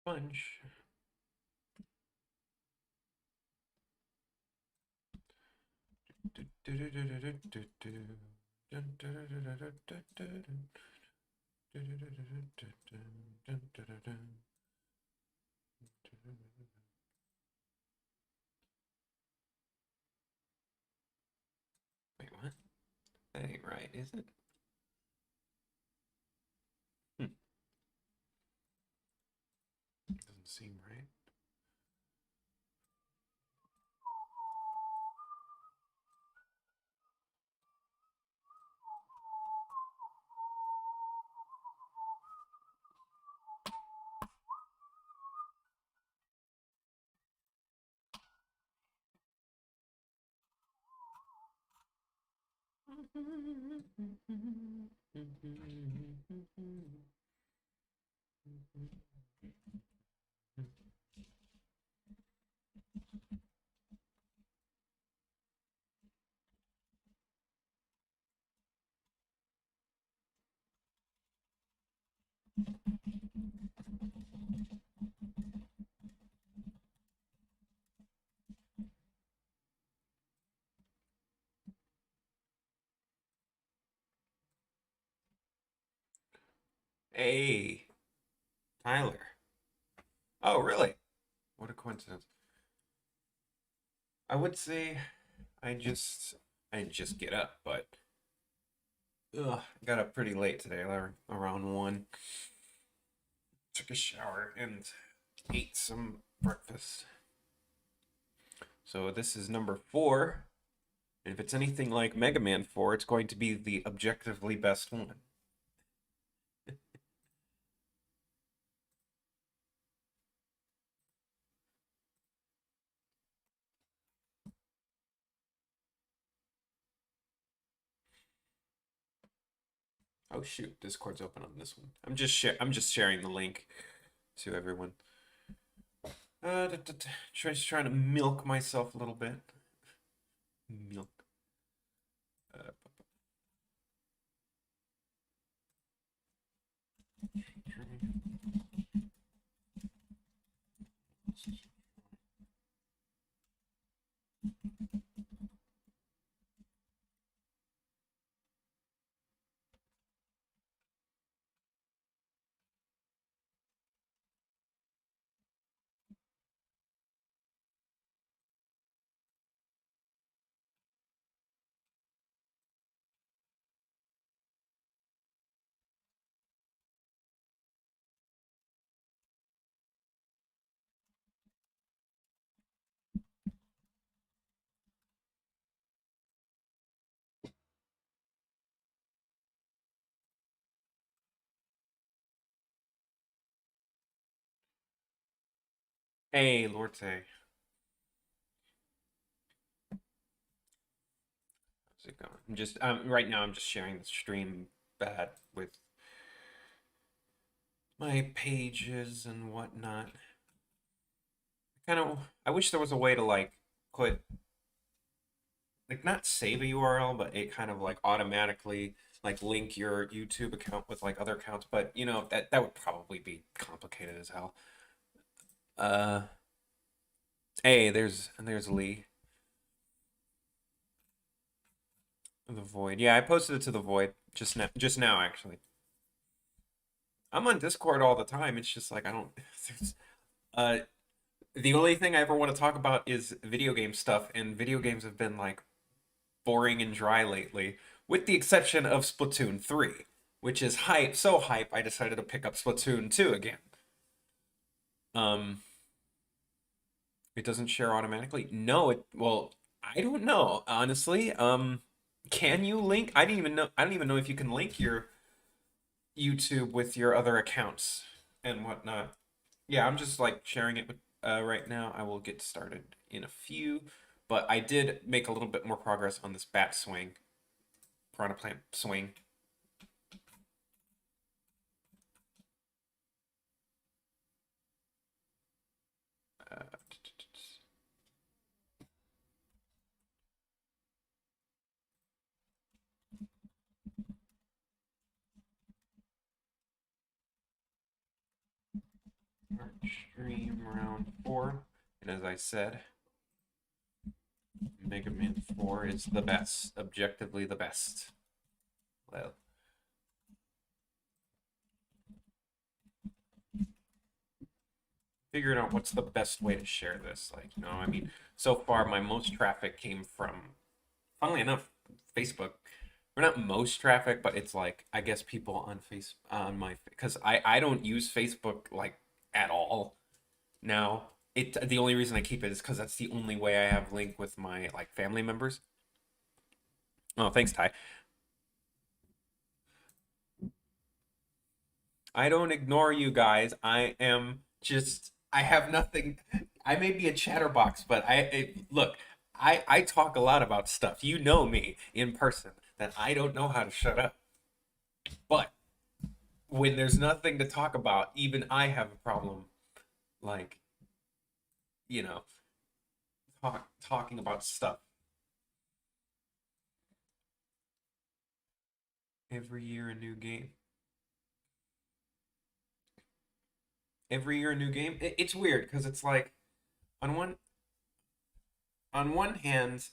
Bunch. Wait, what? That ain't right, is it? Doesn't seem right. Hey, Tyler. Oh, really? What a coincidence. I would say I just I didn't just get up, but got up pretty late today, around 1. Took a shower and ate some breakfast. So this is number 4. And if it's anything like Mega Man 4, it's going to be the objectively best one. Oh shoot, Discord's open on this one. I'm just sharing the link to everyone. Just trying to milk myself a little bit. Milk. Uh, hey, Lorte. How's it going? I'm just right now I'm just sharing the stream bad with my pages and whatnot. I wish there was a way to like put like not save a URL, but it kind of like automatically like link your YouTube account with like other accounts. But you know that would probably be complicated as hell. Uh, hey, there's Lee. The Void. Yeah, I posted it to the Void just now actually. I'm on Discord all the time. It's just like I don't. Uh, the only thing I ever want to talk about is video game stuff, and video games have been like boring and dry lately, with the exception of Splatoon 3, which is hype, so hype I decided to pick up Splatoon 2 again. Um, it doesn't share automatically. No, well, I don't know, honestly. Can you link? I don't even know if you can link your YouTube with your other accounts and whatnot. Yeah, I'm just like sharing it with right now. I will get started in a few, but I did make a little bit more progress on this bat swing, piranha plant swing. Uh, March stream round 4. And as I said, Mega Man 4 is the best, objectively the best. Well, figuring out what's the best way to share this. Like, I mean, so far my most traffic came from, funnily enough, Facebook. Or not most traffic, but it's like I guess people on because I don't use Facebook like at all now. The only reason I keep it is because that's the only way I have link with my like family members. Oh, thanks, Ty. I don't ignore you guys. I have nothing. I may be a chatterbox, but look, I talk a lot about stuff. You know me in person that I don't know how to shut up. But when there's nothing to talk about, even I have a problem like, you know, talking about stuff. Every year a new game. Every year a new game. It's weird because it's like on one hand,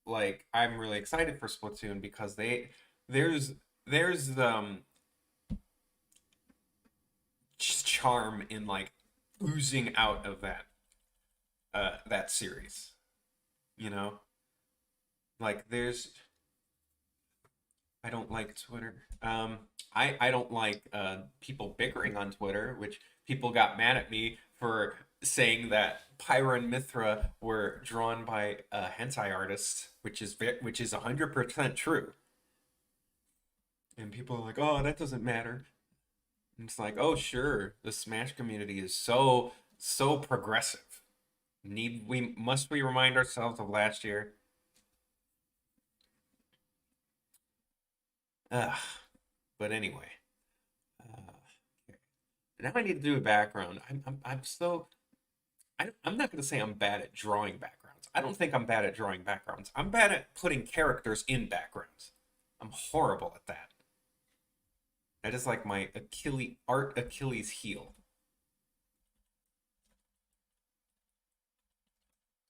like I'm really excited for Splatoon because there's there's just charm in like oozing out of that series. You know, like there's I don't like Twitter. I don't like people bickering on Twitter, which people got mad at me for saying that Pyra and Mithra were drawn by a hentai artist, which is 100% true. And people are like, "Oh, that doesn't matter." And it's like, "Oh, sure, the Smash community is so progressive. Must we remind ourselves of last year?" Ugh. But anyway, uh, now I need to do a background. I'm so I'm not going to say I'm bad at drawing backgrounds. I don't think I'm bad at drawing backgrounds. I'm bad at putting characters in backgrounds. I'm horrible at that. That is like my Achilles heel.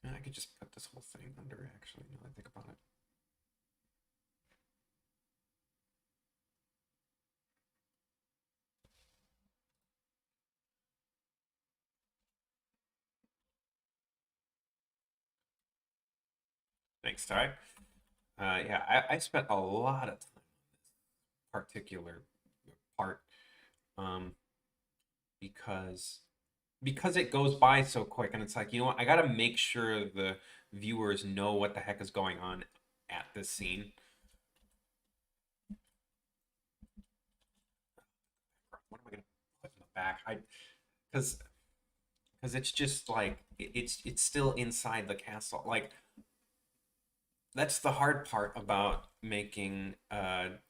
And I could just put this whole thing under actually, now that I think about it. Thanks, Ty. Yeah, I spent a lot of time on this particular part um, because it goes by so quick, and it's like, you know what? I got to make sure the viewers know what the heck is going on at this scene. What am I gonna put in the back? I because it's just like it's still inside the castle. Like that's the hard part about making like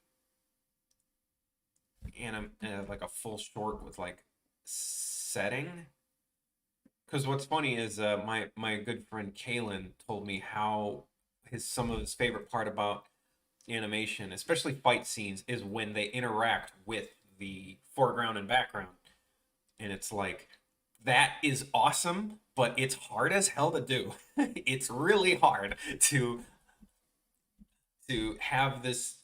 a full short with like setting. Because what's funny is my good friend Kalen told me how some of his favorite part about animation, especially fight scenes, is when they interact with the foreground and background. And it's like that is awesome, but it's hard as hell to do. It's really hard to have this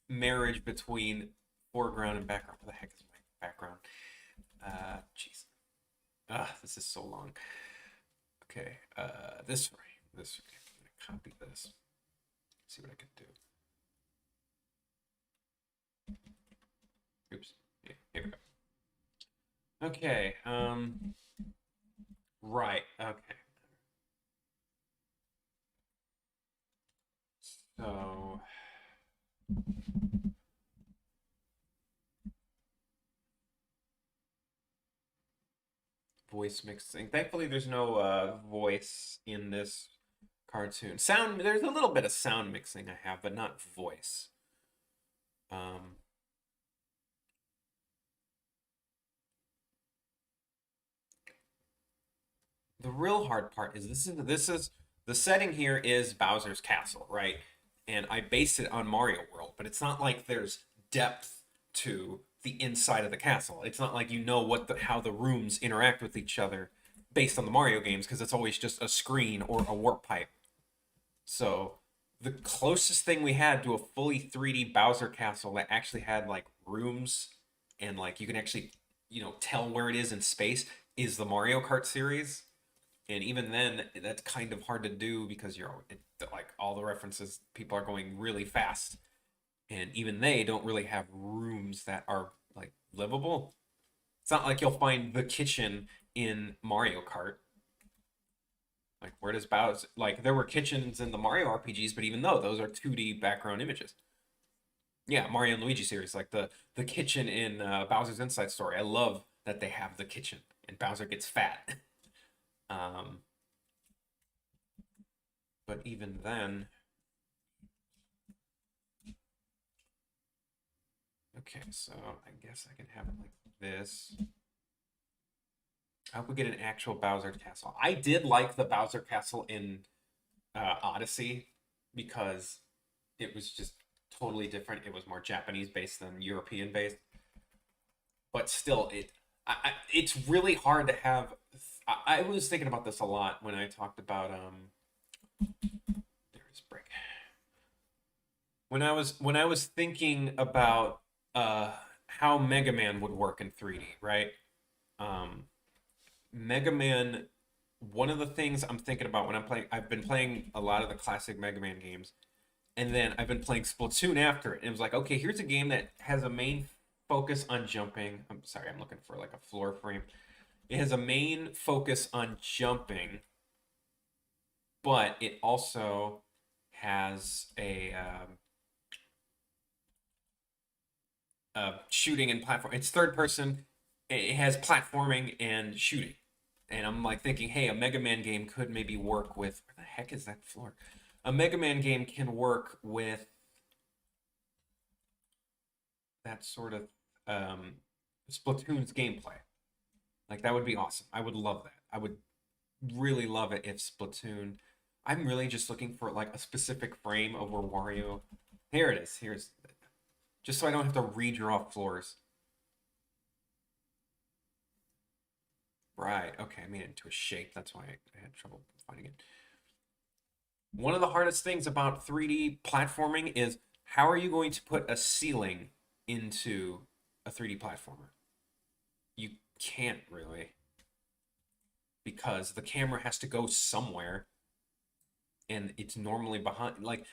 marriage between foreground and background. What the heck is my background? Jeez. This is so long. Okay, this way. This way. I'm gonna copy this. See what I can do. Oops. Yeah, here we go. Okay. Right. Okay. So voice mixing. Thankfully, there's no voice in this cartoon. Sound. There's a little bit of sound mixing I have, but not voice. Um. The real hard part is this is the setting here is Bowser's castle, right? And I based it on Mario World, but it's not like there's depth to the inside of the castle. It's not like you know how the rooms interact with each other based on the Mario games, because it's always just a screen or a warp pipe. So the closest thing we had to a fully 3D Bowser castle that actually had like rooms and like you can actually, tell where it is in space is the Mario Kart series. And even then, that's kind of hard to do because like all the references, people are going really fast, and even they don't really have rooms that are like livable. It's not like you'll find the kitchen in Mario Kart. Like, where does Bowser, like, there were kitchens in the Mario RPGs, but even though those are 2D background images. Yeah, Mario and Luigi series, like the kitchen in Bowser's Inside Story. I love that they have the kitchen and Bowser gets fat. um, but even then, okay, so I guess I can have it like this. I hope we get an actual Bowser castle. I did like the Bowser castle in Odyssey because it was just totally different. It was more Japanese based than European based, but still, it's really hard to have. I was thinking about this a lot when I talked about there's break. When I was thinking about how Mega Man would work in 3D, right? Um, Mega Man. One of the things I'm thinking about when I'm playing, I've been playing a lot of the classic Mega Man games, and then I've been playing Splatoon after it. And it was like, okay, here's a game that has a main focus on jumping. I'm sorry, I'm looking for like a floor frame. It has a main focus on jumping, but it also has shooting and platform. It's third person. It has platforming and shooting. And I'm like thinking, hey, a Mega Man game could maybe work with. Where the heck is that floor? A Mega Man game can work with that sort of um, Splatoon's gameplay. Like that would be awesome. I would love that. I would really love it if Splatoon. I'm really just looking for like a specific frame of where Wario. Here it is. Here's just so I don't have to redraw floors. Right. Okay. I made it into a shape. That's why I had trouble finding it. One of the hardest things about 3D platforming is how are you going to put a ceiling into a 3D platformer? You can't really, because the camera has to go somewhere and it's normally behind like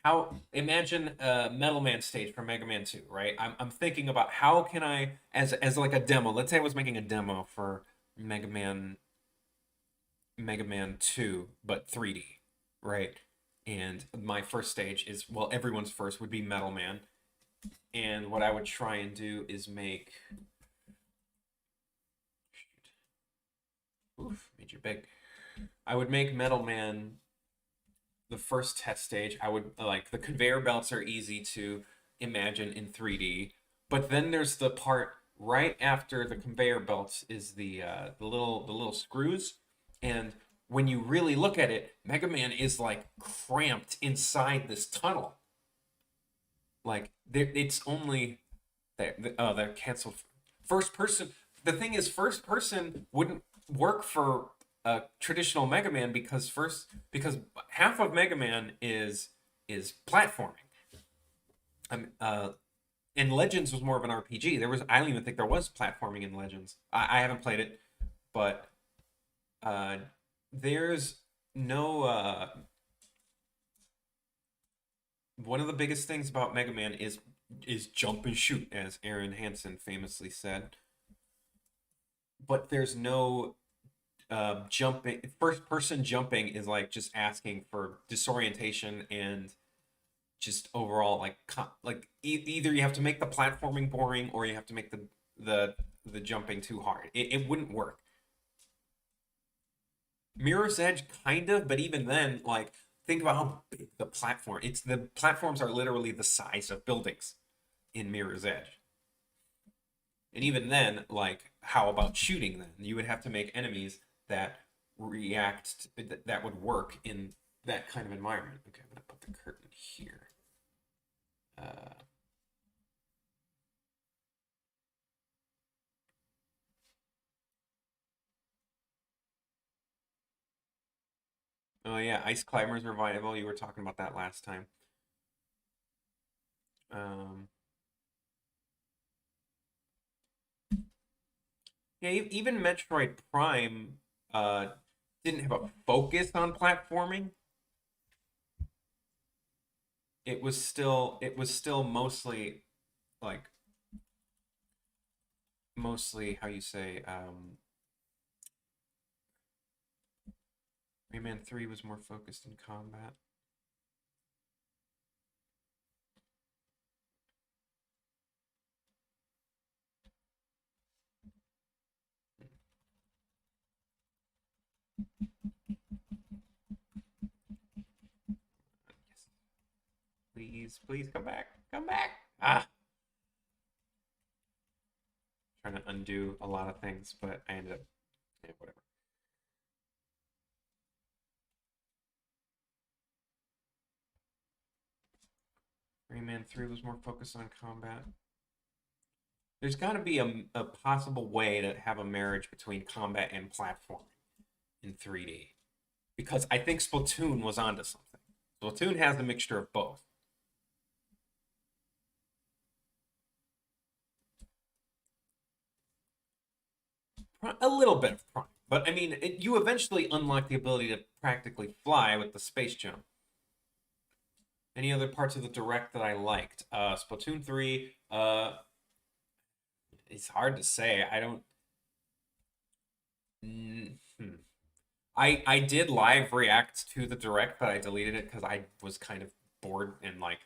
how imagine a Metal Man stage from Mega Man 2, right? I'm thinking about how can I as like a demo. Let's say I was making a demo for Mega Man Mega Man 2 but 3D, right? And my first stage is, well, everyone's first would be Metal Man. And what I would try and do is make oof, made you big. I would make Metal Man the first test stage. I would like the conveyor belts are easy to imagine in 3D, but then there's the part right after the conveyor belts is the little screws, and when you really look at it, Mega Man is like cramped inside this tunnel. Like it's only they're canceled. First person. The thing is, first person wouldn't work for a traditional Mega Man because half of Mega Man is platforming. And Legends was more of an RPG. I don't even think there was platforming in Legends. I haven't played it, but uh, there's no. One of the biggest things about Mega Man is jump and shoot, as Aaron Hansen famously said. But there's no jumping. First person jumping is like just asking for disorientation and just overall either you have to make the platforming boring or you have to make the jumping too hard. It wouldn't work. Mirror's Edge kind of, but even then, like think about how big the platform. It's the platforms are literally the size of buildings in Mirror's Edge. And even then, like how about shooting then? You would have to make enemies that that would work in that kind of environment. Okay, I'm gonna put the curtain here. Uh, Yeah, Ice Climbers Revival. You were talking about that last time. Um, yeah, even Metroid Prime uh, didn't have a focus on platforming. It was still like mostly how you say Rayman 3 was more focused in combat. Yes. Please, please come back. Come back. Ah, trying to undo a lot of things, but I ended up yeah, whatever. Rayman 3 was more focused on combat. There's got to be a possible way to have a marriage between combat and platforming in 3D. Because I think Splatoon was onto something. Splatoon has a mixture of both. A little bit of Prime. But I mean, you eventually unlock the ability to practically fly with the space jump. Any other parts of the direct that I liked? Splatoon 3, it's hard to say. I don't. Hmm. I did live react to the direct, but I deleted it because I was kind of bored and like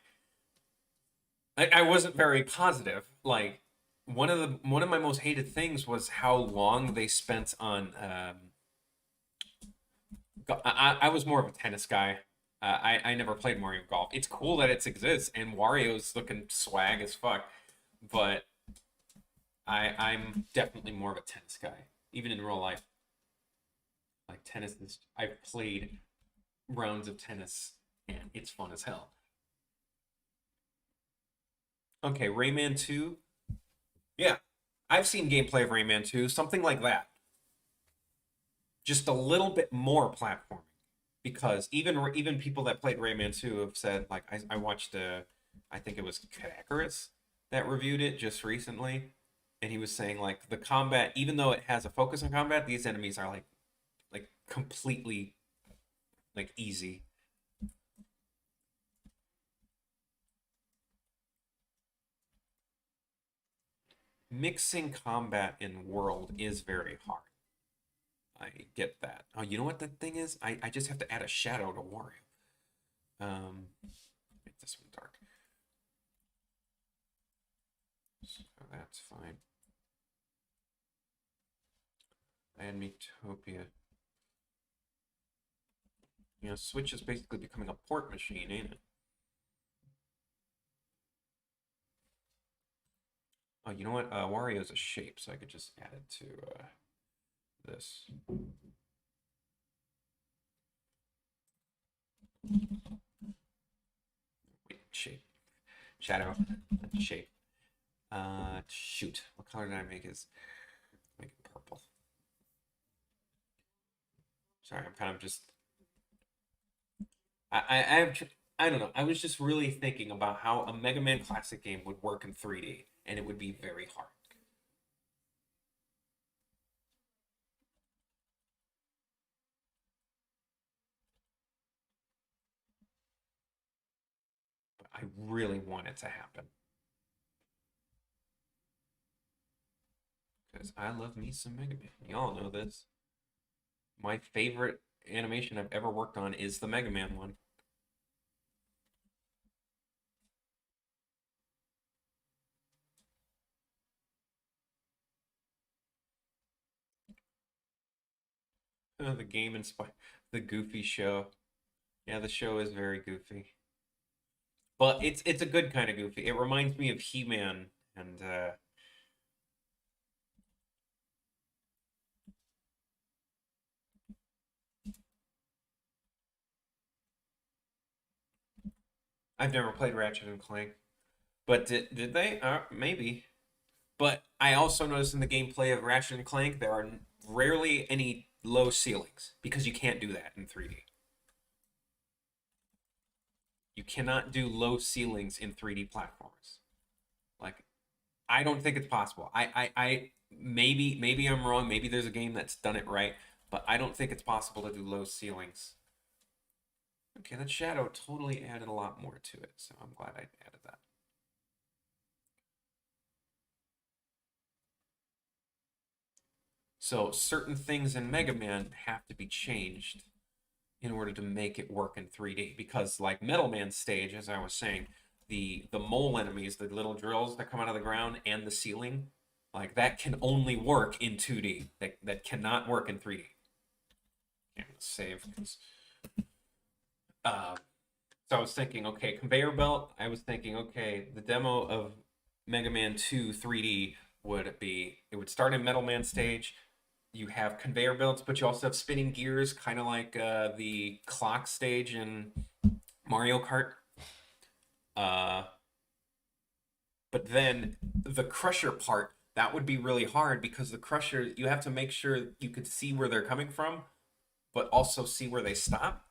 I wasn't very positive. Like one of my most hated things was how long they spent on. I was more of a tennis guy. I never played Mario Golf. It's cool that it exists and Wario's looking swag as fuck, but I'm definitely more of a tennis guy, even in real life. Like tennis is I've played rounds of tennis and it's fun as hell. Okay, Rayman 2. Yeah. I've seen gameplay of Rayman 2, something like that. Just a little bit more platforming. Because even people that played Rayman 2 have said like I watched I think it was Kadakarus that reviewed it just recently and he was saying like the combat even though it has a focus on combat, these enemies are like completely like easy. Mixing combat and world is very hard. I get that. Oh, you know what the thing is? I just have to add a shadow to Wario. Make this one dark. So that's fine. And Miitopia. You know, Switch is basically becoming a port machine, ain't it? Oh, you know what? Wario's a shape, so I could just add it to this. Wait, shape. Shadow. Shape. Shoot. What color did I make his? Make it purple. Sorry, I'm kind of just. I don't know. I was just really thinking about how a Mega Man Classic game would work in 3D, and it would be very hard. But I really want it to happen because I love me some Mega Man. Y'all know this. My favorite animation I've ever worked on is the Mega Man one. The game inspired the Goofy show. Yeah, the show is very goofy, but it's a good kind of goofy. It reminds me of He-Man, and I've never played Ratchet and Clank, but did they? Maybe. But I also noticed in the gameplay of Ratchet and Clank there are rarely any low ceilings because you can't do that in 3D. You cannot do low ceilings in 3D platformers. Like, I don't think it's possible. I maybe I'm wrong. Maybe there's a game that's done it right, but I don't think it's possible to do low ceilings. Okay, that shadow totally added a lot more to it, so I'm glad I added that. So certain things in Mega Man have to be changed in order to make it work in 3D. Because like Metal Man stage, as I was saying, the mole enemies, the little drills that come out of the ground and the ceiling, like that can only work in 2D. That cannot work in 3D. Okay, let's save because so I was thinking, okay, conveyor belt. I was thinking, okay, the demo of Mega Man 2 3D would be it would start in Metal Man stage. You have conveyor belts, but you also have spinning gears, kind of like the clock stage in Mario Kart. Uh, but then the crusher part, that would be really hard because the crusher, you have to make sure you could see where they're coming from, but also see where they stop.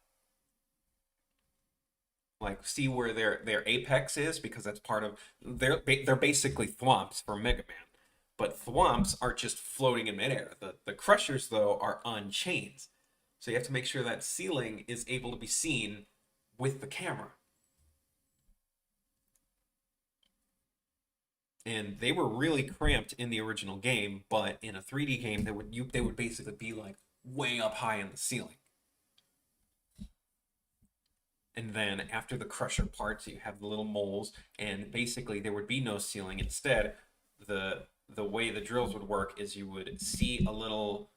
Like see where their apex is because that's part of they're basically thwomps for Mega Man. But thwomps are just floating in midair. The crushers though are on chains. So you have to make sure that ceiling is able to be seen with the camera. And they were really cramped in the original game, but in a 3D game they would basically be like way up high in the ceiling. And then after the crusher parts, you have the little moles, and basically there would be no ceiling. Instead, the way the drills would work is you would see a little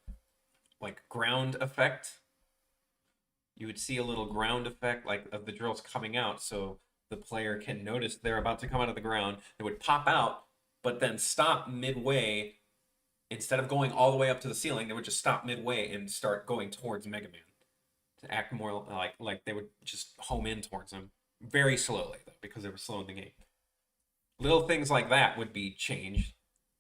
like ground effect. You would see a little ground effect like of the drills coming out, so the player can notice they're about to come out of the ground. They would pop out, but then stop midway. Instead of going all the way up to the ceiling, they would just stop midway and start going towards Mega Man to act more like they would just home in towards him very slowly though because they were slowing the game. Little things like that would be changed.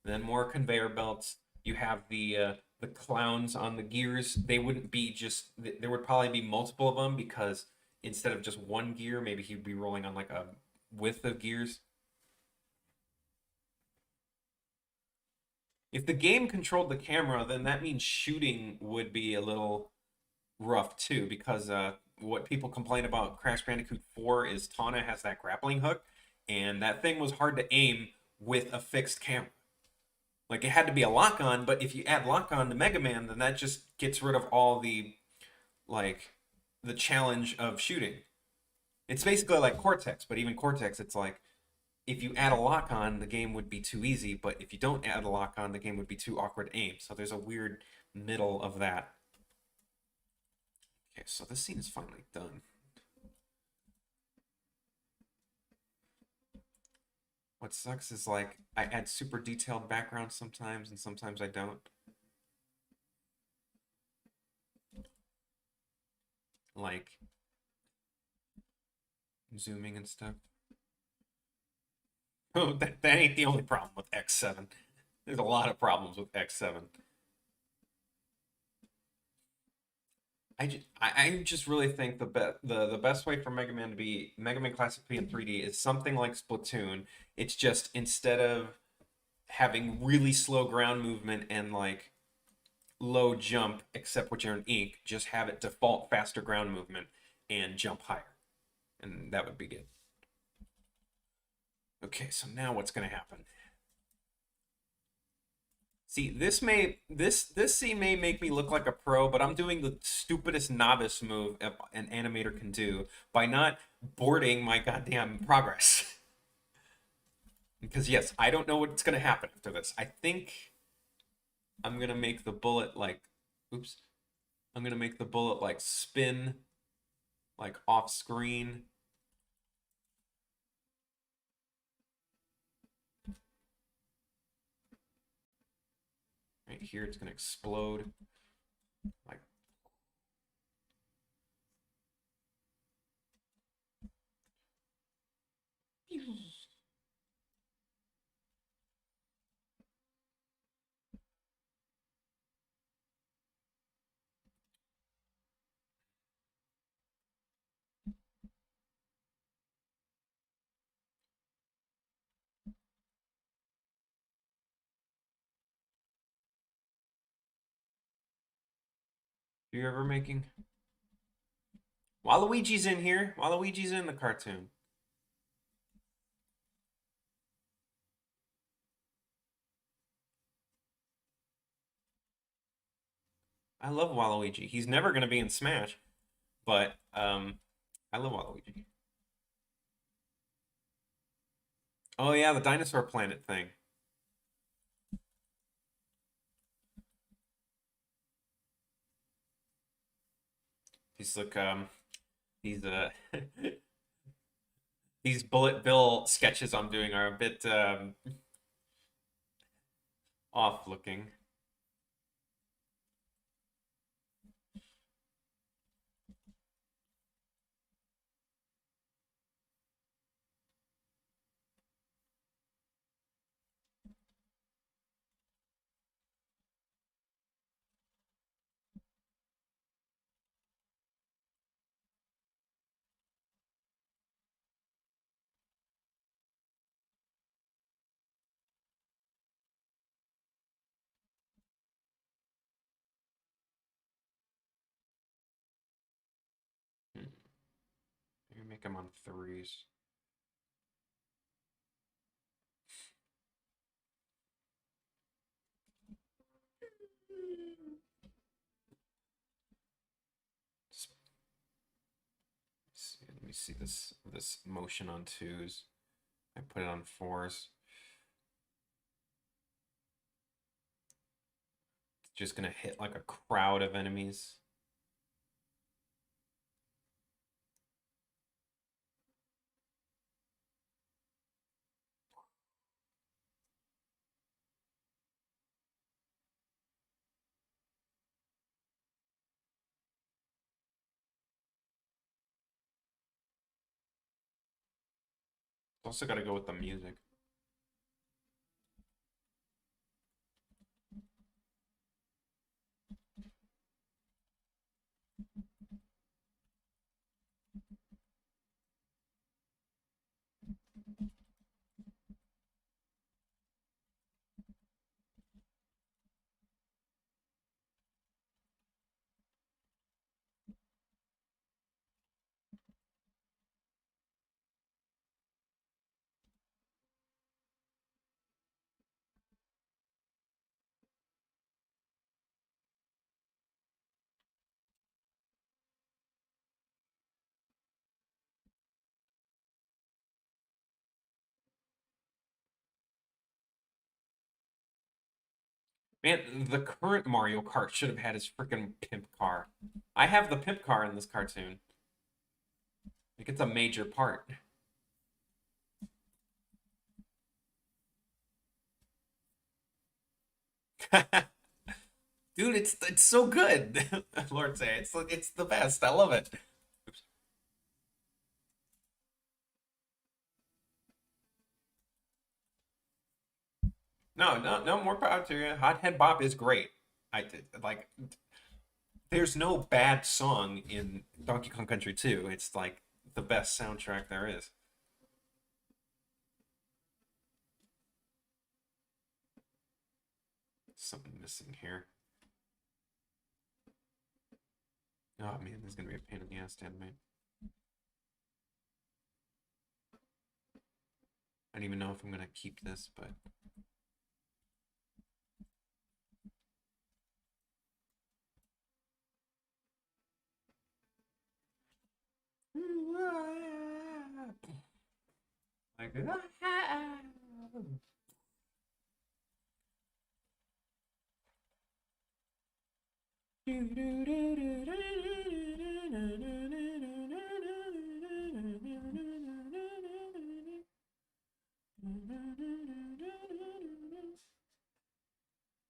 Then more conveyor belts. You have the clowns on the gears. They wouldn't be just there would probably be multiple of them because instead of just one gear, maybe he'd be rolling on like a width of gears. If the game controlled the camera, then that means shooting would be a little rough too because what people complain about Crash Bandicoot 4 is Tawna has that grappling hook, and that thing was hard to aim with a fixed camera. Like it had to be a lock on, but if you add lock on to Mega Man, then that just gets rid of all the like the challenge of shooting. It's basically like Cortex, but even Cortex, it's like if you add a lock on, the game would be too easy, but if you don't add a lock on, the game would be too awkward to aim. So there's a weird middle of that. Okay, so this scene is finally done. What sucks is like I add super detailed backgrounds sometimes and sometimes I don't. Like zooming and stuff. Oh, that ain't the only problem with X7. There's a lot of problems with X7. I just really think the best way for Mega Man to be Mega Man Classic P in 3D is something like Splatoon. It's just instead of having really slow ground movement and like low jump, except with your ink, just have it default faster ground movement and jump higher, and that would be good. Okay, so now what's gonna happen? See, this scene may make me look like a pro, but I'm doing the stupidest novice move an animator can do by not boarding my goddamn progress. Because yes, I don't know what's gonna happen after this. I think I'm gonna make the bullet like, oops, I'm gonna make the bullet like spin, like off screen. Right here, it's gonna explode. Like, You ever making? Waluigi's in here. Waluigi's in the cartoon. I love Waluigi. He's never gonna be in Smash, but I love Waluigi. Oh yeah, the dinosaur planet thing. These look these these Bullet Bill sketches I'm doing are a bit off looking. Hmm. Maybe make them on threes. Let me see this motion on twos. I put it on fours. It's just gonna hit like a crowd of enemies. Also got to go with the music. Man, the current Mario Kart should have had his freaking pimp car. I have the pimp car in this cartoon. Like it's a major part. Dude, it's so good. Lord say it's the best. I love it. Oops. No more power to you. Hothead Bop is great. I did like. There's no bad song in Donkey Kong Country 2. It's like the best soundtrack there is. Something missing here. Oh man, this is gonna be a pain in the ass to animate. I don't even know if I'm gonna keep this, but like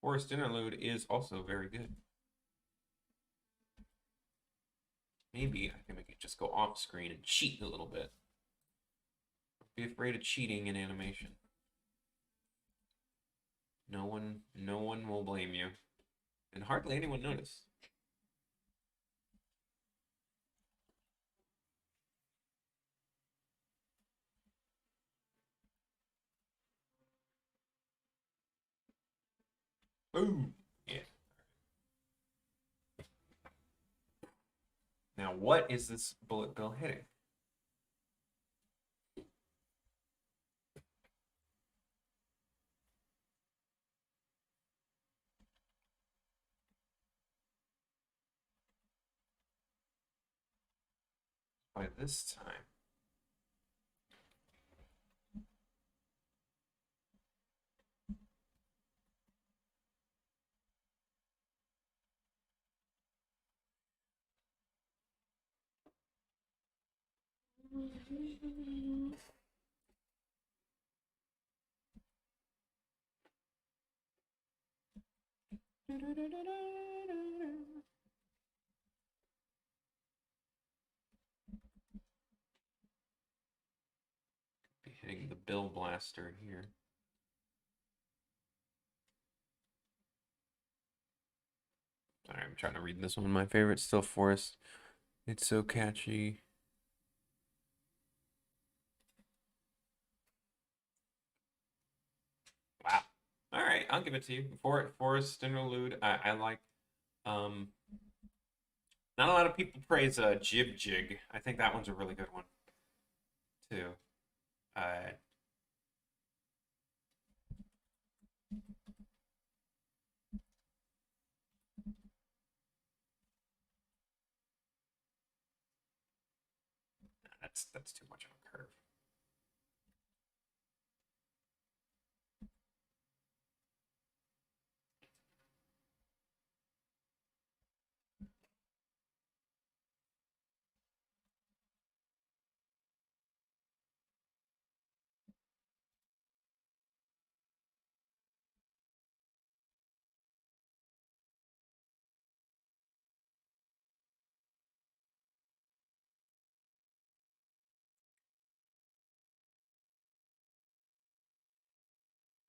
Forest Interlude is also very good. Maybe I can make it just go off screen and cheat a little bit. Be afraid of cheating in animation. No one will blame you. And hardly anyone noticed. Boom. Yeah. what is this bullet bill hitting? By this time. Be hitting the bill blaster here. Sorry, I'm trying to read this one. My favorite, Still Forest. It's so catchy. Wow. All right, I'll give it to you. Forest Interlude. I like. Um, Not a lot of people praise Jib Jig. I think that one's a really good one too. Uh, that's too much of a curve.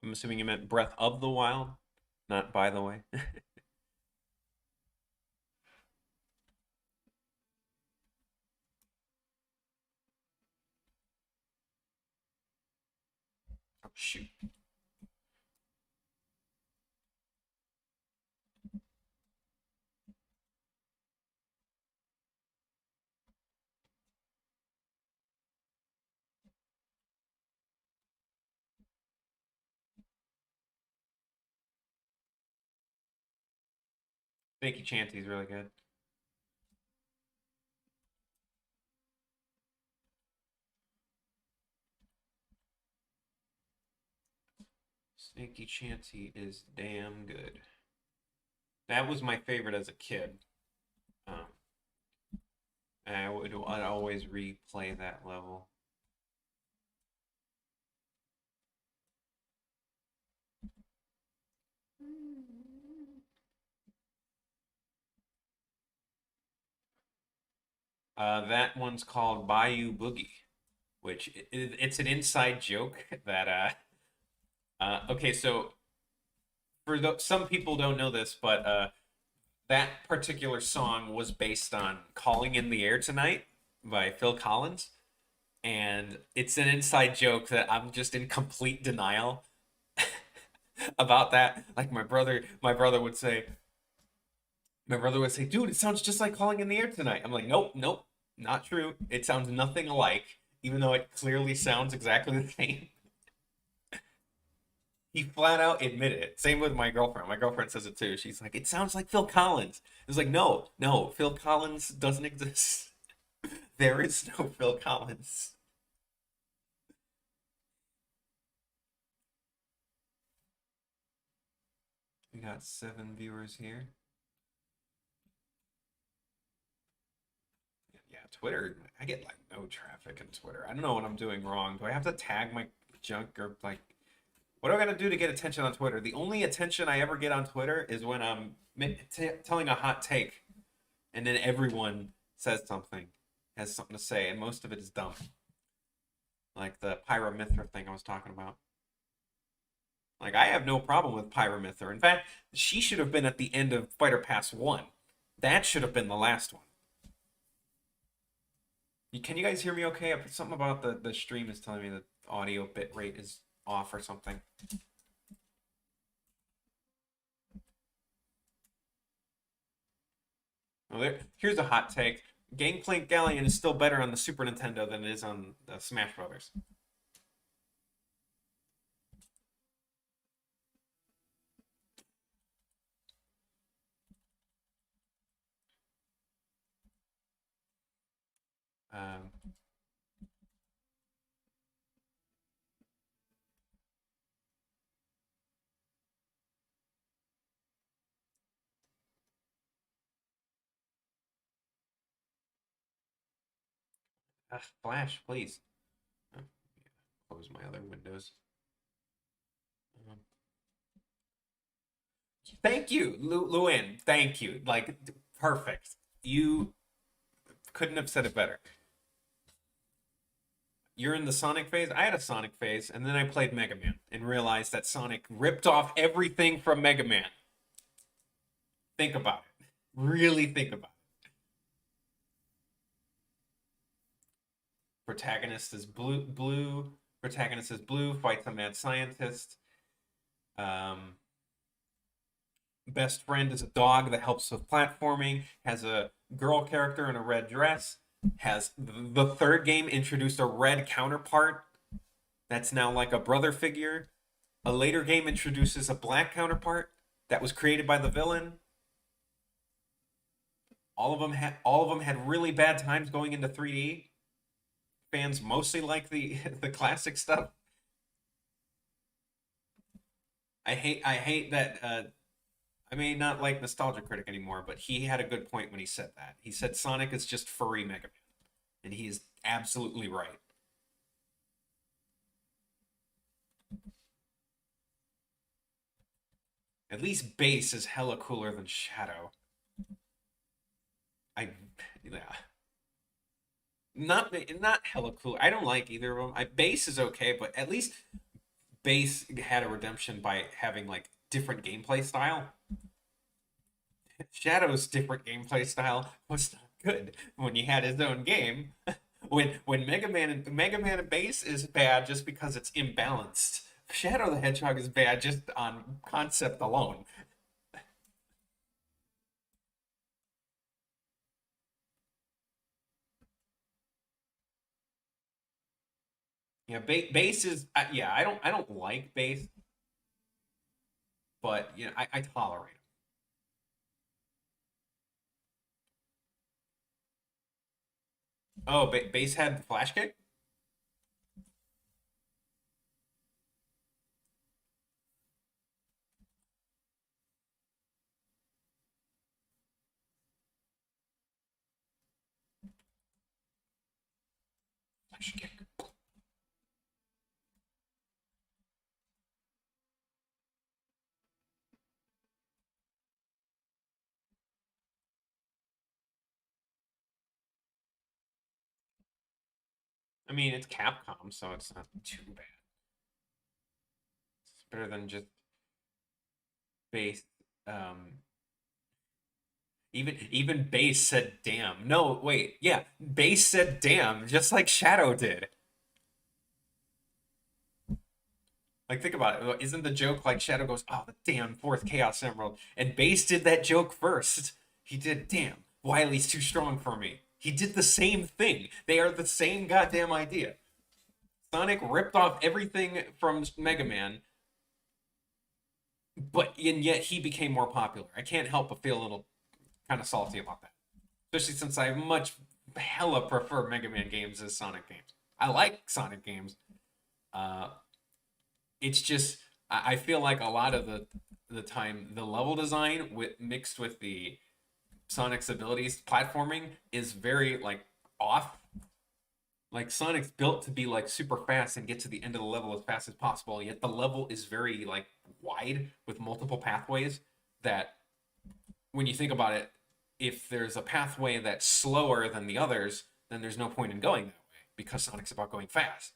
I'm assuming you meant Breath of the Wild, not By the Way. Oh shoot. Snaky Chanty's really good. Snaky Chanty is damn good. That was my favorite as a kid. Um, I'd always replay that level. That one's called Bayou Boogie, which it's an inside joke that okay, so some people don't know this, but that particular song was based on "Calling in the Air Tonight" by Phil Collins, and it's an inside joke that I'm just in complete denial about that. Like my brother would say, "Dude, it sounds just like Calling in the Air Tonight." I'm like, "Nope, nope, not true. It sounds nothing alike, even though it clearly sounds exactly the same." He flat out admitted it. Same with my girlfriend. My girlfriend says it too. She's like, "It sounds like Phil Collins." It's like, no, no, Phil Collins doesn't exist. There is no Phil Collins. We got 7 viewers here. Yeah, Twitter. I get like no traffic in Twitter. I don't know what I'm doing wrong. Do I have to tag my junk or like what do I gotta do to get attention on Twitter? The only attention I ever get on Twitter is when I'm telling a hot take, and then everyone says something, has something to say, and most of it is dumb. Like the Pyramithra thing I was talking about. Like I have no problem with Pyramithra. In fact, she should have been at the end of Fighter Pass 1. That should have been the last one. Can you guys hear me okay? Something about the stream is telling me the audio bit rate is off or something. Well, here's a hot take. Gangplank Galleon is still better on the Super Nintendo than it is on the Smash Brothers. Um, Flash, please. Oh, close my other windows. Um, Thank you, Luan. Thank you. Like, perfect. You couldn't have said it better. You're in the Sonic phase. I had a Sonic phase, and then I played Mega Man and realized that Sonic ripped off everything from Mega Man. Think about it. Really think about it. Protagonist is blue. Blue. Protagonist is blue. Fights a mad scientist. Um, best friend is a dog that helps with platforming. Has a girl character in a red dress. Has the third game introduced a red counterpart that's now like a brother figure. A later game introduces a black counterpart that was created by the villain. All of them had really bad times going into 3D. Fans mostly like the the classic stuff. I hate that I may not like Nostalgia Critic anymore, but he had a good point when he said that. He said Sonic is just furry Mega Man, and he is absolutely right. At least Bass is hella cooler than Shadow. I yeah. Not hella cool. I don't like either of them. Bass is okay, but at least Bass had a redemption by having like different gameplay style. Shadow's different gameplay style was not good when he had his own game. When Mega Man and Bass is bad just because it's imbalanced. Shadow the Hedgehog is bad just on concept alone. Yeah, Bass is yeah. I don't like Bass, but you know I tolerate him. Oh, Bass had the flash kick. Flash kick. I mean, it's Capcom, so it's not too bad. It's better than just Bass. Um, even Bass said damn. No, wait, yeah, Bass said damn, just like Shadow did. Like, think about it. Isn't the joke like Shadow goes, "Oh, the damn fourth Chaos Emerald," and Bass did that joke first. He did, "Damn, Wily's too strong for me." He did the same thing. They are the same goddamn idea. Sonic ripped off everything from Mega Man, but and yet he became more popular. I can't help but feel a little kind of salty about that, especially since I much hella prefer Mega Man games as Sonic games. I like Sonic games. Uh, it's just I feel like a lot of the time the level design mixed with the Sonic's abilities platforming is very like off. Like Sonic's built to be like super fast and get to the end of the level as fast as possible, yet the level is very like wide with multiple pathways that when you think about it, if there's a pathway that's slower than the others, then there's no point in going that way because Sonic's about going fast.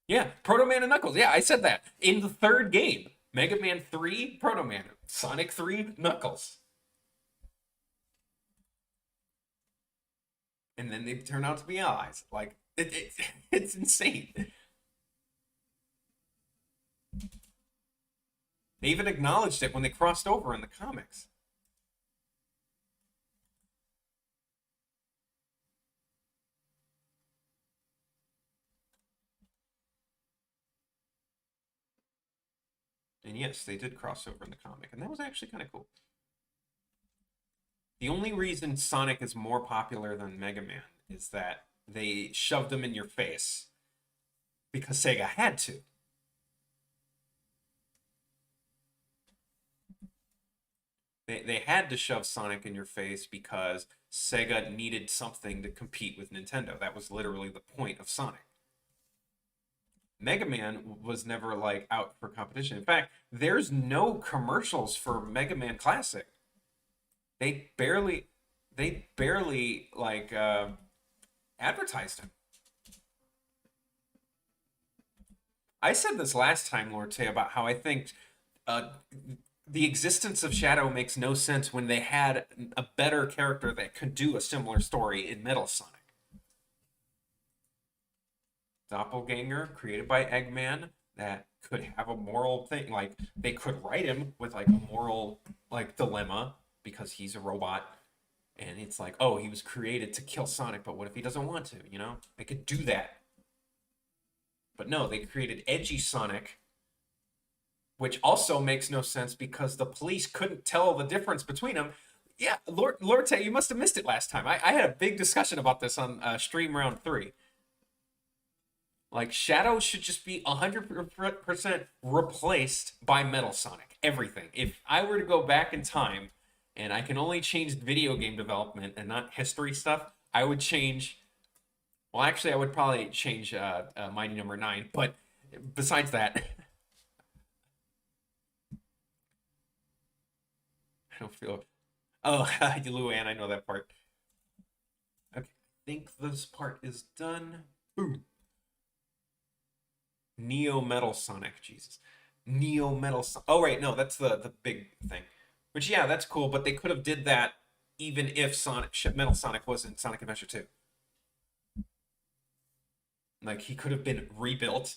Yeah, Proto Man and Knuckles. Yeah, I said that in the third game. Mega Man 3, Proto Man. Sonic 3, Knuckles. And then they turn out to be allies. Like, it's insane. They even acknowledged it when they crossed over in the comics. And yes, they did cross over in the comic, and that was actually kind of cool. The only reason Sonic is more popular than Mega Man is that they shoved him in your face because Sega had to. They had to shove Sonic in your face because Sega needed something to compete with Nintendo. That was literally the point of Sonic. Mega Man was never like out for competition. In fact, there's no commercials for Mega Man Classic. They barely they barely like advertised him. I said this last time, Lord Tay, about how I think uh, the existence of Shadow makes no sense when they had a better character that could do a similar story in Metal Sonic. Doppelganger, created by Eggman, that could have a moral thing. Like, they could write him with, like, a moral, like, dilemma because he's a robot. And it's like, oh, he was created to kill Sonic, but what if he doesn't want to, you know? They could do that. But no, they created Edgy Sonic, which also makes no sense because the police couldn't tell the difference between them. Yeah, Lord Tay, you must have missed it last time. I had a big discussion about this on stream round 3. Like, Shadow should just be 100% replaced by Metal Sonic. Everything. If I were to go back in time and I can only change video game development and not history stuff, I would change. Well, actually, I would probably change Mighty Number 9. But besides that, I don't feel. Oh, Luann, I know that part. Okay, I think this part is done. Boom. Neo Metal Sonic, Jesus. Neo Metal. Oh right, no, that's the big thing. Which yeah, that's cool, but they could have did that even if Metal Sonic wasn't Sonic Adventure 2. Like he could have been rebuilt.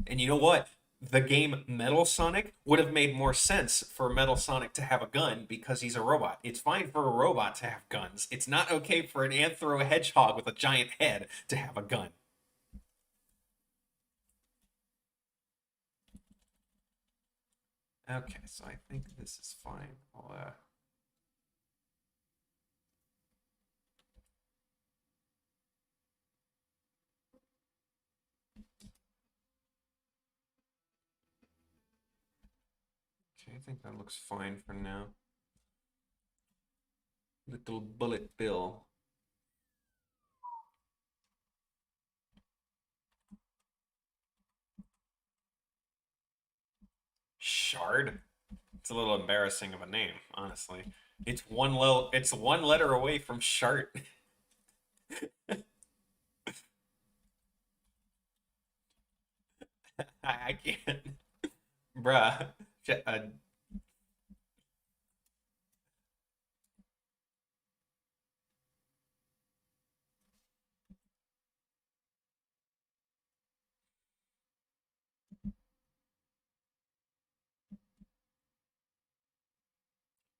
And you know what? The game Metal Sonic would have made more sense for Metal Sonic to have a gun because he's a robot. It's fine for a robot to have guns. It's not okay for an Anthro hedgehog with a giant head to have a gun. Okay, so I think this is fine. Okay, I think that looks fine for now. Little Bullet Bill. Shard? It's a little embarrassing of a name, honestly. It's one letter away from Shart. I can't. Bruh.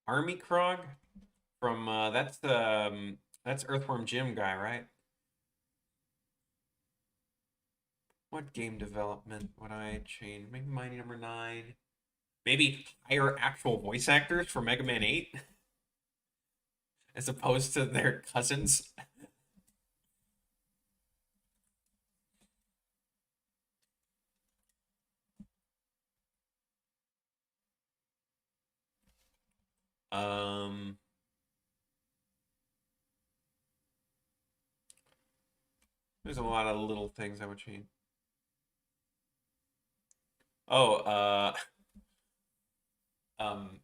Army Krog from that's Earthworm Jim guy, right? What game development would I change? Maybe Mighty Number 9. Maybe hire actual voice actors for Mega Man 8 as opposed to their cousins. Um there's a lot of little things I would change. Oh, um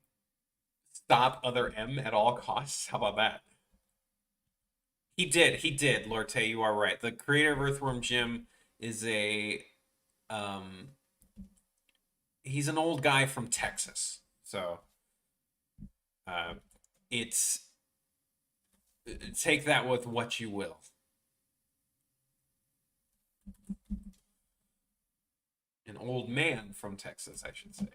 stop other M at all costs. How about that? He did, Lord Tay, you are right. The creator of Earthworm Jim is a um he's an old guy from Texas. So uh it's take that with what you will. An old man from Texas, I should say.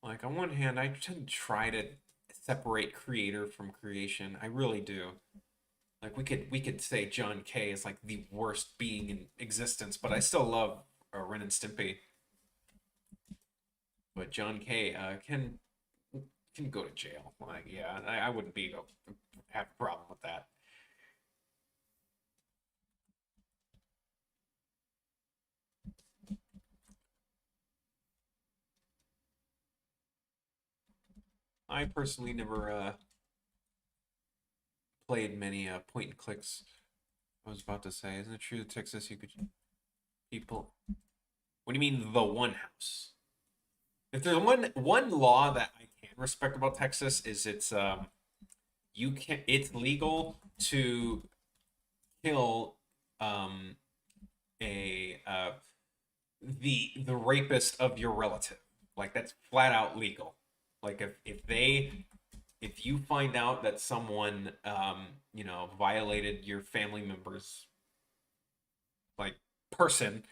Like on one hand, I tend to try to separate creator from creation. I really do. Like we could say John K is like the worst being in existence, but I still love Ren and Stimpy. But John K can go to jail. Like, yeah, I wouldn't have a problem with that. I personally never played many point and clicks. I was about to say, isn't it true that Texas you could people? What do you mean the one house? If there's one law that I can respect about Texas is it's legal to kill um a the rapist of your relative. Like that's flat out legal. Like if you find out that someone violated your family member's like person,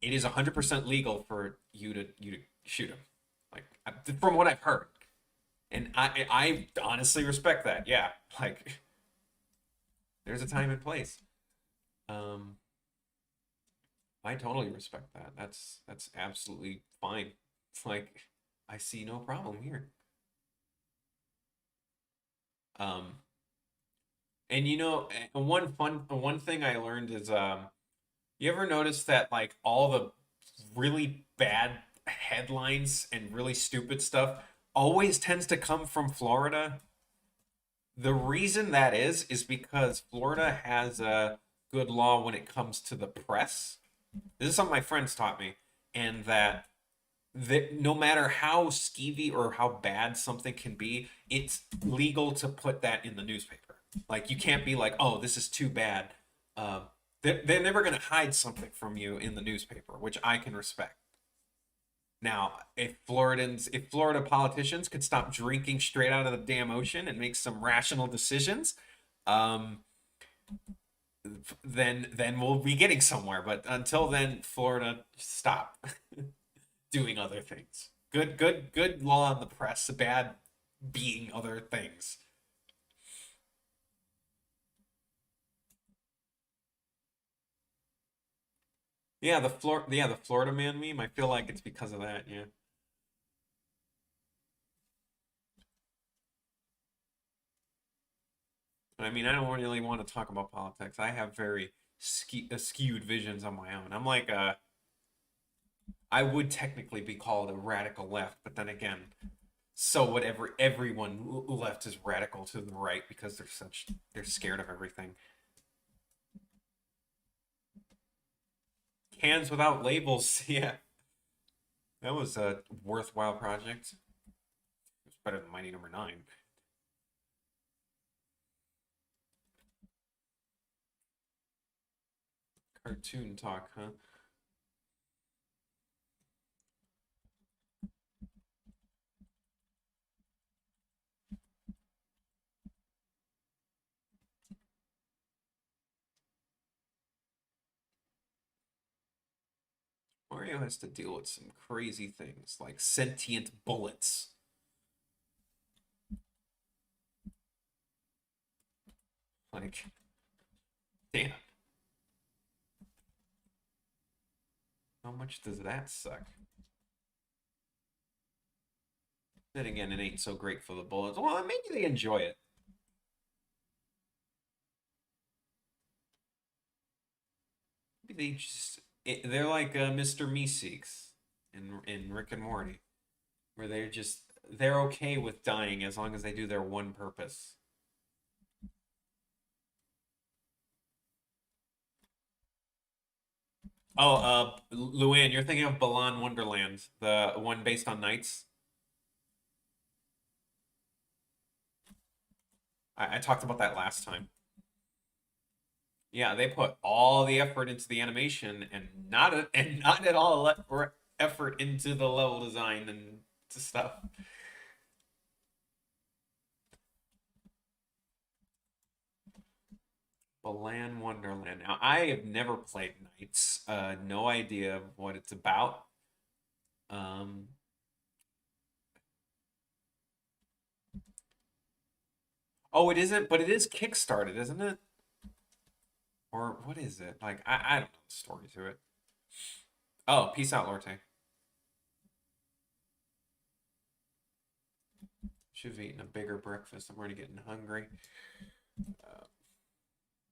it is 100% legal for you to shoot him. Like from what I've heard, and I honestly respect that. Yeah, like there's a time and place. Um, I totally respect that. That's absolutely fine. It's like I see no problem here. Um, and one thing I learned is you ever notice that like all the really bad headlines and really stupid stuff always tends to come from Florida? The reason that is because Florida has a good law when it comes to the press. This is something my friends taught me, and that no matter how skeevy or how bad something can be, it's legal to put that in the newspaper. Like you can't be like, oh, this is too bad. Uh, they're never going to hide something from you in the newspaper, which I can respect. Now, if Florida politicians could stop drinking straight out of the damn ocean and make some rational decisions, um, then we'll be getting somewhere. But until then, Florida, stop doing other things. Good law on the press, bad being other things. The Florida man meme. I feel like it's because of that. Yeah. I mean, I don't really want to talk about politics. I have very skewed visions on my own. I'm like I would technically be called a radical left, but then again, so whatever everyone left is radical to the right because they're scared of everything. Hands without labels. Yeah, that was a worthwhile project. It's better than Mighty Number Nine. Cartoon talk, huh? Mario has to deal with some crazy things like sentient bullets. Like, damn, how much does that suck? Then again, it ain't so great for the bullets. Well, maybe they enjoy it. Maybe they're like Mr. Meeseeks in Rick and Morty, where they're okay with dying as long as they do their one purpose. Oh, Luann, you're thinking of Balan Wonderland, the one based on Knights. I talked about that last time. Yeah, they put all the effort into the animation and not at all effort into the level design and stuff. Balan Wonderland. Now, I have never played Knights. No idea what it's about. Um, oh, it isn't, but it is kickstarted, isn't it? Or what is it? Like, I don't know the story to it. Oh, peace out, Lorte. Should have eaten a bigger breakfast. I'm already getting hungry. Uh,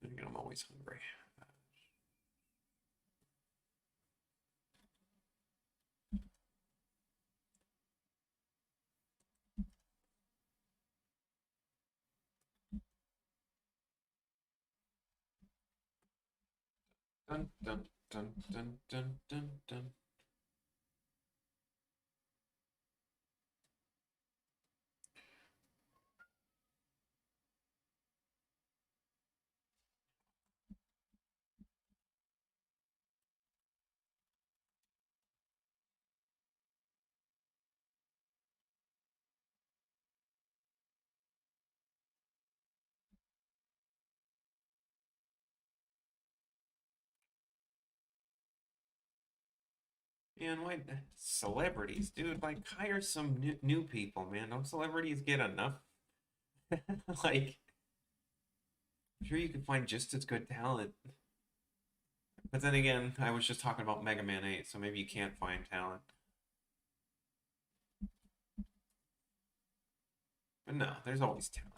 again, I'm always hungry. Dun dun dun dun dun dun dun. Man, why celebrities, dude? Like, hire some new people, man. Don't celebrities get enough? Like, I'm sure you can find just as good talent. But then again, I was just talking about Mega Man 8, so maybe you can't find talent. But no, there's always talent.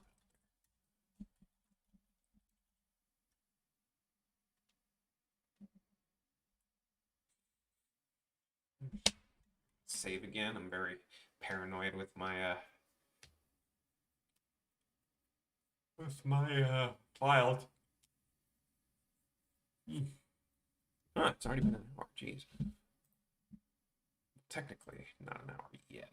Save again. I'm very paranoid with my files. It's already been an hour. Jeez. Technically, not an hour yet.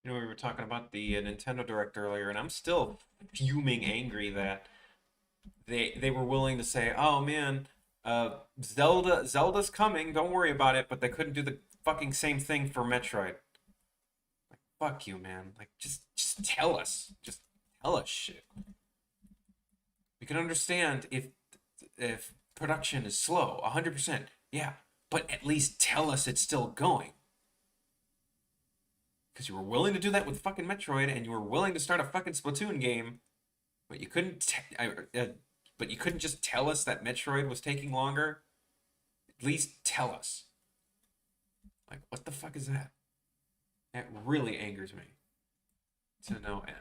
You know, we were talking about the Nintendo Direct earlier, and I'm still fuming angry that they were willing to say, "Oh man, Zelda's coming. Don't worry about it," but they couldn't do the fucking same thing for Metroid. Like, fuck you, man. Like, just tell us. Just tell us shit. We can understand if production is slow, 100%. Yeah, but at least tell us it's still going. Because you were willing to do that with fucking Metroid, and you were willing to start a fucking Splatoon game, but you couldn't. But you couldn't just tell us that Metroid was taking longer. At least tell us. Like, what the fuck is that? That really angers me to no end.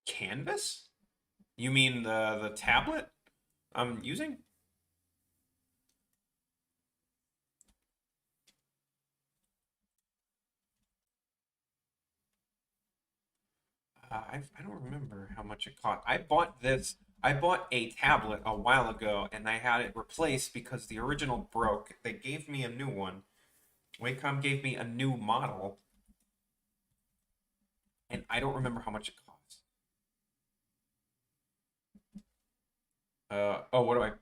Canvas? You mean the tablet I'm using? I don't remember how much it cost. I bought this. I bought a tablet a while ago, and I had it replaced because the original broke. They gave me a new one. Wacom gave me a new model, and I don't remember how much it cost. Oh, what do I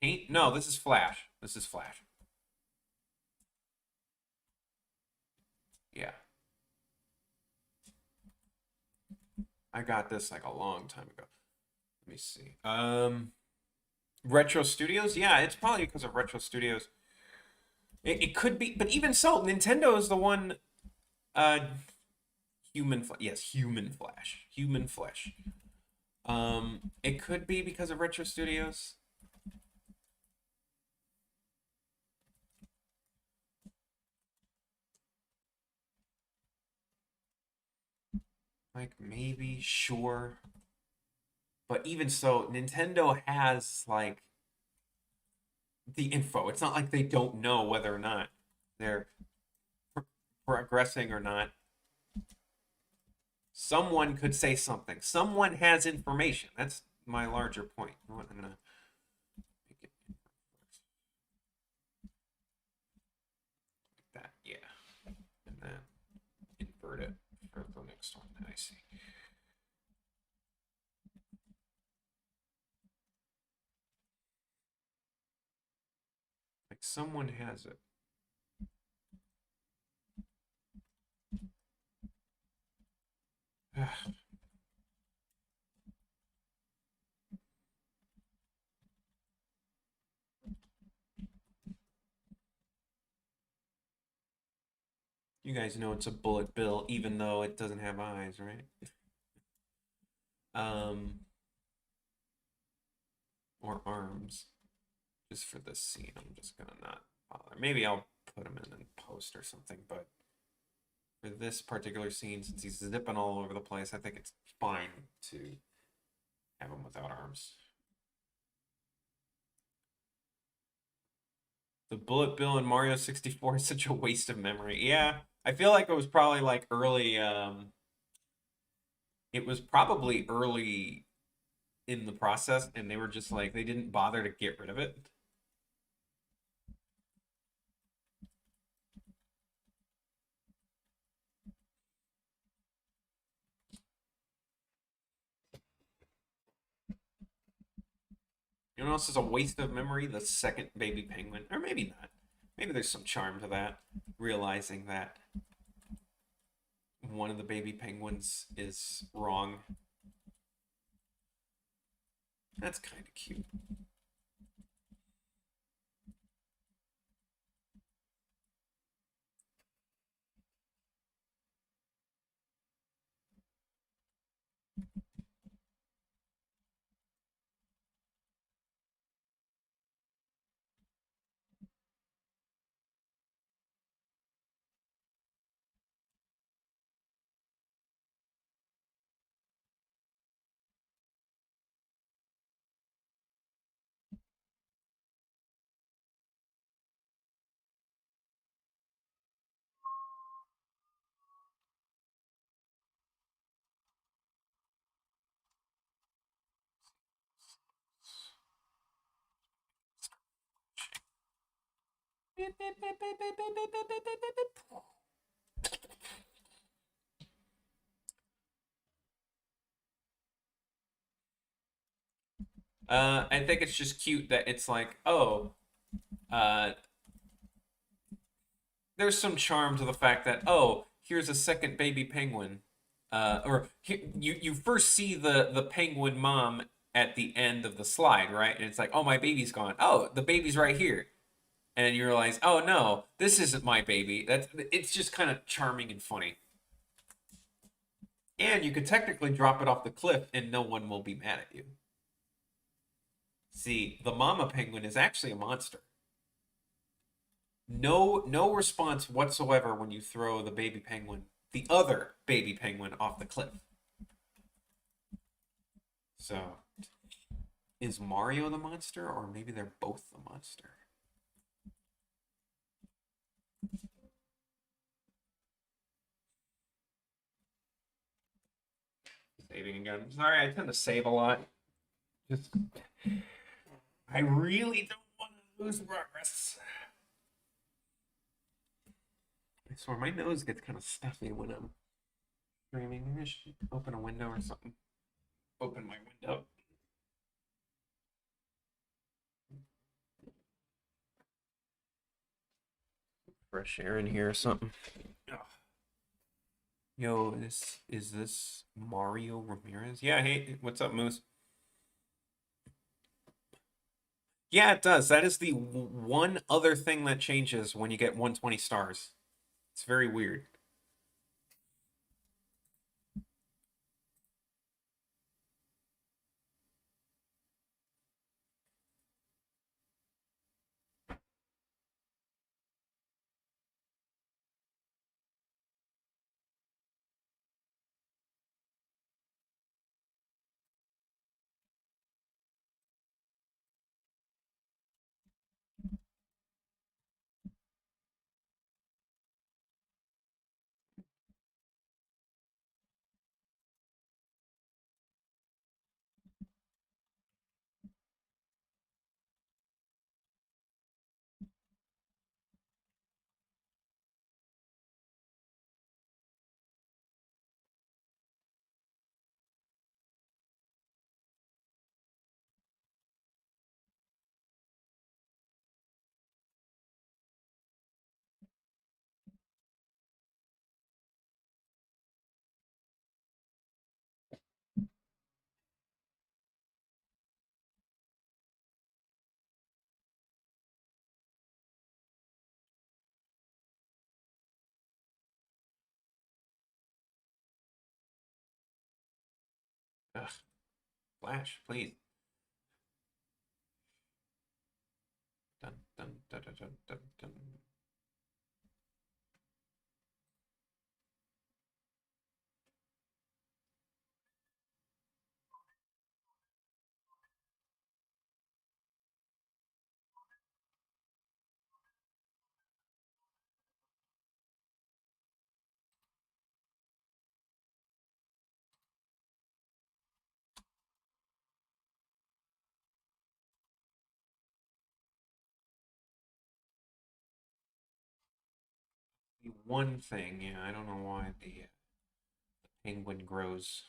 paint? No, this is Flash. This is Flash. Yeah, I got this like a long time ago. Let me see. Retro Studios. Yeah, it's probably because of Retro Studios. It could be, but even so, Nintendo is the one. Uh, yes, human flash, human flesh. It could be because of Retro Studios. Like maybe, sure. But even so, Nintendo has like the info. It's not like they don't know whether or not they're progressing or not. Someone could say something. Someone has information. That's my larger point. You know what? I'm gonna make it like that. Yeah, and then invert it for the next one that I see. Like someone has it. You guys know it's a bullet bill, even though it doesn't have eyes, right? Um, or arms. Just for this scene, I'm just gonna not bother. Maybe I'll put him in post or something, but for this particular scene, since he's zipping all over the place, I think it's fine to have him without arms. The bullet bill in Mario 64 is such a waste of memory. Yeah, I feel like it was probably like early. It was probably early in the process, and they were just like they didn't bother to get rid of it. You know what else is a waste of memory? The second baby penguin, or maybe not. Maybe there's some charm to that, realizing that one of the baby penguins is wrong. That's kind of cute. I think it's just cute that it's like, oh, uh, there's some charm to the fact that, oh, here's a second baby penguin. You first see the penguin mom at the end of the slide, right? And it's like, oh, my baby's gone. Oh, the baby's right here. And you realize, oh no, this isn't my baby. It's just kind of charming and funny. And you could technically drop it off the cliff and no one will be mad at you. See, the mama penguin is actually a monster. No response whatsoever when you throw the baby penguin, the other baby penguin, off the cliff. So, is Mario the monster, or maybe they're both the monster? Saving again. Sorry, I tend to save a lot. Just, I really don't want to lose progress. I swear, my nose gets kind of stuffy when I'm streaming. Maybe I should open a window or something. Open my window. Fresh air in here or something. Ugh. Yo, this Mario Ramirez? Yeah, hey, what's up, Moose? Yeah, it does. That is the one other thing that changes when you get 120 stars. It's very weird. Ugh, Flash, please. Dun, dun, dun, dun, dun, dun, dun. The one thing, yeah, I don't know why the penguin grows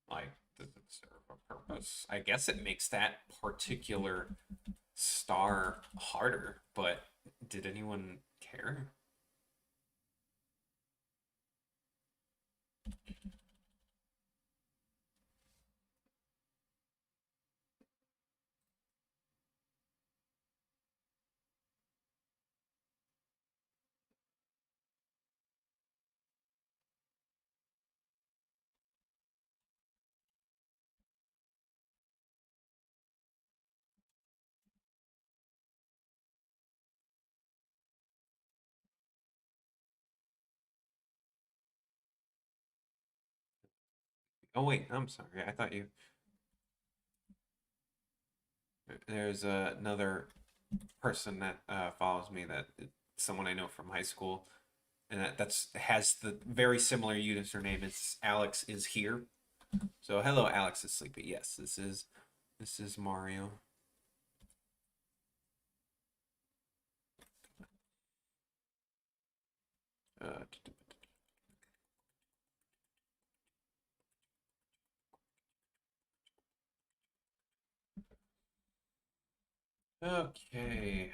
like does it serve a purpose? I guess it makes that particular star harder, but did anyone care? Oh wait, I'm sorry. I thought you there's another person that follows me that someone I know from high school, and that's has the very similar username. It's Alex is here. So hello, Alex is sleepy. Yes, this is Mario. Uh, okay.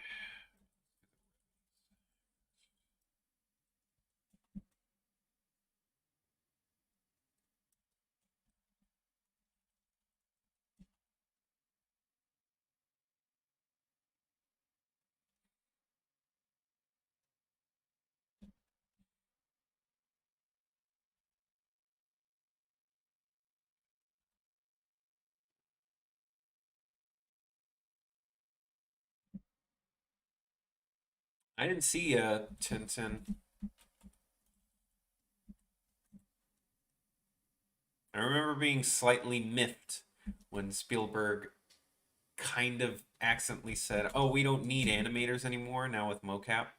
I didn't see Tintin. I remember being slightly miffed when Spielberg kind of accidentally said, "Oh, we don't need animators anymore now with mocap."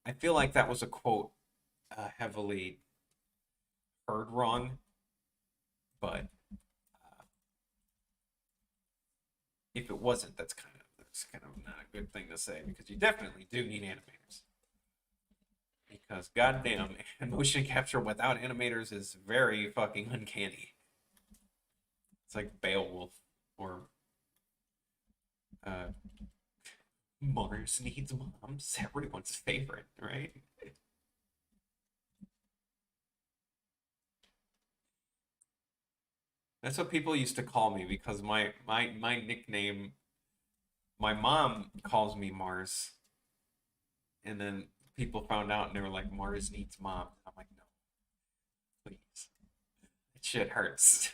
I feel like that was a quote heavily heard wrong, but if it wasn't, that's kind of not a good thing to say because you definitely do need animators. Because goddamn, motion capture without animators is very fucking uncanny. It's like Beowulf or uh, Mars Needs Moms, everyone's favorite, right? That's what people used to call me because my nickname, my mom calls me Mars, and then people found out and they were like, Mars needs mom. I'm like, no, please, that shit hurts.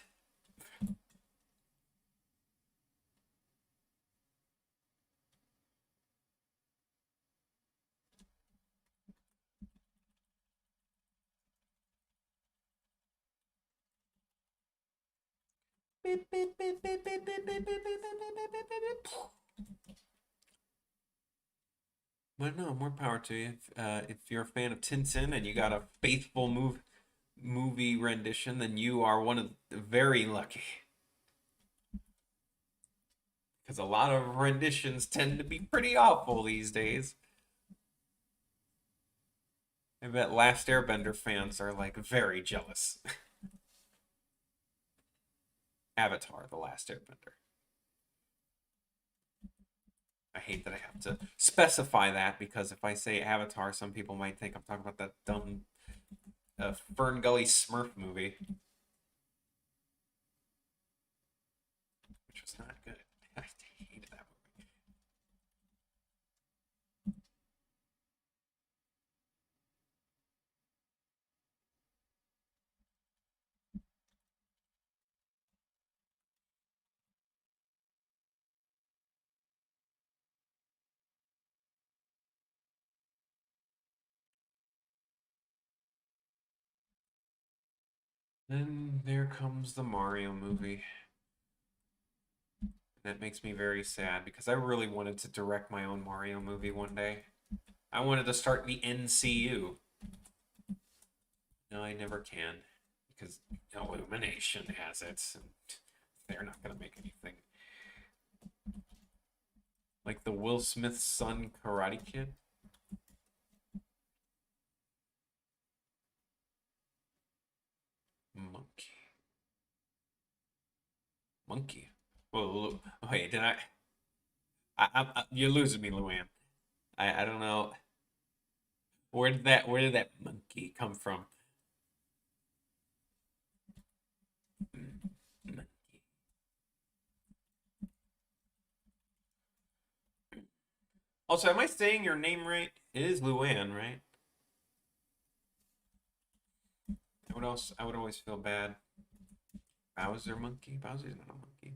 But no, more power to you. If you're a fan of Tintin and you got a faithful movie rendition, then you are one of the very lucky. Because a lot of renditions tend to be pretty awful these days. I bet Last Airbender fans are like very jealous. Avatar, The Last Airbender. I hate that I have to specify that because if I say Avatar, some people might think I'm talking about that dumb Fern Gully Smurf movie, which was not good. I hated that movie. Then there comes the Mario movie. That makes me very sad because I really wanted to direct my own Mario movie one day. I wanted to start the NCU. No, I never can because Illumination has it, and they're not going to make anything. Like the Will Smith son Karate Kid. Monkey. Monkey. Whoa, wait, did you're losing me, Luann. I don't know. Where did that monkey come from? Monkey. Also, am I saying your name right? It is Luann, right? I would always feel bad. Bowser monkey? Bowser's not a monkey.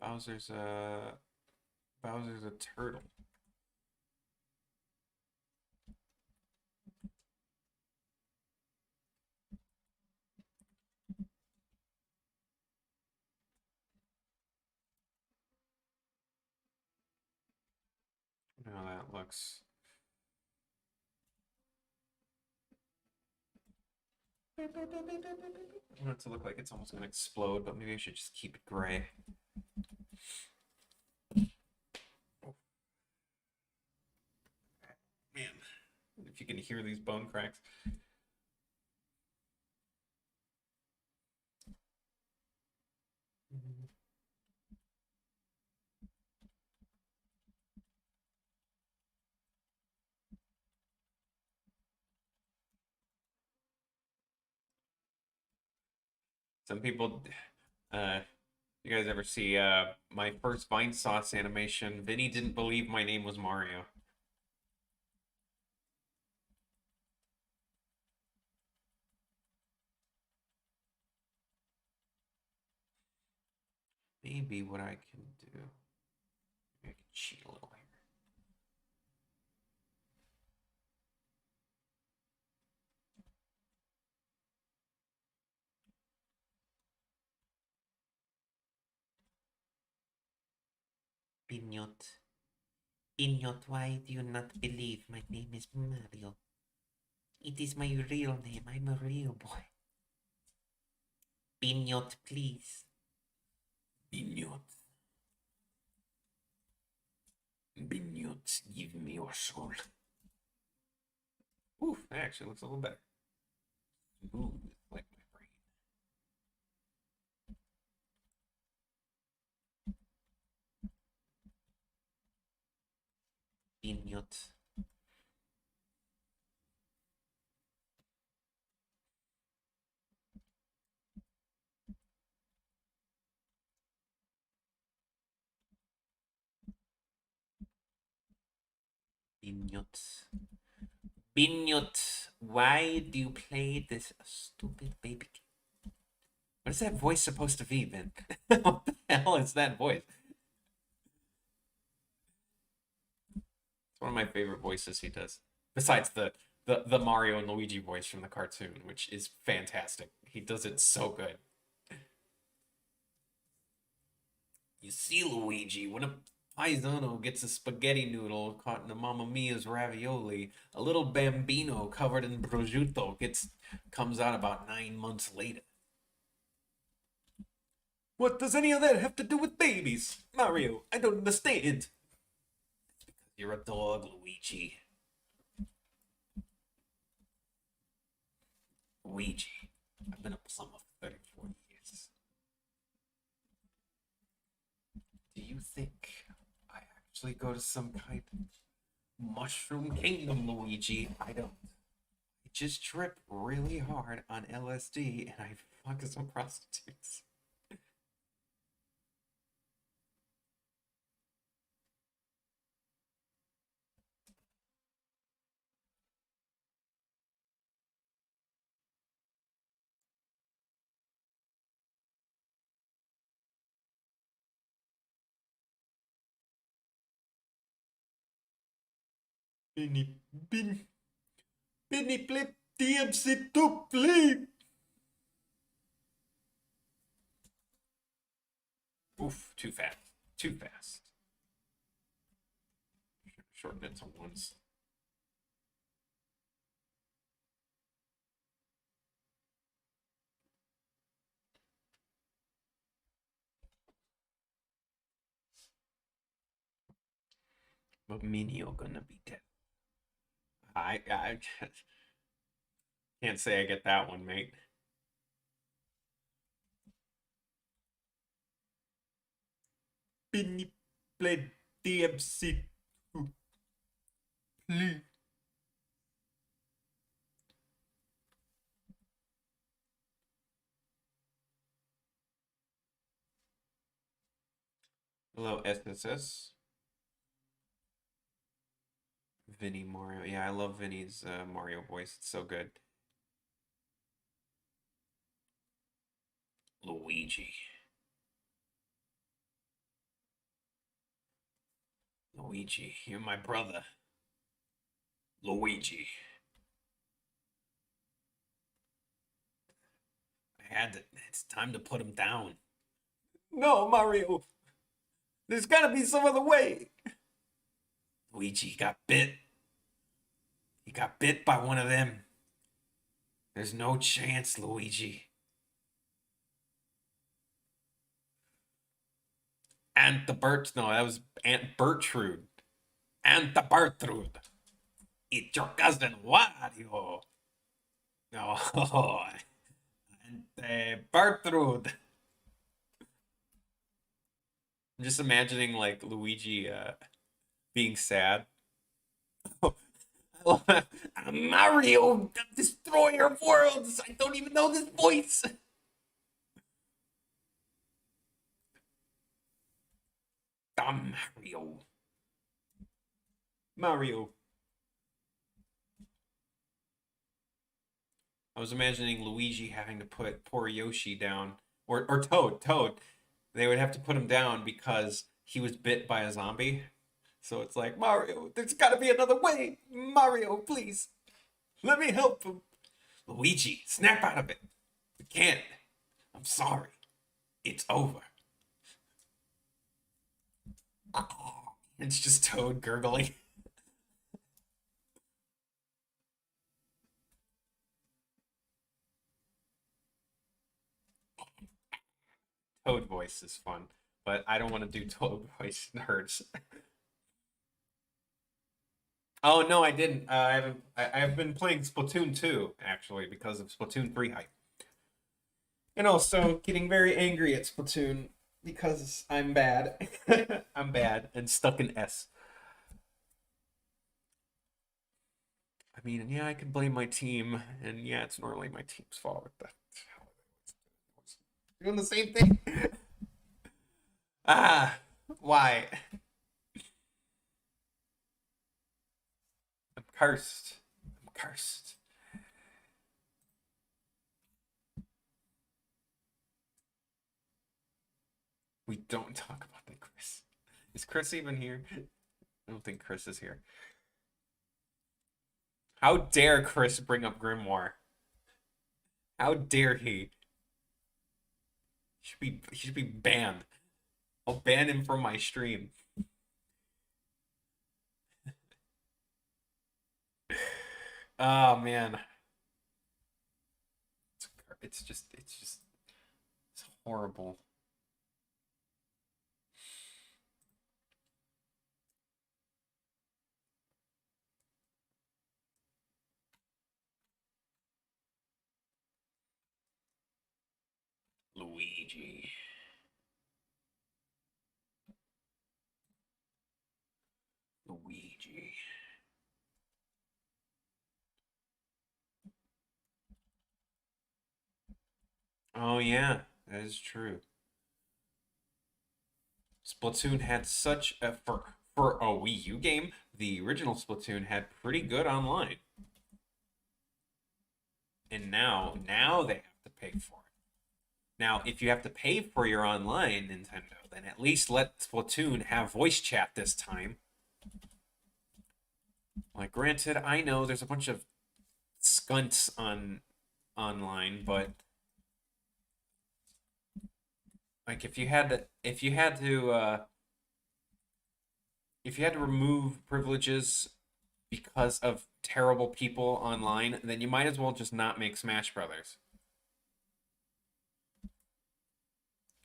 Bowser's a Bowser's a turtle. How that looks. I want it to look like it's almost gonna explode, but maybe I should just keep it gray. Man, if you can hear these bone cracks. Some people, you guys ever see my first Vinesauce animation? Vinny didn't believe my name was Mario. Maybe what I can do, I can cheat a little here. Pinot. Pinot, why do you not believe my name is Mario? It is my real name. I'm a real boy. Pinot, please. Pinot. Pinot, give me your soul. Oof, that actually looks a little better. Smooth, like my brain. Pinot. Bignut. Bignut, why do you play this stupid baby game? What is that voice supposed to be, Ben? What the hell is that voice? It's one of my favorite voices he does. Besides the Mario and Luigi voice from the cartoon, which is fantastic. He does it so good. You see, Luigi, when a paisano gets a spaghetti noodle caught in a Mamma Mia's ravioli, a little bambino covered in prosciutto comes out about 9 months later. What does any of that have to do with babies? Mario, I don't understand. It's because you're a dog, Luigi. Luigi, I've been a plumber for 34 years. Do you think I actually go to some kind of mushroom kingdom, Luigi? I don't. I just trip really hard on LSD and I fuck some prostitutes. Binny, bin, Binny blip, DMC to bleep. Oof, too fast. Too fast. Shorten it to once. But Minio gonna be dead. I can't say I get that one, mate. Binny played DMC to bleep. Hello, SSS. Vinny Mario. Yeah, I love Vinny's Mario voice. It's so good. Luigi. Luigi, you're my brother. Luigi. I had to. It's time to put him down. No, Mario. There's gotta be some other way. Luigi got bit. He got bit by one of them. There's no chance, Luigi. Aunt the Bert. No, that was Aunt Bertrude. Aunt the Bertrude. It's your cousin Wario. No. Aunt Bertrude. I'm just imagining like Luigi being sad. Mario, destroyer of worlds. I don't even know this voice. Mario. Mario. I was imagining Luigi having to put poor Yoshi down, or Toad. Toad. They would have to put him down because he was bit by a zombie. So it's like, Mario, there's got to be another way. Mario, please, let me help him. Luigi, snap out of it. You can't. I'm sorry. It's over. It's just Toad gurgling. Toad voice is fun, but I don't want to do Toad voice. Nerds. Oh no, I didn't. I haven't. I've been playing Splatoon 2 actually because of Splatoon 3 hype, and also getting very angry at Splatoon because I'm bad. I'm bad and stuck in S. I mean, yeah, I can blame my team, and yeah, it's normally my team's fault. What the hell? Doing the same thing. Ah, why? cursed. I'm cursed. We don't talk about that, Chris. Is Chris even here? I don't think Chris is here. How dare Chris bring up Grimoire? How dare he? He should be banned. I'll ban him from my stream. Oh man. It's horrible. Luigi. Luigi. Oh yeah, that is true. Splatoon had such a for a Wii U game, the original Splatoon had pretty good online. And now they have to pay for it. Now, if you have to pay for your online Nintendo, then at least let Splatoon have voice chat this time. Like, granted, I know there's a bunch of skunts on online, but like if you had to remove privileges because of terrible people online, then you might as well just not make Smash Brothers.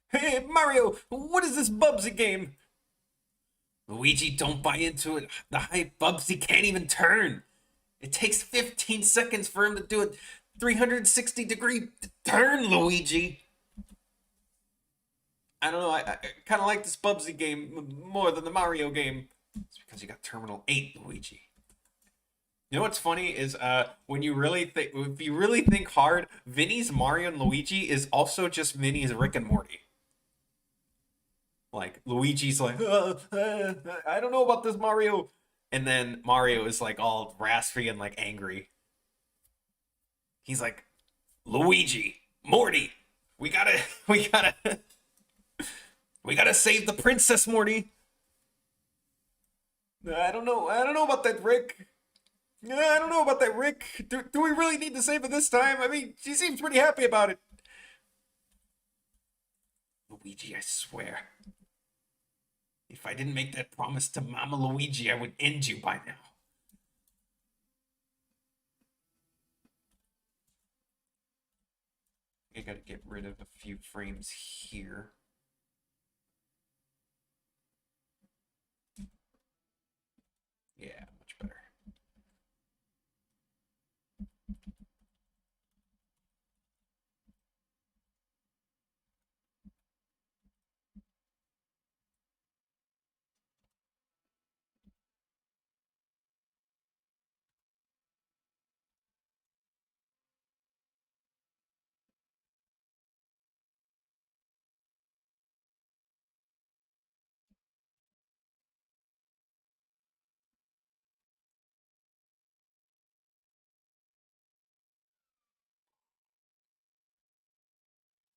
Hey, Mario, what is this Bubsy game? Luigi, don't buy into it. The hype Bubsy can't even turn. It takes 15 seconds for him to do a 360-degree turn, Luigi. I don't know. I kind of like this Bubsy game more than the Mario game. It's because you got Terminal 8, Luigi. You know what's funny is when you really think, if you really think hard, Vinny's Mario and Luigi is also just Vinny's Rick and Morty. Like Luigi's like, I don't know about this Mario, and then Mario is like all raspy and like angry. He's like, Luigi, Morty, we gotta, we gotta, we gotta save the princess, Morty. I don't know. I don't know about that, Rick. I don't know about that, Rick. Do we really need to save her this time? I mean, she seems pretty happy about it. Luigi, I swear. If I didn't make that promise to Mama Luigi, I would end you by now. I gotta get rid of a few frames here. Yeah, much better.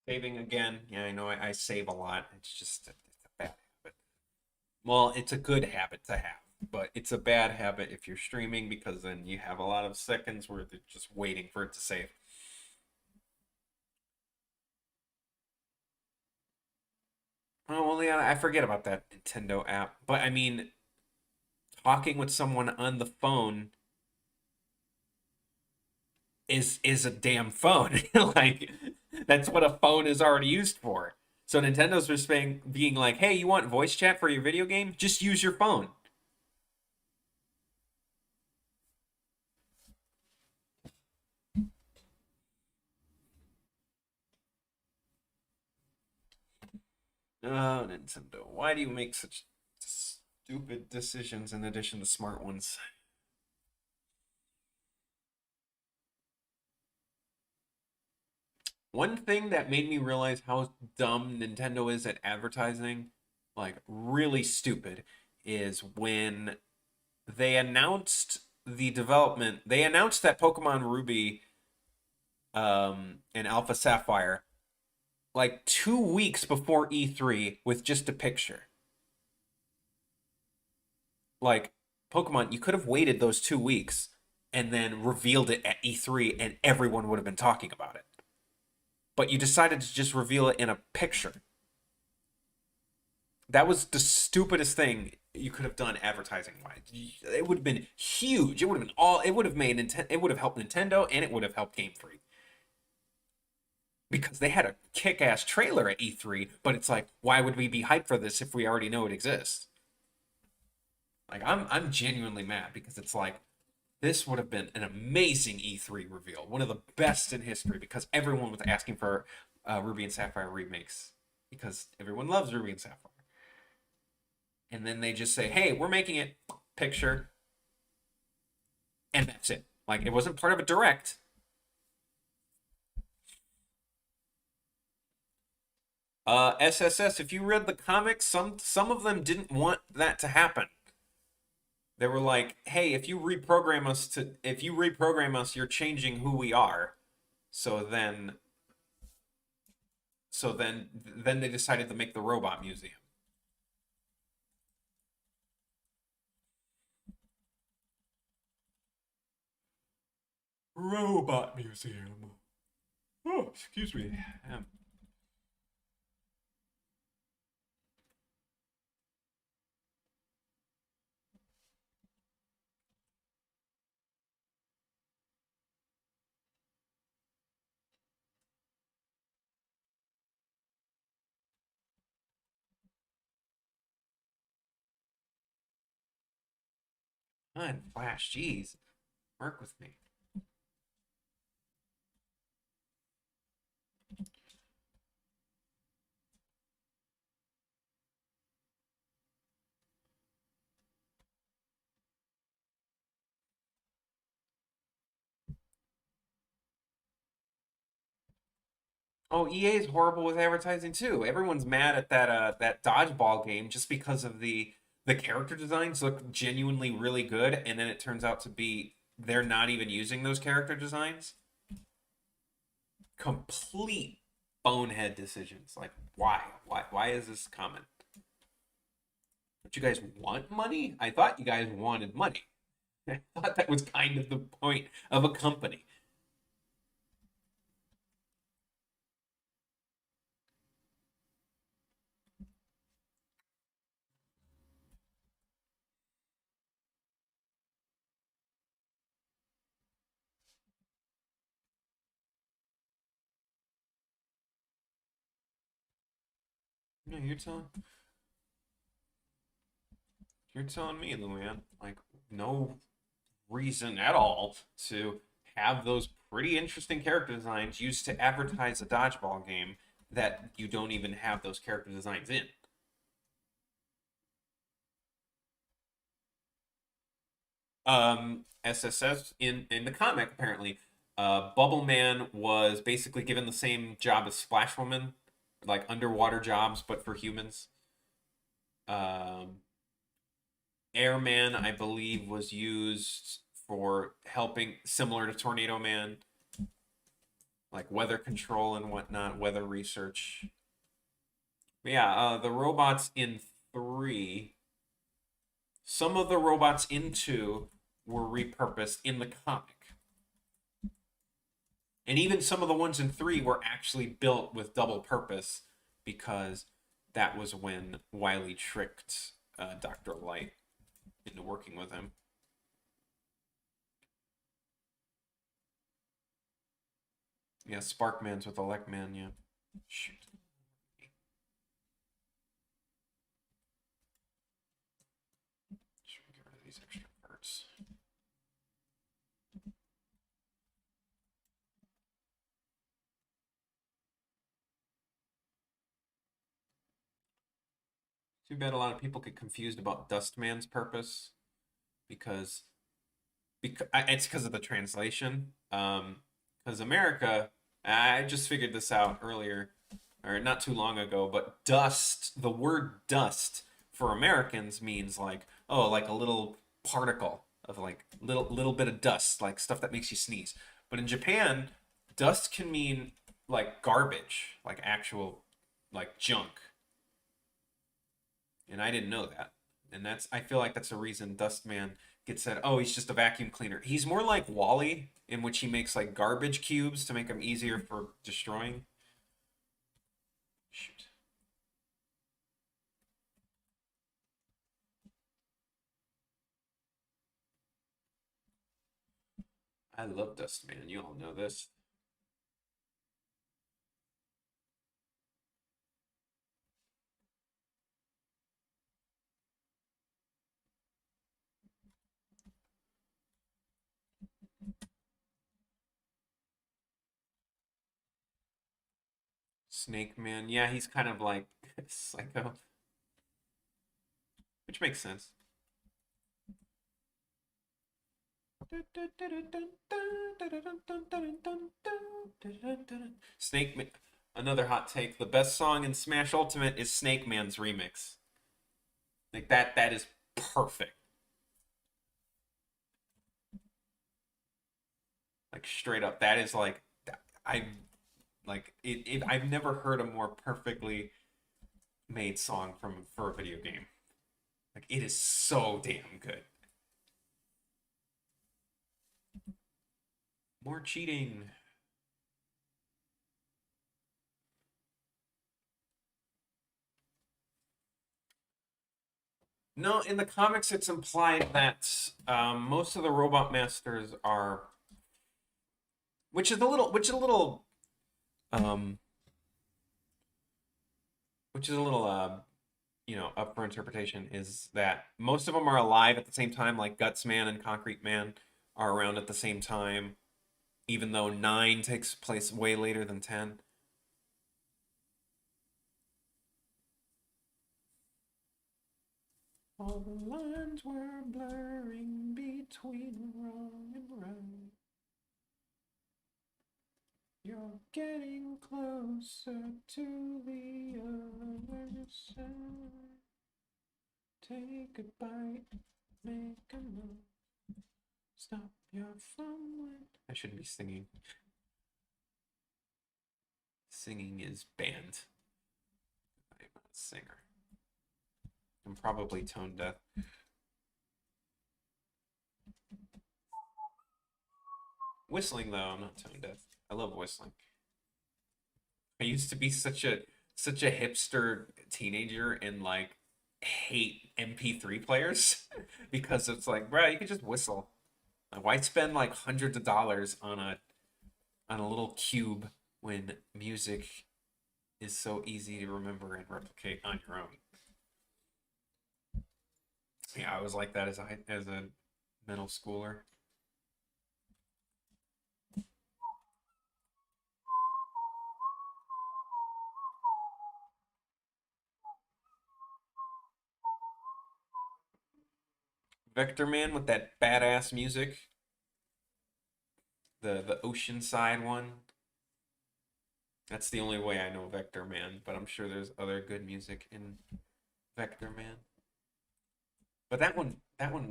Saving again. Yeah, I know I save a lot. It's a bad habit. Well, it's a good habit to have, but it's a bad habit if you're streaming because then you have a lot of seconds where they're just waiting for it to save. Oh, well, yeah, I forget about that Nintendo app. But I mean, talking with someone on the phone is a damn phone. Like that's what a phone is already used for. So Nintendo's just being like, "Hey, you want voice chat for your video game? Just use your phone." Oh, Nintendo, why do you make such stupid decisions in addition to smart ones? One thing that made me realize how dumb Nintendo is at advertising, like really stupid, is when they announced the development. They announced that Pokemon Ruby and Alpha Sapphire like 2 weeks before E3 with just a picture. Like Pokemon, you could have waited those 2 weeks and then revealed it at E3 and everyone would have been talking about it. But you decided to just reveal it in a picture. That was the stupidest thing you could have done advertising wise. It would have been huge. It would have been all. It would have made. It would have helped Nintendo and it would have helped Game Freak because they had a kick-ass trailer at E3. But it's like, why would we be hyped for this if we already know it exists? Like, I'm genuinely mad because it's like this would have been an amazing E3 reveal, one of the best in history because everyone was asking for Ruby and Sapphire remakes because everyone loves Ruby and Sapphire. And then they just say, "Hey, we're making it picture," and that's it. Like it wasn't part of a direct. SSS. If you read the comics, some of them didn't want that to happen. They were like, "Hey, if you reprogram us, you're changing who we are." So then, then they decided to make the robot museum. Robot museum. Oh, excuse me. Flash, jeez, work with me. Oh, EA is horrible with advertising too. Everyone's mad at that dodgeball game just because of the character designs look genuinely really good, and then it turns out to be they're not even using those character designs. Complete bonehead decisions. Like why? Why is this common? Don't you guys want money? I thought you guys wanted money. I thought that was kind of the point of a company. No, you're telling me, Luann, like no reason at all to have those pretty interesting character designs used to advertise a dodgeball game that you don't even have those character designs in. SSS in the comic apparently, Bubble Man was basically given the same job as Splash Woman, like underwater jobs but for humans. Um, Airman, I believe, was used for helping similar to Tornado Man, like weather control and whatnot, weather research. But yeah, the robots in three, some of the robots in two were repurposed in the comic. And even some of the ones in three were actually built with double purpose because that was when Wily tricked Dr. Light into working with him. Yeah, Sparkman's with Electman, yeah. Shoot. Should we get rid of these extra parts? Too bad a lot of people get confused about Dustman's purpose because it's because of the translation. Because America, I just figured this out earlier, or not too long ago, but dust, the word dust for Americans means like, oh, like a little particle of like little bit of dust, like stuff that makes you sneeze. But in Japan, dust can mean like garbage, like actual like junk. And I didn't know that. And that's I feel like that's a reason Dustman gets said, "Oh, he's just a vacuum cleaner." He's more like Wally, in which he makes like garbage cubes to make them easier for destroying. Shoot. I love Dustman. You all know this. Snake Man. Yeah, he's kind of like psycho, which makes sense. Snake Man. Another hot take. The best song in Smash Ultimate is Snake Man's remix. Like that is perfect. Like straight up. That is like I like I've never heard a more perfectly made song from for a video game. Like it is so damn good. More cheating. No, in the comics, it's implied that most of the robot masters are, um, which is a little, up for interpretation. Is that most of them are alive at the same time, like Guts Man and Concrete Man are around at the same time, even though 9 takes place way later than 10. All the lines were blurring between wrong and right. You're getting closer to the other side. Take a bite, make a move. Stop your fumbling. I shouldn't be singing. Singing is banned. I'm not a singer. I'm probably tone deaf. Whistling though, I'm not tone deaf. I love whistling. I used to be such a hipster teenager and like hate MP3 players because it's like, bro, you can just whistle. Like, why spend like hundreds of dollars on a little cube when music is so easy to remember and replicate on your own? Yeah, I was like that as a middle schooler. Vector Man with that badass music, the Oceanside one. That's the only way I know Vector Man, but I'm sure there's other good music in Vector Man. But that one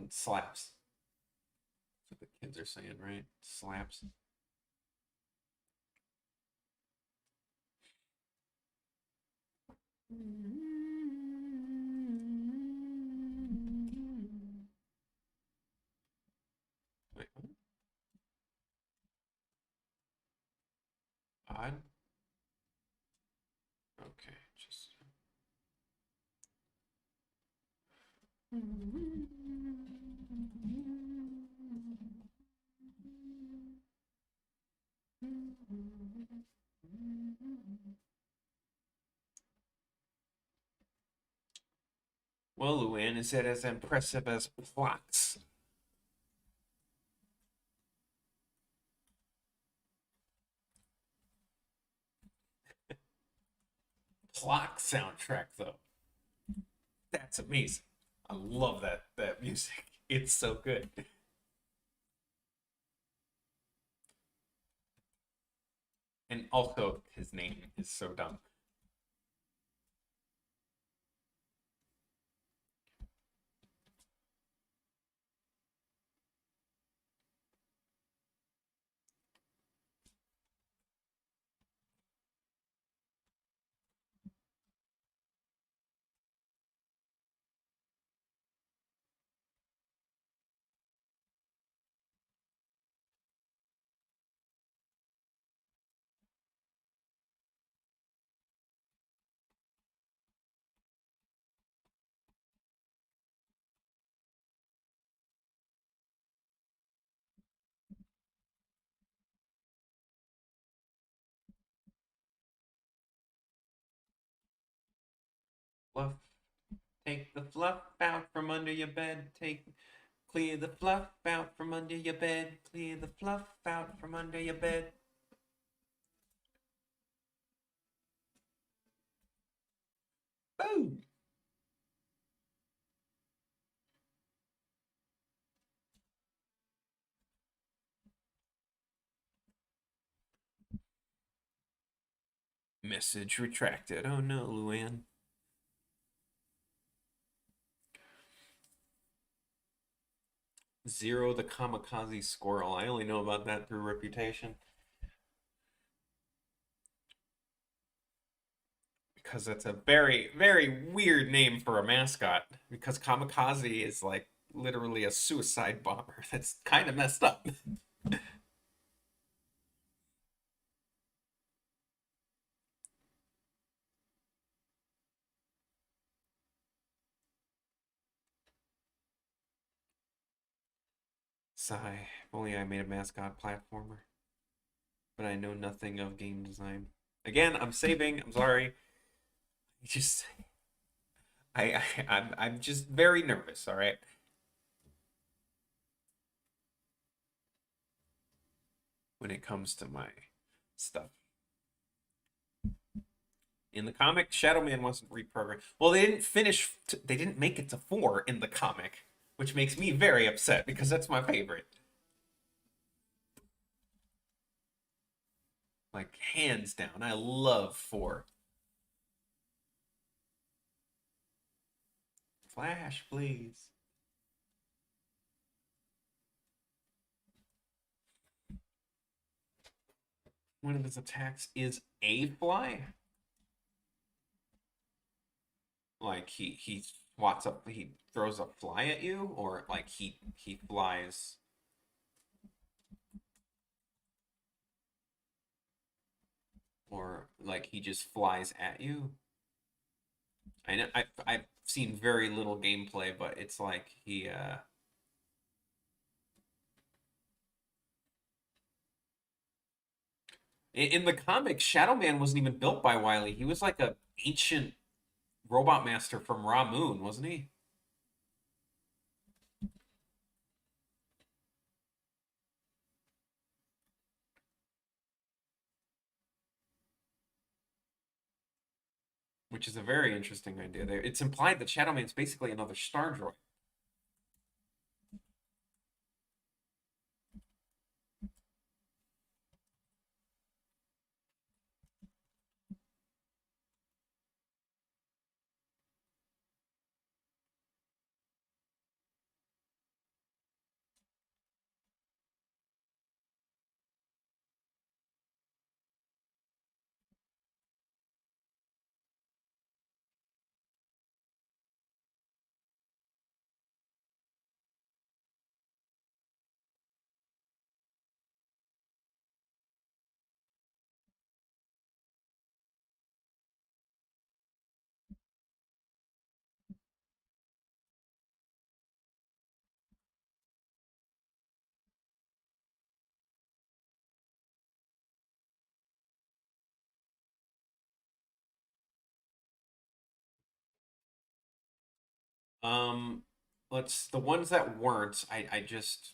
slaps. That's what the kids are saying, right? Slaps. Wait, what? Odd? Okay, just. Well, Luan, is it as impressive as plots? Plot soundtrack, though. That's amazing. I love that music. It's so good. And also, his name is so dumb. Fluff. Take the fluff out from under your bed. Clear the fluff out from under your bed. Clear the fluff out from under your bed. Boom. Message retracted. Oh no, Luann. Zero the kamikaze squirrel. I only know about that through reputation. Because it's a very, very weird name for a mascot. Because kamikaze is like literally a suicide bomber. That's kind of messed up. Sigh. If only I made a mascot platformer. But I know nothing of game design. Again, I'm saving. I'm sorry. Just I'm just very nervous, all right? When it comes to my stuff. In the comic, Shadow Man wasn't reprogrammed. Well, they didn't make it to 4 in the comic, which makes me very upset because that's my favorite. Like hands down. I love 4. Flash, please. One of his attacks is a fly. Like he swats up, he throws a fly at you, or like he flies. Or like he just flies at you. I know I've seen very little gameplay, but it's like in the comics, Shadow Man wasn't even built by Wily. He was like a ancient robot master from Ra Moon, wasn't he? Which is a very interesting idea. There, it's implied that Shadow Man's basically another Star Droid. Um, let's the ones that weren't. I just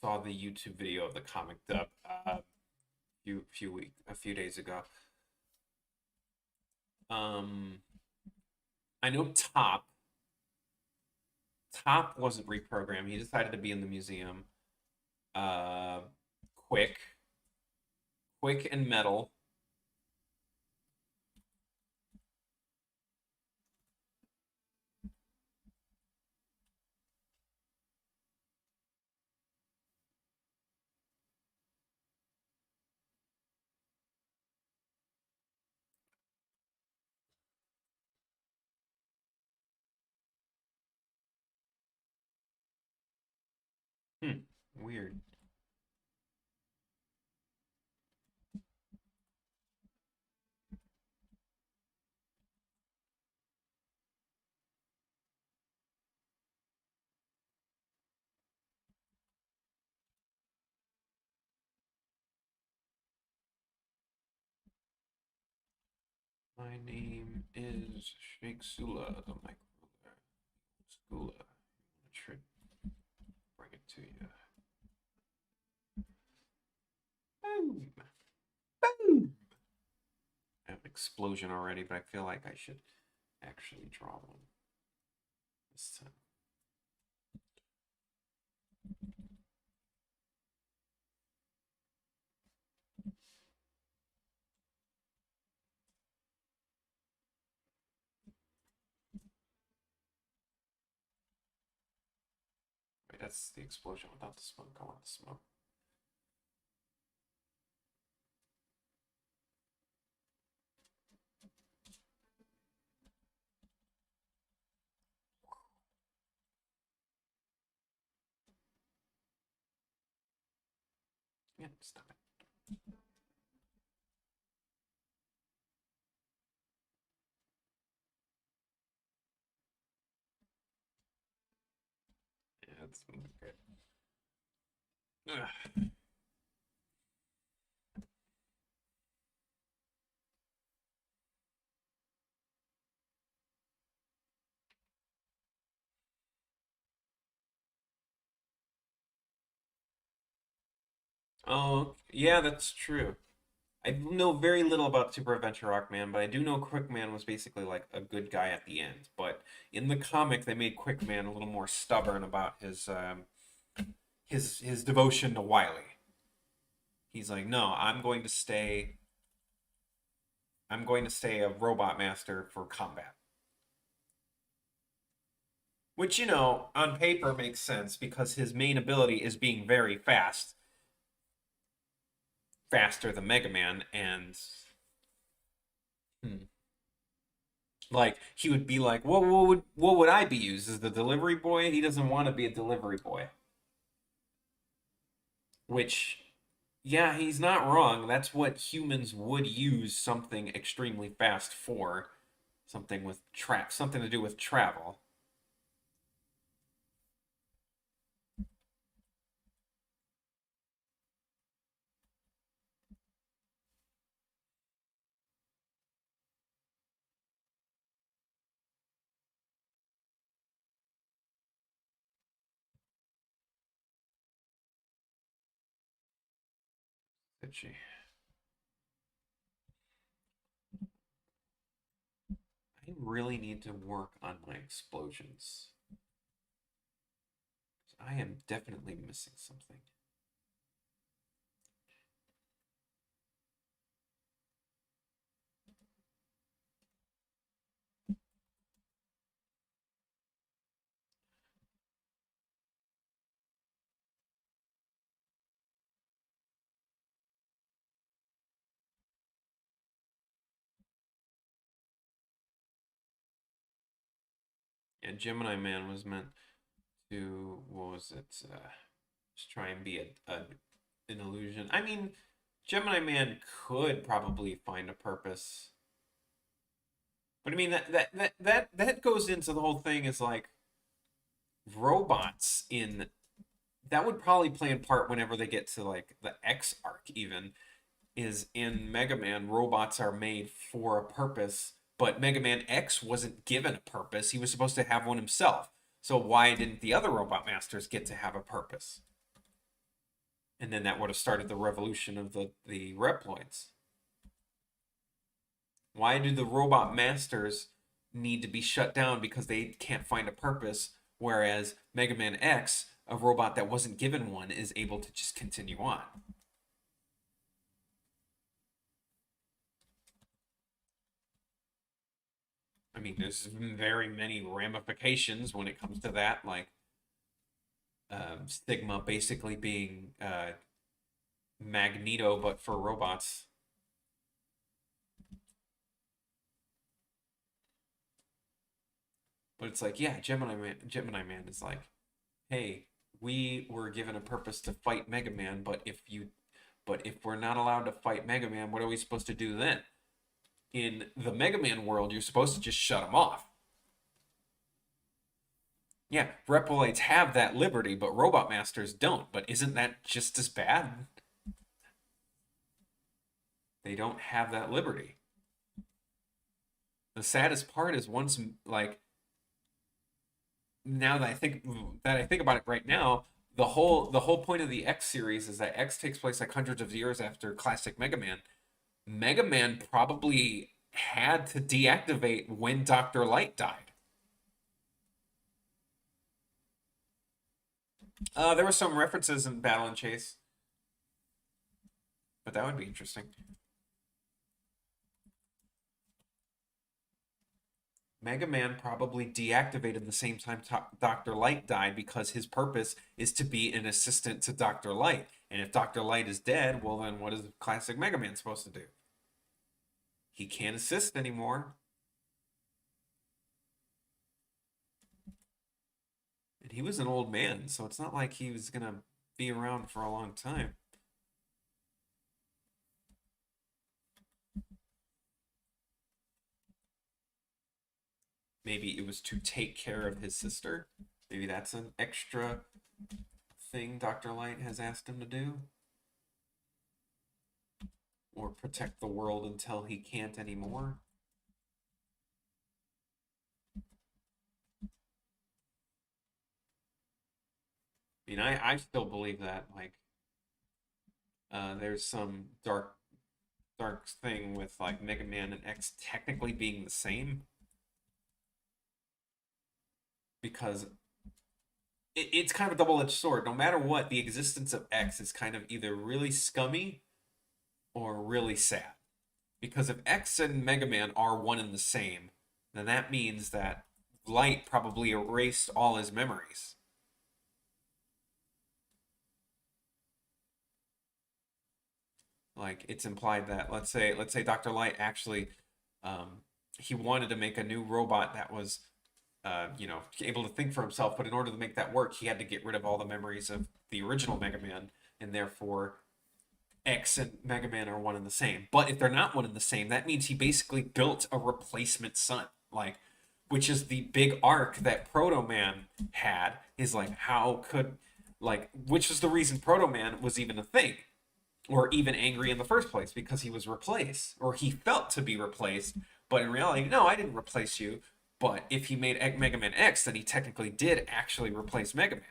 saw the YouTube video of the comic dub a few days ago. Um, I know Top wasn't reprogrammed. He decided to be in the museum. Uh, Quick, Quick and Metal. Hmm, weird. My name is Sheikh Sula, the microruler. Sula, trick, bring it to you. Boom, boom. I have an explosion already, but I feel like I should actually draw one this time. Wait, that's the explosion without the smoke. I want the smoke. Yeah, stop it. Yeah, that's good. Ugh. Oh, yeah, that's true. I know very little about Super Adventure Rockman, but I do know Quickman was basically like a good guy at the end. But in the comic, they made Quickman a little more stubborn about his devotion to Wily. He's like, no, I'm going to stay. I'm going to stay a robot master for combat. Which, on paper makes sense because his main ability is being very fast, faster than Mega Man, and hmm, like he would be like, what would I be used as the delivery boy? He doesn't want to be a delivery boy. Which, yeah, he's not wrong. That's what humans would use something extremely fast for. Something to do with travel. Itchy. I really need to work on my explosions. I am definitely missing something. Yeah, Gemini Man was meant to, what was it? Just try and be an illusion. I mean, Gemini Man could probably find a purpose. But I mean that goes into the whole thing is like robots in that would probably play in part whenever they get to like the X arc even is in Mega Man robots are made for a purpose, but Mega Man X wasn't given a purpose. He was supposed to have one himself. So why didn't the other robot masters get to have a purpose? And then that would have started the revolution of the Reploids. Why do the robot masters need to be shut down because they can't find a purpose, whereas Mega Man X, a robot that wasn't given one, is able to just continue on? I mean, there's very many ramifications when it comes to that, like Stigma basically being Magneto, but for robots. But it's like, yeah, Gemini Man is like, hey, we were given a purpose to fight Mega Man, but if we're not allowed to fight Mega Man, what are we supposed to do then? In the Mega Man world, you're supposed to just shut him off. Yeah, Replites have that liberty, but Robot Masters don't. But isn't that just as bad? They don't have that liberty. The saddest part is once like now that I think about it right now, the whole point of the X series is that X takes place like hundreds of years after classic Mega Man. Mega Man probably had to deactivate when Dr. Light died. There were some references in Battle and Chase, but that would be interesting. Mega Man probably deactivated the same time Dr. Light died because his purpose is to be an assistant to Dr. Light. And if Dr. Light is dead, well, then what is classic Mega Man supposed to do? He can't assist anymore. And he was an old man, so it's not like he was going to be around for a long time. Maybe it was to take care of his sister. Maybe that's an extra thing Dr. Light has asked him to do. Or protect the world until he can't anymore. I mean, I still believe that, like, there's some dark thing with like Mega Man and X technically being the same because it's kind of a double-edged sword. No matter what, the existence of X is kind of either really scummy or really sad. Because if X and Mega Man are one and the same, then that means that Light probably erased all his memories. Like it's implied that let's say Dr. Light actually he wanted to make a new robot that was able to think for himself, but in order to make that work, he had to get rid of all the memories of the original Mega Man, and therefore X and Mega Man are one and the same. But if they're not one and the same, that means he basically built a replacement son, like, which is the big arc that Proto Man had. Is like, how could, like, which is the reason Proto Man was even a thing, or even angry in the first place, because he was replaced, or he felt to be replaced. But in reality, no, I didn't replace you. But if he made Mega Man X, then he technically did actually replace Mega Man.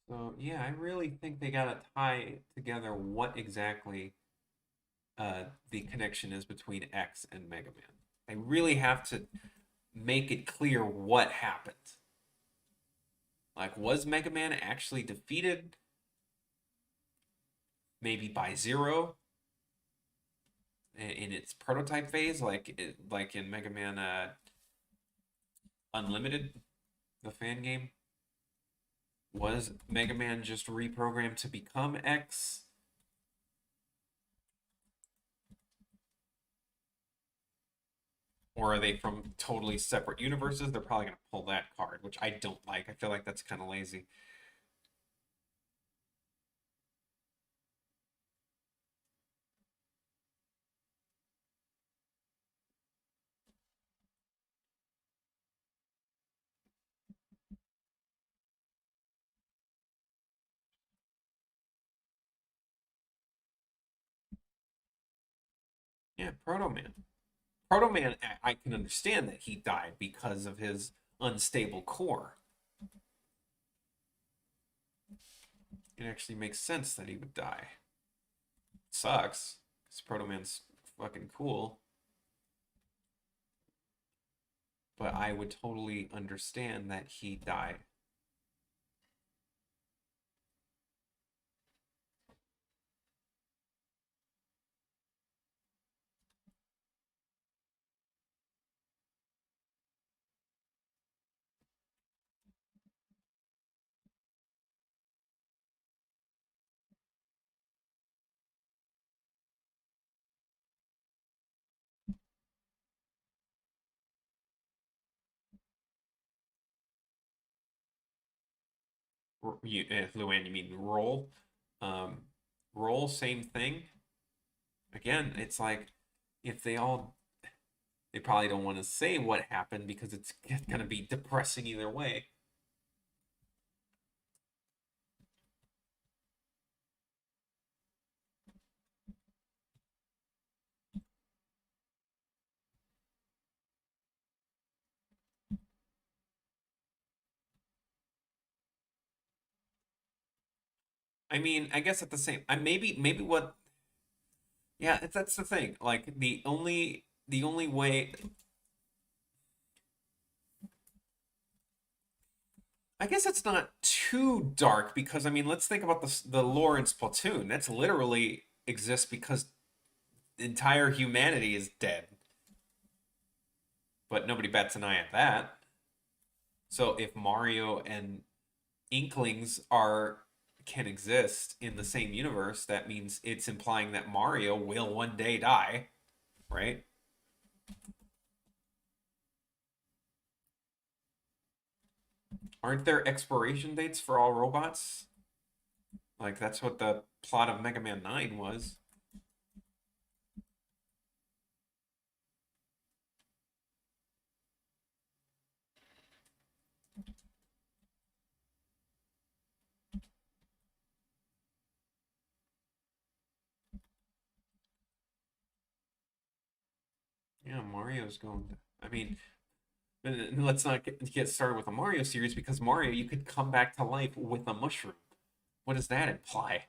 So yeah, I really think they gotta tie together what exactly the connection is between X and Mega Man. They really have to make it clear what happened. Like, was Mega Man actually defeated? Maybe by Zero in its prototype phase, like in Mega Man Unlimited, the fan game. Was Mega Man just reprogrammed to become X? Or are they from totally separate universes? They're probably going to pull that card, which I don't like. I feel like that's kind of lazy. Yeah, Proto Man. Proto Man, I can understand that he died because of his unstable core. It actually makes sense that he would die. Sucks, because Proto Man's fucking cool. But I would totally understand that he died. Luann, you mean roll? Um, roll, same thing. Again, it's like if they probably don't want to say what happened because it's gonna be depressing either way. I mean, I guess at the same, I maybe what, yeah, that's the thing. Like the only way, I guess it's not too dark because I mean, let's think about the lore in Splatoon. That's literally exists because entire humanity is dead, but nobody bats an eye at that. So if Mario and Inklings are can exist in the same universe, that means it's implying that Mario will one day die, right? Aren't there expiration dates for all robots? Like that's what the plot of Mega Man 9 was. Yeah, Mario's going to, I mean, let's not get started with the Mario series because Mario, you could come back to life with a mushroom. What does that imply?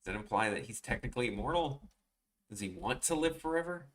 Does that imply that he's technically immortal? Does he want to live forever?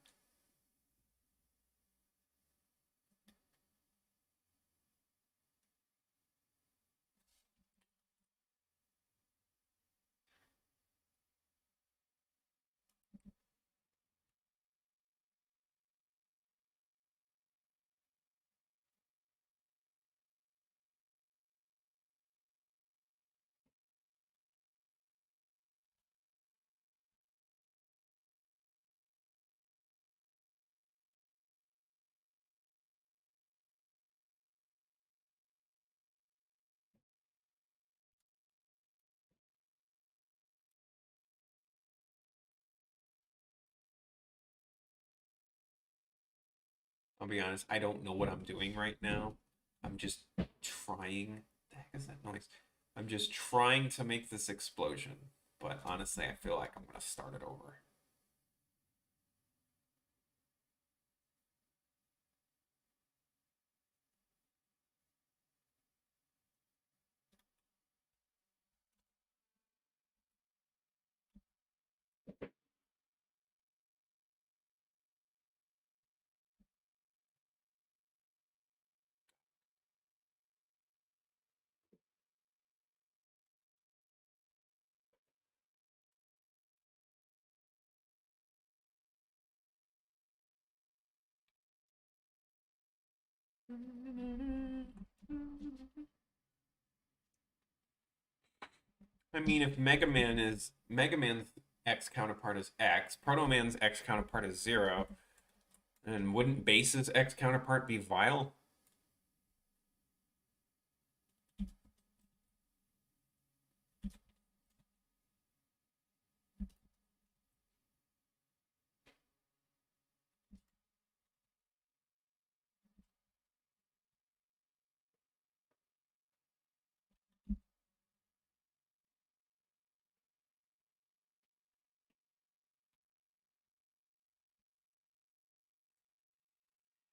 I'll be honest, I don't know what I'm doing right now. I'm just trying. The heck is that noise? I'm just trying to make this explosion. But honestly, I feel like I'm gonna start it over. I mean, if Mega Man's X counterpart is X, Proto Man's X counterpart is 0, and wouldn't Base's X counterpart be Vile?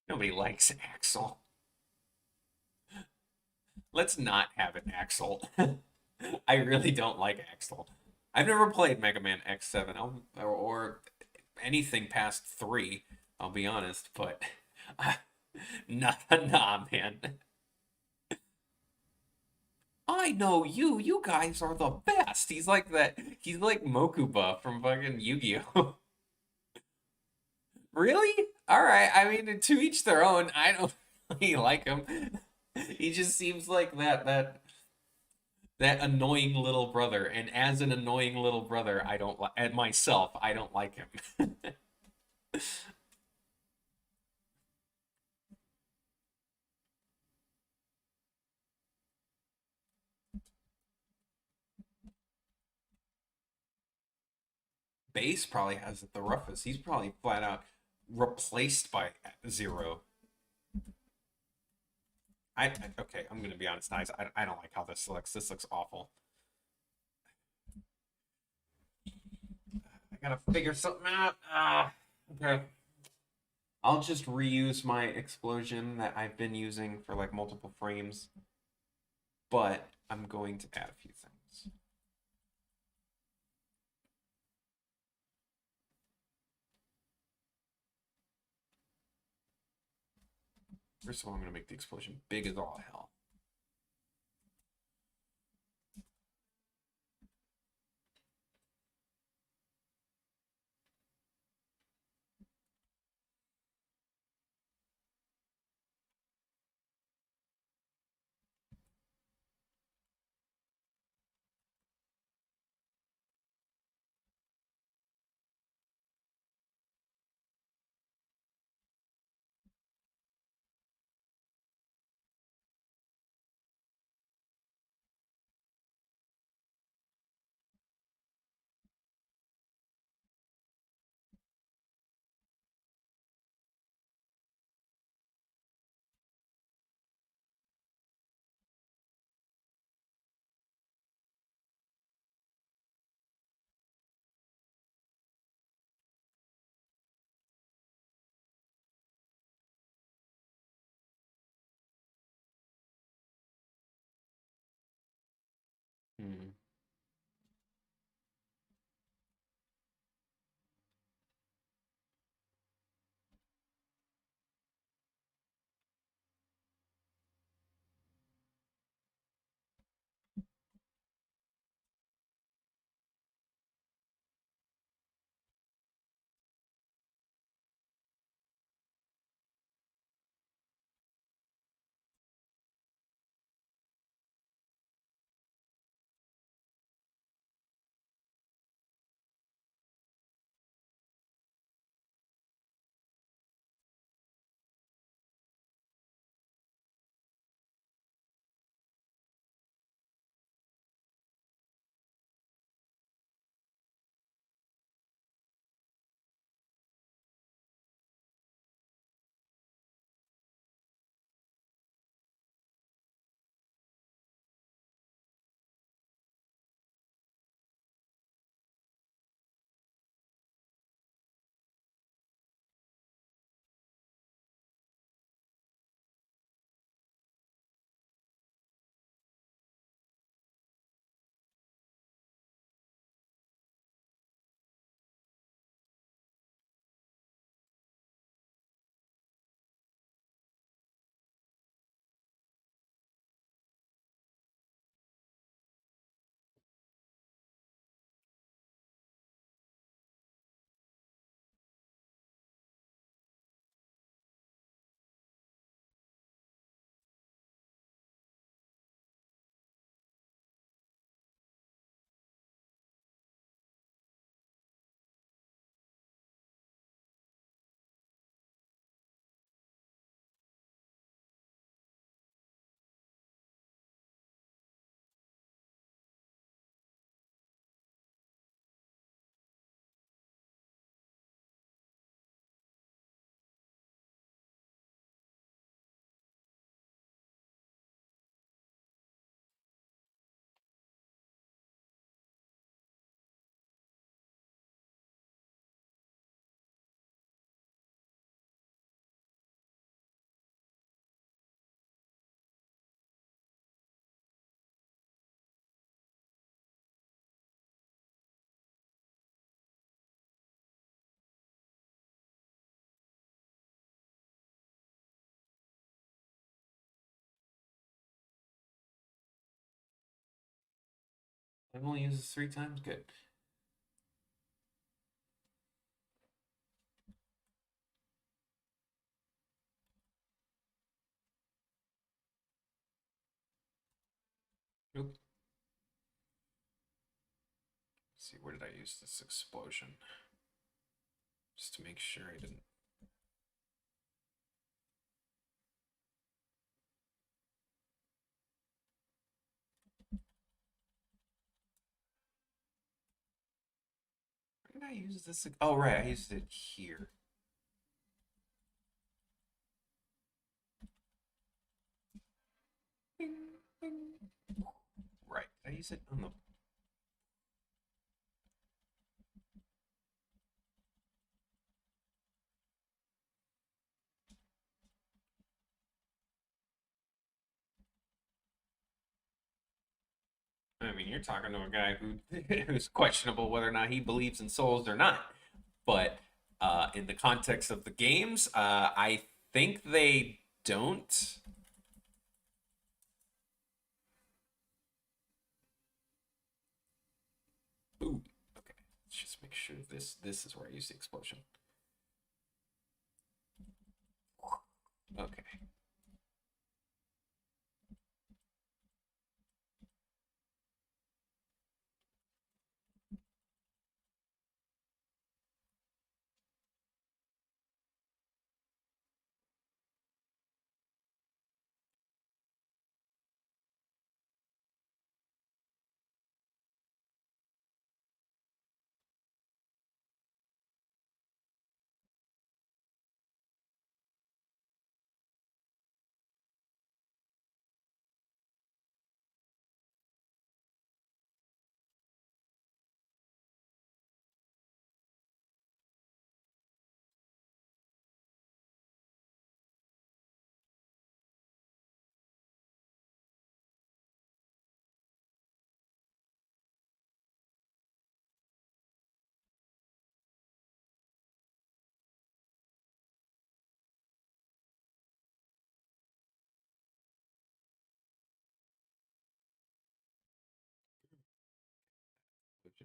Nobody likes Axel. Let's not have an Axel. I really don't like Axel. I've never played Mega Man X7 or anything past 3, I'll be honest, but nah, man. I know you. You guys are the best. He's like that. He's like Mokuba from fucking Yu-Gi-Oh. Really? All right. I mean, to each their own. I don't really like him. He just seems like that annoying little brother. And as an annoying little brother, I don't like at myself. I don't like him. base probably has it the roughest. He's probably flat out replaced by Zero. Okay, I'm gonna be honest, guys. I don't like how this looks. This looks awful. I gotta figure something out. Okay. I'll just reuse my explosion that I've been using for like multiple frames, but I'm going to add a few things. First of all, I'm going to make the explosion big as all hell. Hmm. I've only used this 3 times. Good. Oop. Let's see, where did I use this explosion? Just to make sure I didn't. I use this? Oh, right, I used it here. Bing, bing. Right, did I use it on the... I mean, you're talking to a guy who who's questionable whether or not he believes in souls or not. But in the context of the games, I think they don't. Ooh, okay. Let's just make sure this is where I use the explosion. Okay.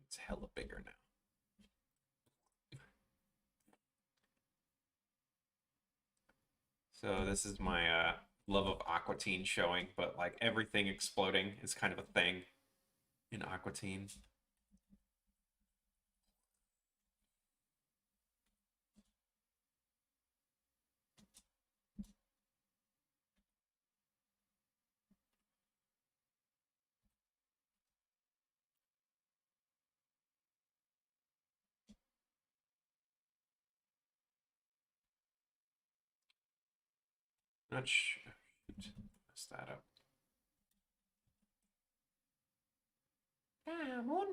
It's hella bigger now. So this is my love of Aqua Teen showing, but like everything exploding is kind of a thing in Aqua Teen. Not sure. Shoot, messed that up. Come on.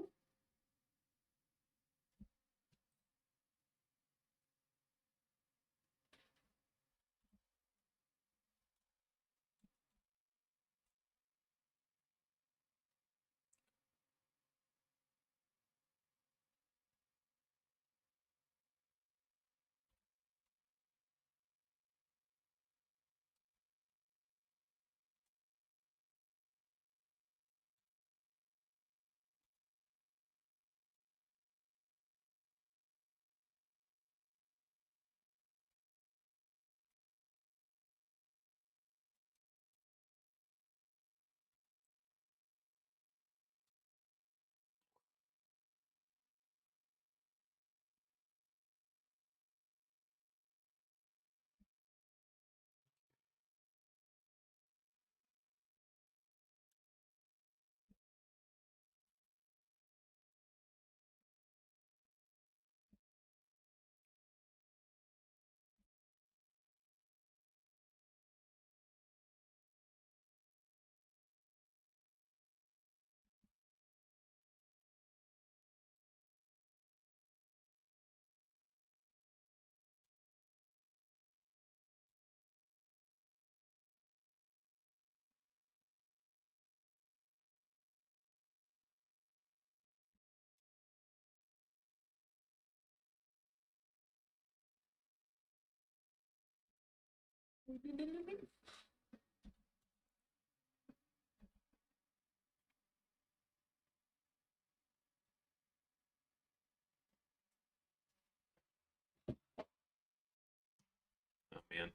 Oh man,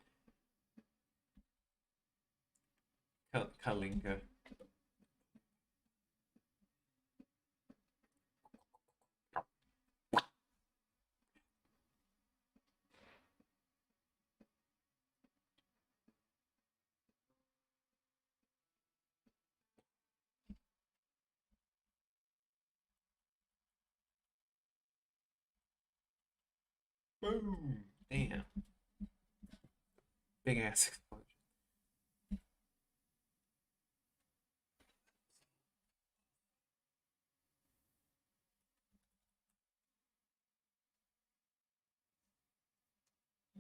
Kalinka. Boom. Damn. Big ass explosion.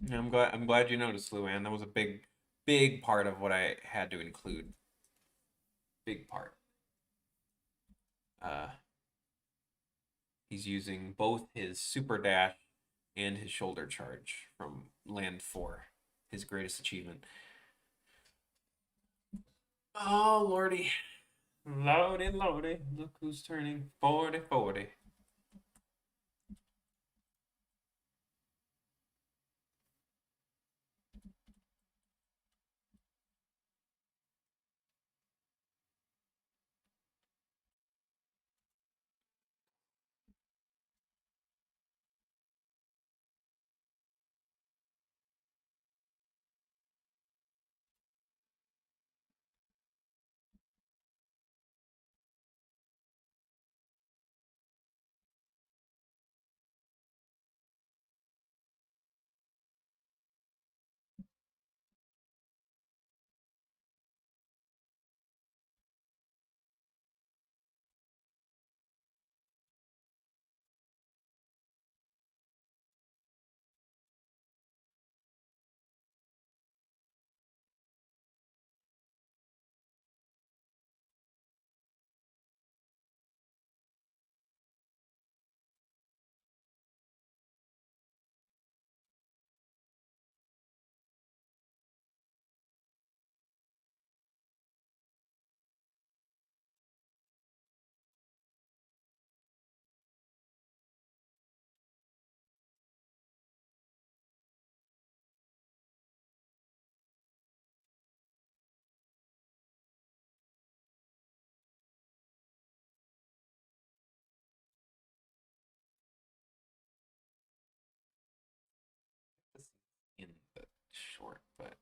Yeah, I'm glad you noticed, Luann. That was a big part of what I had to include. Big part. Uh he's using both his super dash and his shoulder charge from Land 4, his greatest achievement. Oh lordy. Lordy, lordy. Look who's turning 40 40. In the short, but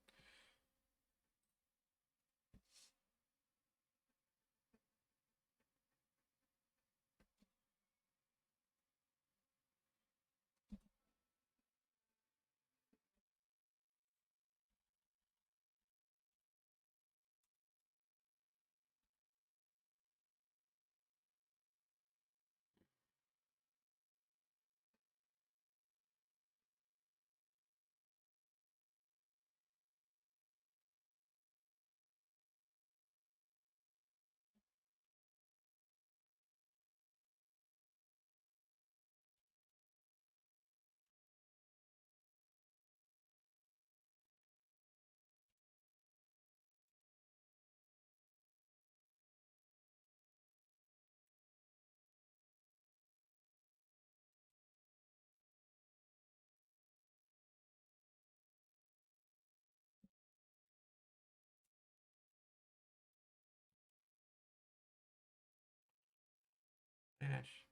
Ash.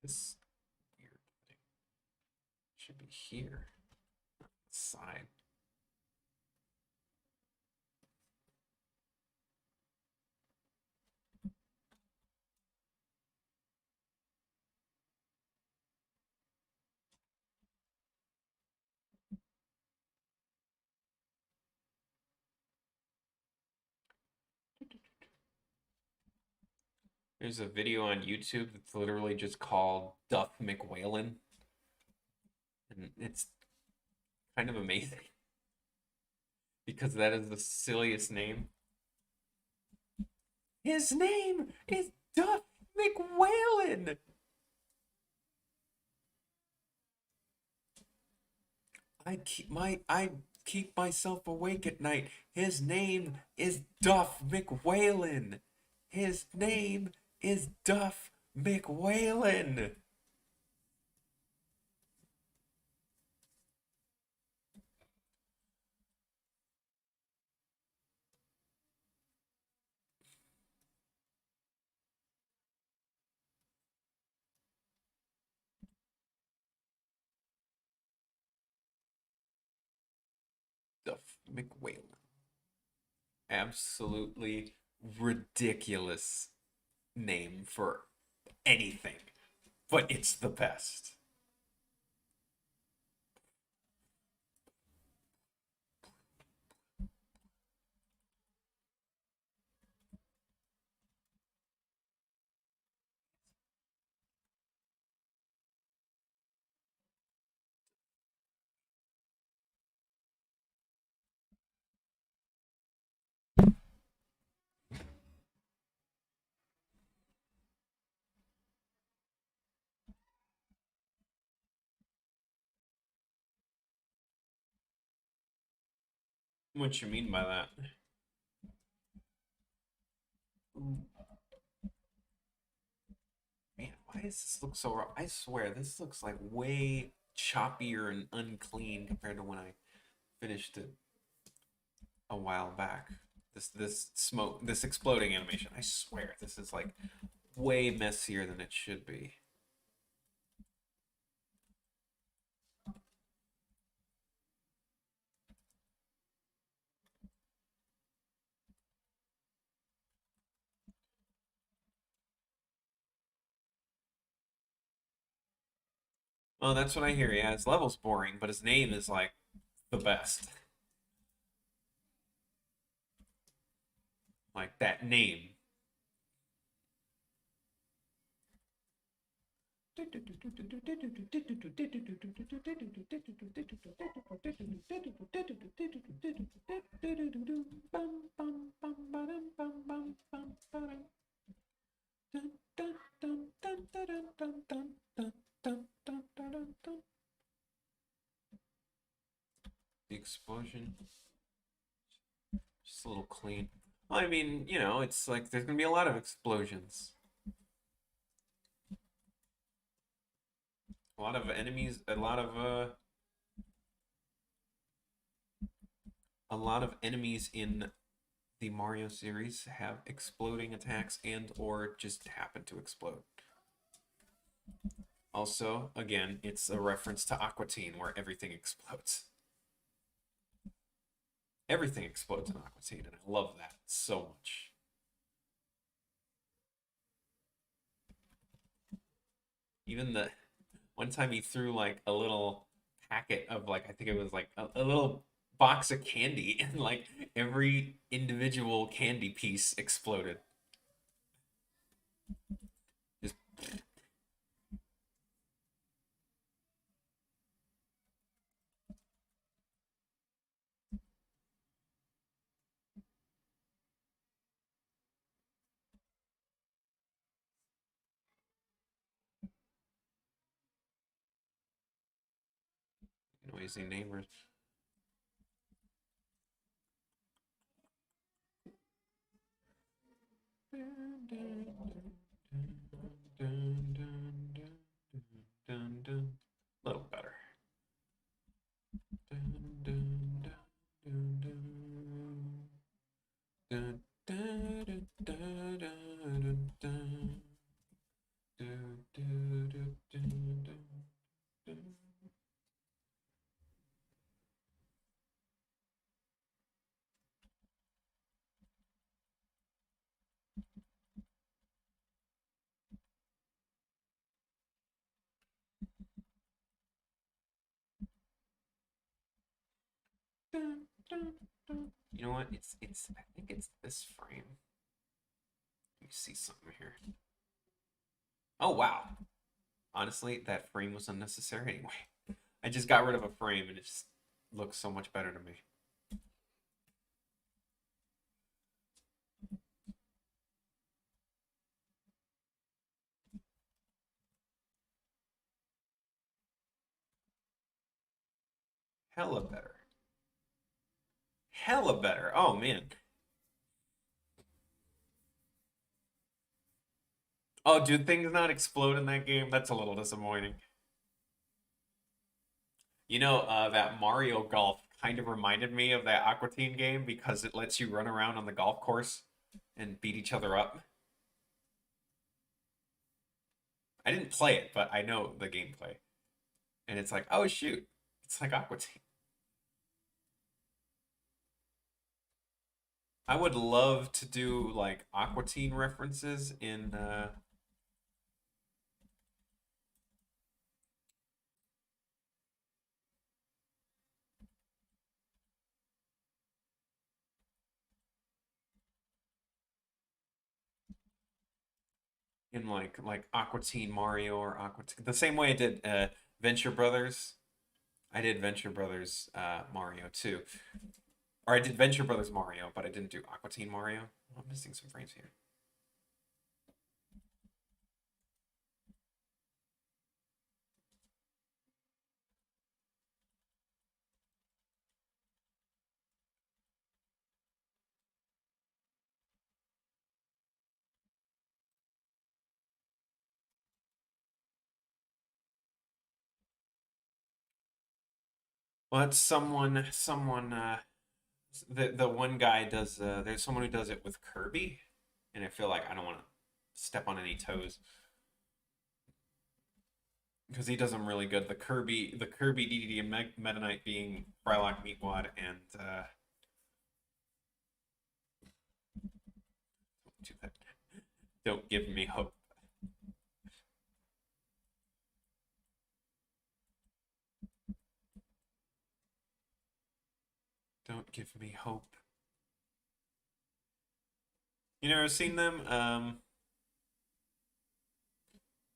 This weird thing should be here. Side. There's a video on YouTube that's literally just called Duff McWhalen, and it's kind of amazing because that is the silliest name. His name is Duff McWhalen. I keep myself awake at night. His name is Duff McWhalen. His name is Duff McWhalen. McWhalen. Absolutely ridiculous name for anything, but it's the best. What you mean by that? Man, why does this look so raw? I swear, this looks like way choppier and unclean compared to when I finished it a while back. This smoke, this exploding animation. I swear, this is like way messier than it should be. Oh, that's what I hear. Yeah, his level's boring, but his name is like the best. Like that name. The explosion. Just a little clean. Well, I mean, you know, it's like there's gonna be a lot of explosions. A lot of enemies, a lot of enemies in the Mario series have exploding attacks and or just happen to explode. Also, again, it's a reference to Aqua Teen where everything explodes. Everything explodes in Aqua Teen, and I love that so much. Even the one time he threw like a little packet of like I think it was like a little box of candy, and like every individual candy piece exploded. Just noisy neighbors. Little better. You know what? It's I think it's this frame. Let me see something here. Oh wow. Honestly, that frame was unnecessary anyway. I just got rid of a frame and it just looks so much better to me. Hella better. Hella better. Oh man. Oh, do things not explode in that game? That's a little disappointing. You know, that Mario Golf kind of reminded me of that Aqua Teen game because it lets you run around on the golf course and beat each other up. I didn't play it, but I know the gameplay. And it's like, oh shoot, it's like Aqua Teen. I would love to do like Aqua Teen references in like Aqua Teen Mario or Aqua Teen, the same way I did Venture Brothers. I did Venture Brothers Mario too. Or I did Venture Brothers Mario, but I didn't do Aqua Teen Mario. I'm missing some frames here. Well, it's someone the one guy does there's someone who does it with Kirby, and I feel like I don't want to step on any toes because he does them really good. The Kirby DDD and Meta Knight being Frylock Meatwad and don't give me hope. Don't give me hope. You never seen them?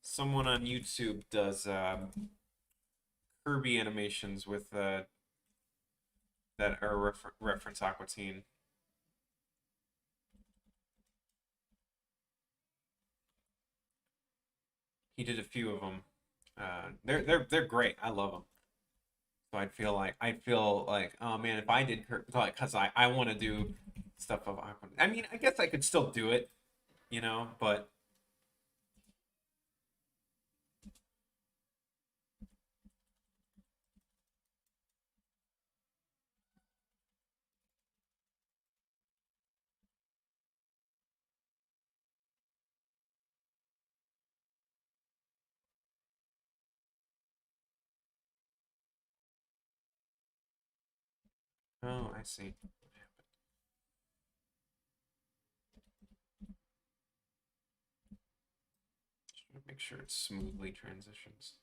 Someone on YouTube does Kirby animations with that are reference Aqua Teen. He did a few of them. They're great. I love them. So I feel like oh man, if I did like because I want to do stuff of Aqua. I mean, I guess I could still do it, but oh, I see. Just make sure it smoothly transitions.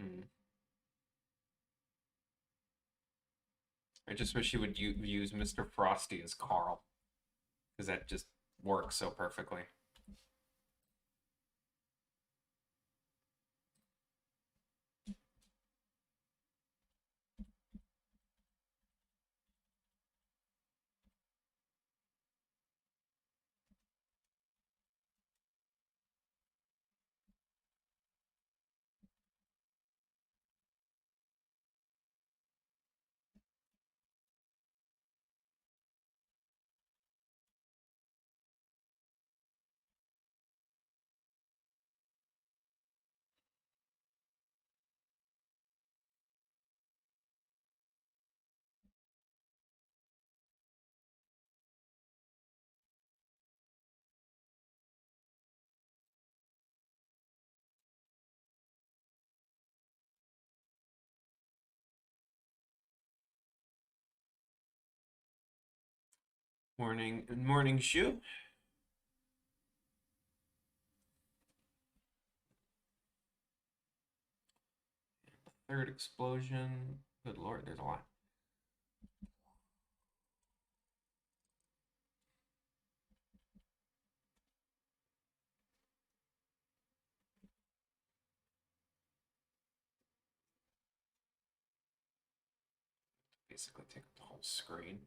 Hmm. I just wish you would use Mr. Frosty as Carl because that just works so perfectly. Morning, Shu. Third explosion. Good lord, there's a lot. Basically, take up the whole screen.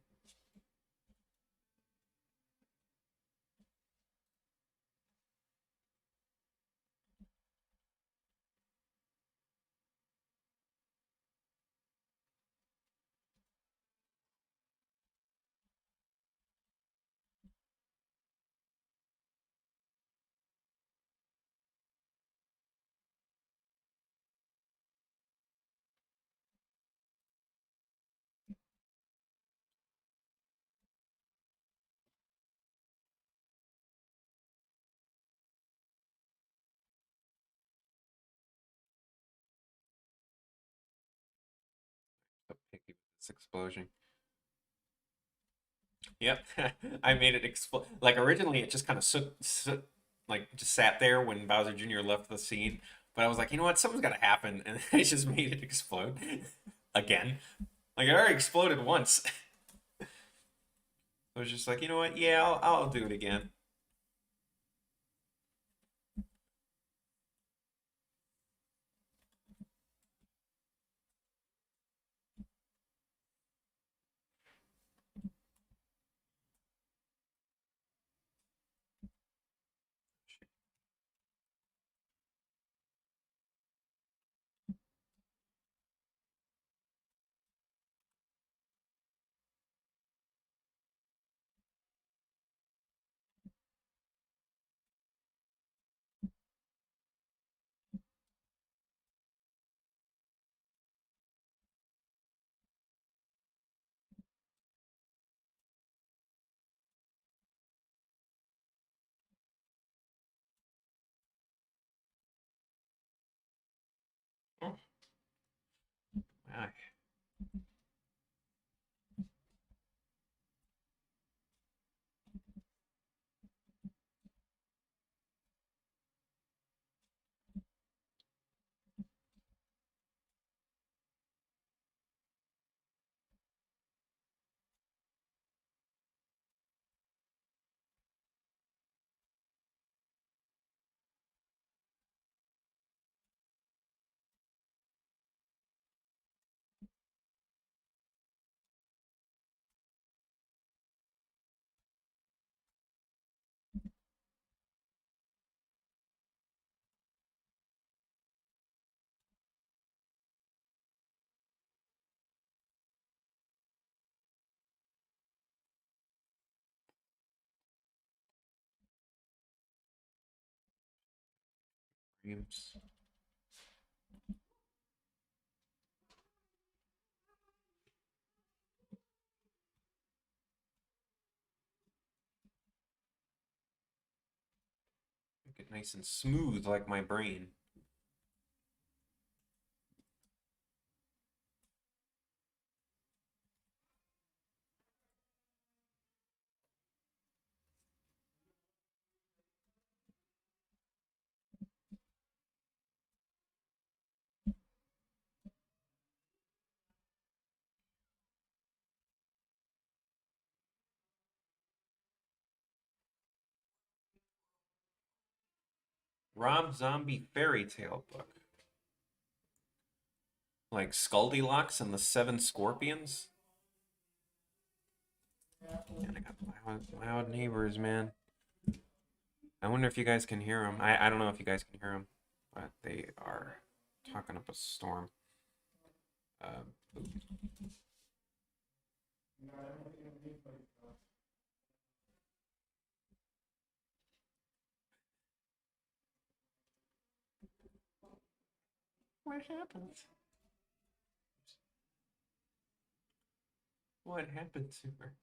This explosion. Yep. I made it explode. Like originally, it just kind of like just sat there when Bowser Jr. left the scene. But I was like, you know what? Something's got to happen, and I just made it explode again. Like it already exploded once. I was just like, you know what? Yeah, I'll do it again. Oh, my. Dreams. Make it nice and smooth like my brain. Rob Zombie fairy tale book. Like Sculdilocks and the Seven Scorpions. Man, I got loud neighbors, man. I wonder if you guys can hear them. I don't know if you guys can hear them, but they are talking up a storm. Uh, what happened? What happened to her?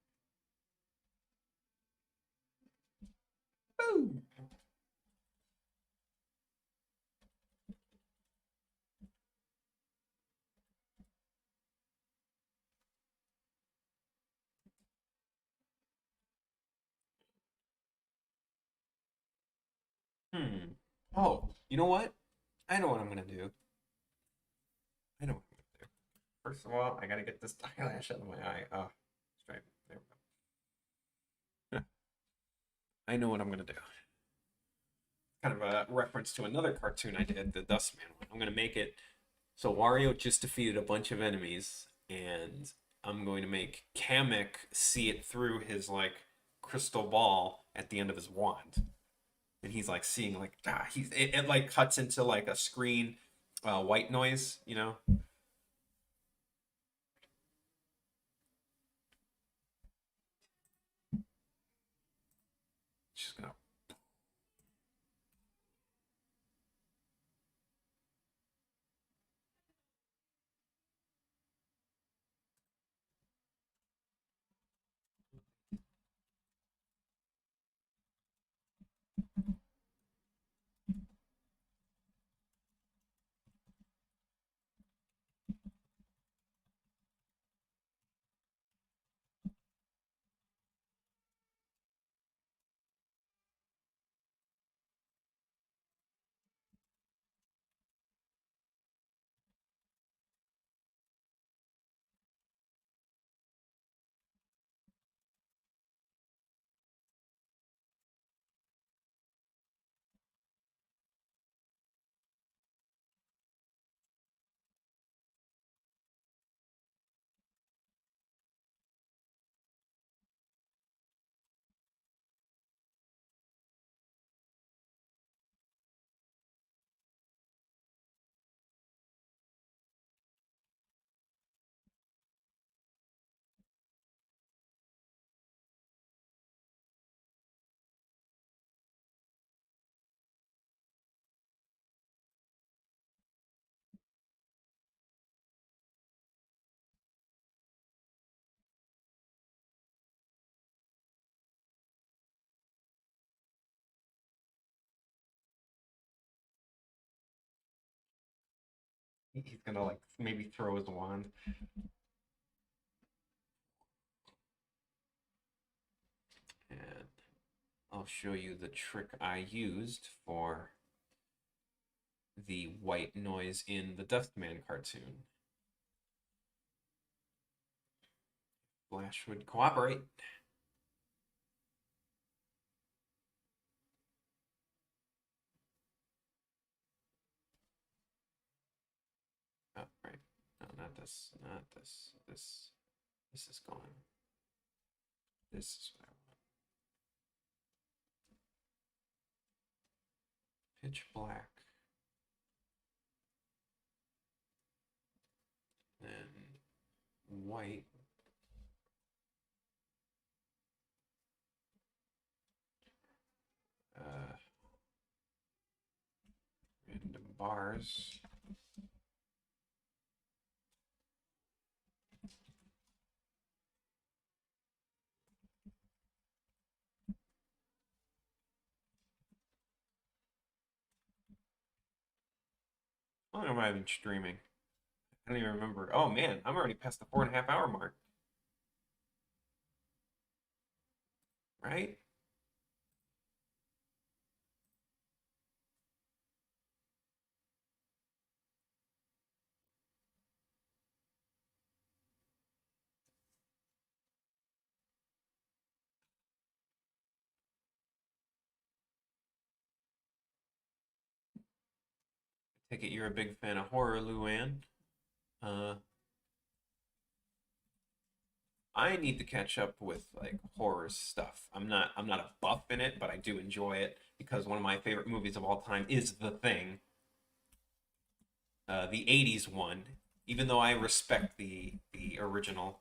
Boom! Hmm. Oh, you know what? I know what I'm gonna do. I know what I'm gonna do. First of all, I gotta get this eyelash out of my eye. Oh, straight. There we go. I know what I'm gonna do. Kind of a reference to another cartoon I did, the Dustman one. I'm gonna make it so Wario just defeated a bunch of enemies, and I'm going to make Kamek see it through his like crystal ball at the end of his wand, and he's like seeing like it like cuts into like a screen, white noise, you know. She's gonna. He's gonna like maybe throw his wand. And I'll show you the trick I used for the white noise in the Dustman cartoon. Flash would cooperate. Oh, right. No, not this. Not this. This is gone. This is what I want. Pitch black. Then white. Uh, Random bars. How long have I been streaming? I don't even remember. Oh man, I'm already past the 4.5 hour mark. Right? Take it you're a big fan of horror, Luann. Uh, I need to catch up with like horror stuff. I'm not a buff in it, but I do enjoy it because one of my favorite movies of all time is The Thing, the '80s one. Even though I respect the original,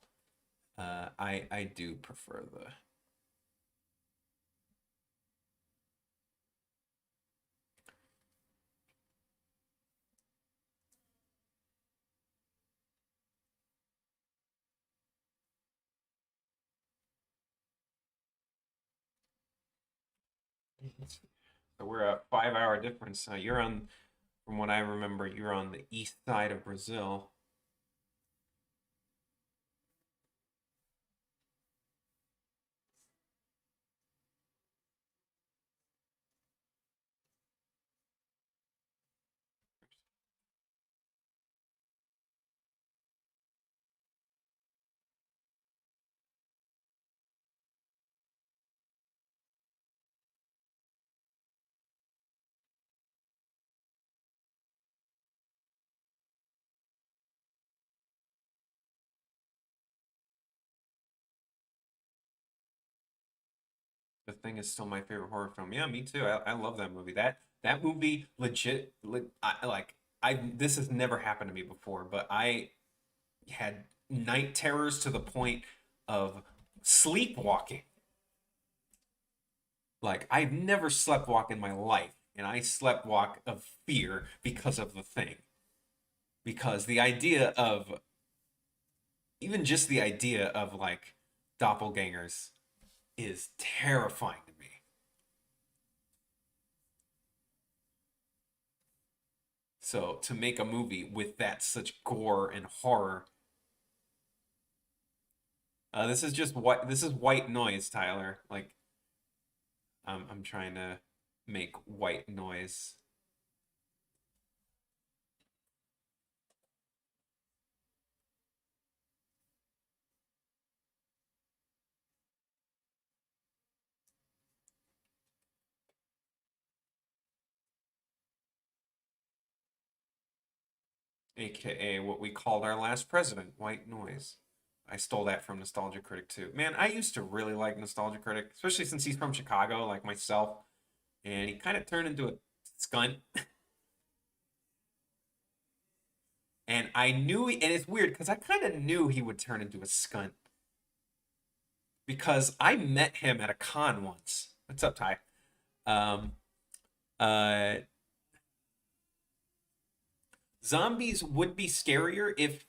I do prefer the. So we're a 5 hour difference. You're on, from what I remember, you're on the east side of Brazil. The Thing is still my favorite horror film. Yeah, me too. I love that movie. That movie legit. I like. I This has never happened to me before, but I had night terrors to the point of sleepwalking. Like I've never slept walk in my life, and I slept walk of fear because of The Thing. Because the idea of even just the idea of like doppelgangers is terrifying to me. So to make a movie with that such gore and horror, this is just what this is white noise, Tyler. Like I'm trying to make white noise. AKA what we called our last president, white noise. I stole that from Nostalgia Critic too. Man, I used to really like Nostalgia Critic, especially since he's from Chicago, like myself, and he kind of turned into a skunt. And I knew, and it's weird because I kind of knew he would turn into a skunt because I met him at a con once. What's up, Ty? Um, uh, Zombies would be scarier if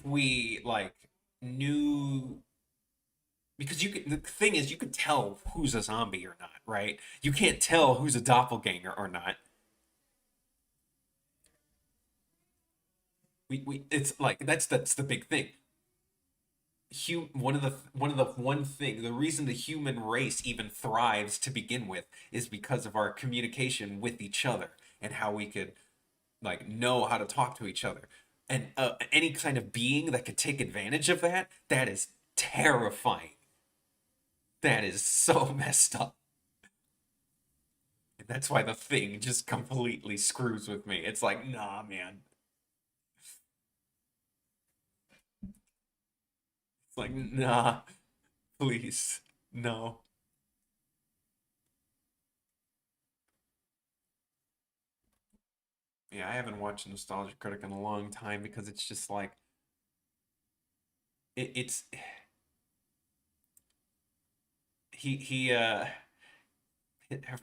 we like knew, because you could, the thing is you could tell who's a zombie or not, right? You can't tell who's a doppelganger or not. We it's like that's the big thing. One thing, the reason the human race even thrives to begin with is because of our communication with each other and how we could like know how to talk to each other. And any kind of being that could take advantage of that, that is terrifying. That is so messed up. And that's why the thing just completely screws with me. It's like, nah, man. It's like, nah, please, no. Yeah, I haven't watched Nostalgia Critic in a long time because it's just like it's he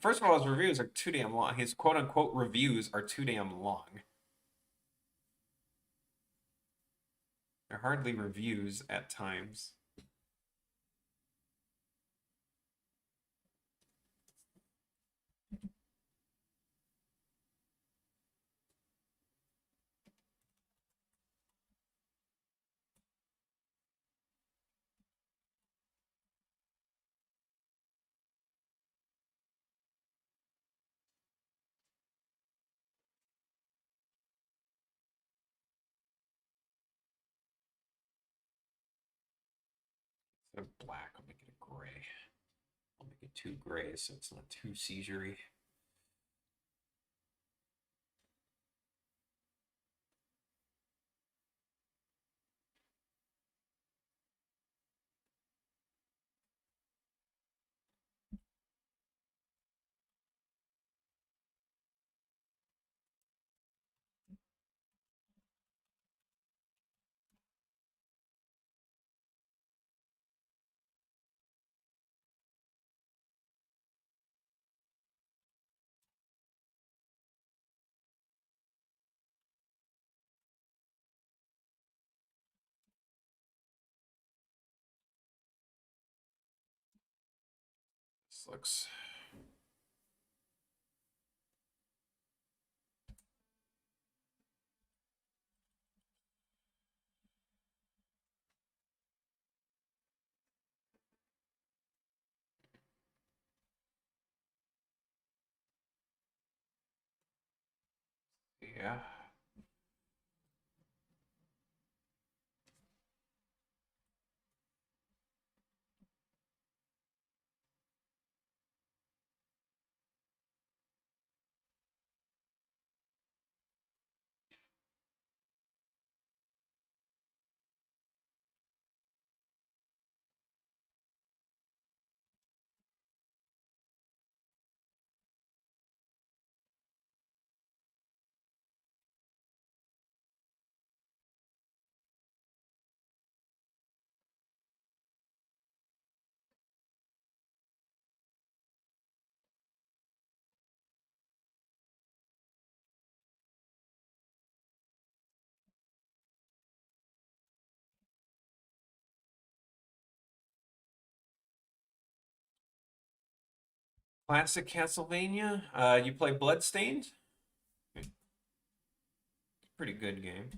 first of all his reviews are too damn long. His quote unquote reviews are too damn long. They're hardly reviews at times. Instead of black, I'll make it a gray. I'll make it two gray so it's not too seisurey. This looks yeah. Classic Castlevania. You play Bloodstained? Pretty good game.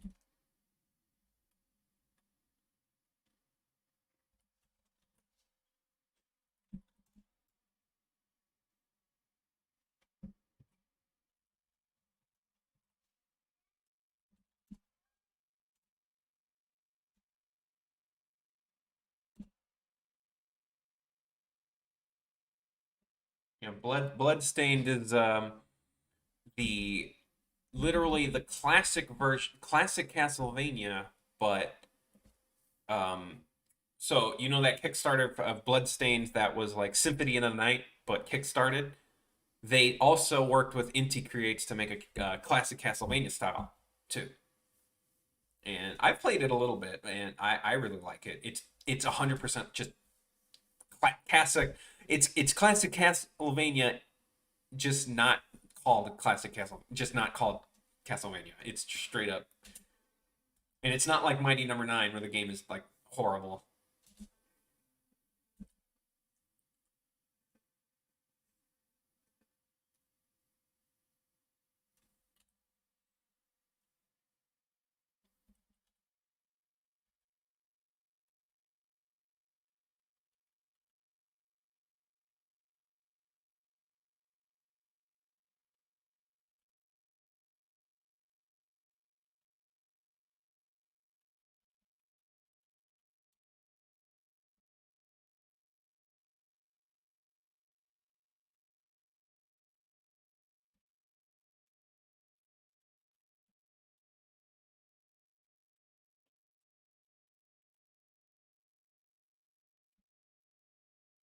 Yeah, Bloodstained is the literally the classic version, classic Castlevania, but um, so you know that Kickstarter of Bloodstained that was like Symphony in the Night, but kickstarted. They also worked with Inti Creates to make a classic Castlevania style too. And I've played it a little bit, and I really like it. It's 100% just classic. It's classic Castlevania, just not called classic just not called Castlevania. It's straight up, and it's not like Mighty Number Nine where the game is like horrible.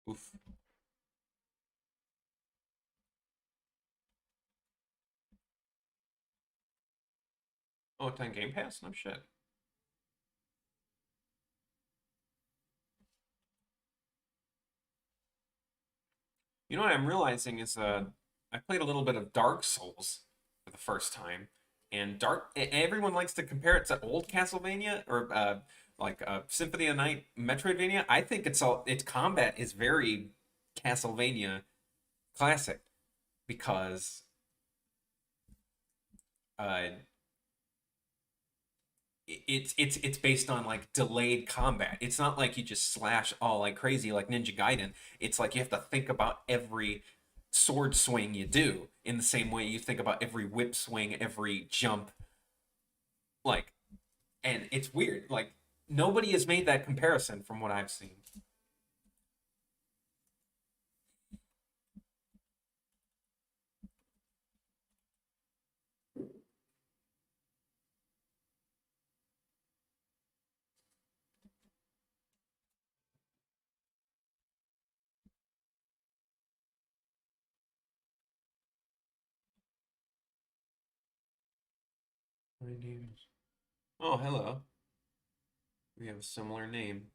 Oof. Oh, it's on Game Pass? No shit. You know what I'm realizing is I played a little bit of Dark Souls for the first time, and everyone likes to compare it to old Castlevania or like Symphony of the Night, Metroidvania. I think its combat is very Castlevania classic because uh, it's based on like delayed combat. It's not like you just slash all like crazy like Ninja Gaiden. It's like you have to think about every sword swing you do in the same way you think about every whip swing, every jump. Like, and it's weird. Like nobody has made that comparison from what I've seen. My name is. Oh, hello. We have a similar name.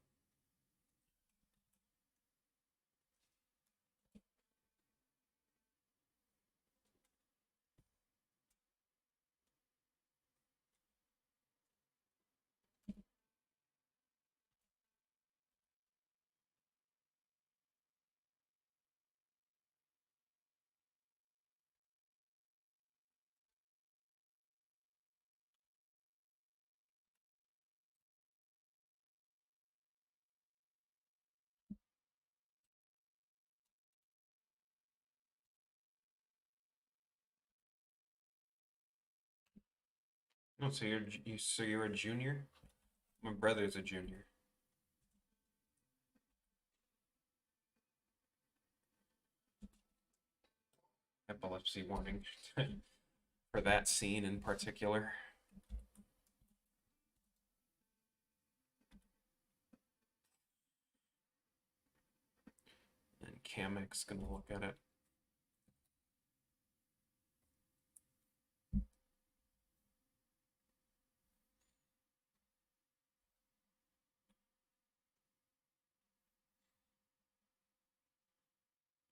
Oh, so you're a junior? My brother's a junior. Epilepsy warning for that scene in particular. And Kamek's gonna look at it.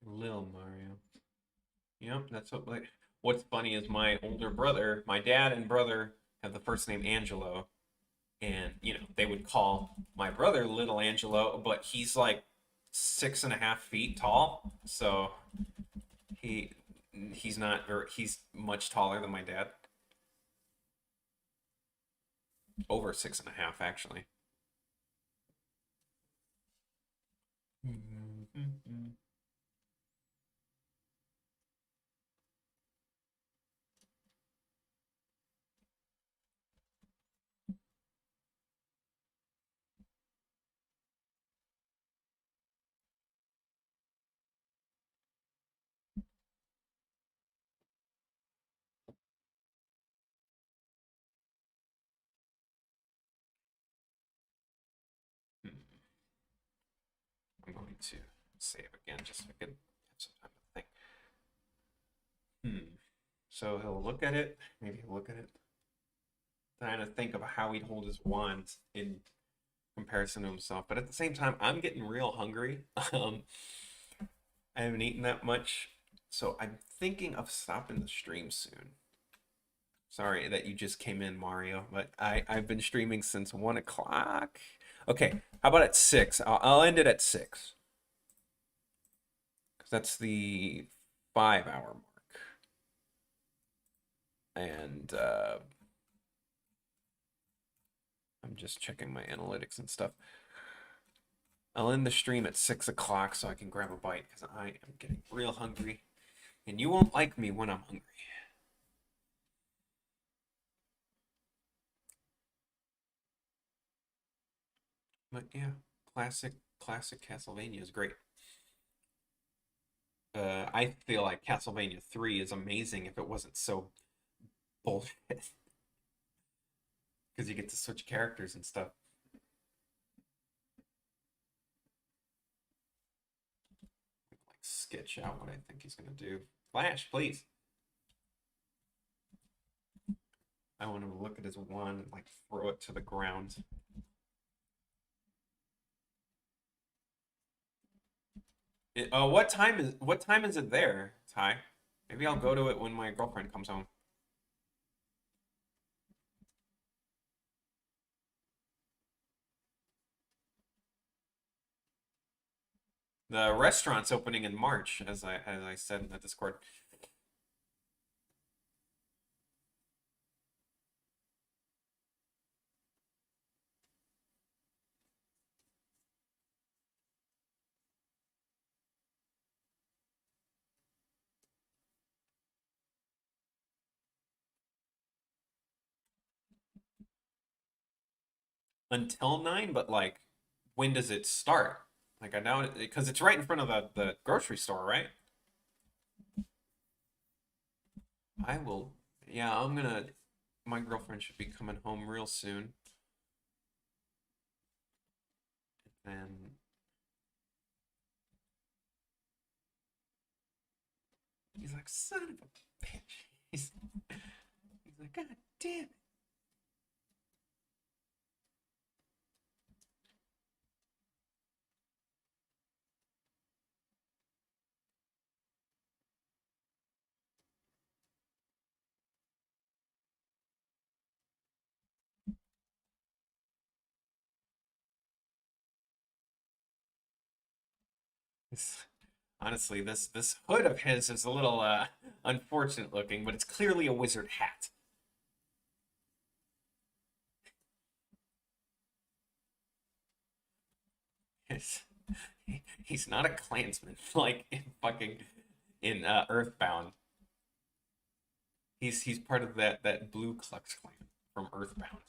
Lil Mario. Yep, that's what like what's funny is my older brother, my dad and brother have the first name Angelo. And they would call my brother Little Angelo, but he's like 6.5 feet tall. So he he's not or he's much taller than my dad. Over 6.5 actually. I'm going to save again just so I can have some time to think. So he'll look at it, maybe he'll look at it, trying to think of how he'd hold his wand in comparison to himself. But at the same time, I'm getting real hungry. I haven't eaten that much, so I'm thinking of stopping the stream soon. Sorry that you just came in, Mario, but I've been streaming since 1 o'clock. Okay, how about at 6? I'll end it at 6 because that's the 5 hour mark. And I'm just checking my analytics and stuff. I'll end the stream at 6 o'clock so I can grab a bite because I am getting real hungry. And you won't like me when I'm hungry. But yeah, classic Castlevania is great. I feel like Castlevania 3 is amazing if it wasn't so bullshit. Because you get to switch characters and stuff. sketch out what I think he's gonna do. Flash, please. I want to look at his wand and like throw it to the ground. What time is it there, Ty? Maybe I'll go to it when my girlfriend comes home. The restaurant's opening in March, as I said in the Discord. Until 9, but like, when does it start? Like I know because it's right in front of the grocery store, right? I will. Yeah, I'm gonna. My girlfriend should be coming home real soon, and he's like, "Son of a bitch." He's like, "God damn it." Honestly, this hood of his is a little unfortunate looking, but it's clearly a wizard hat. It's, he's not a Klansman like in fucking in Earthbound. He's part of that Blue Klux Klan from Earthbound.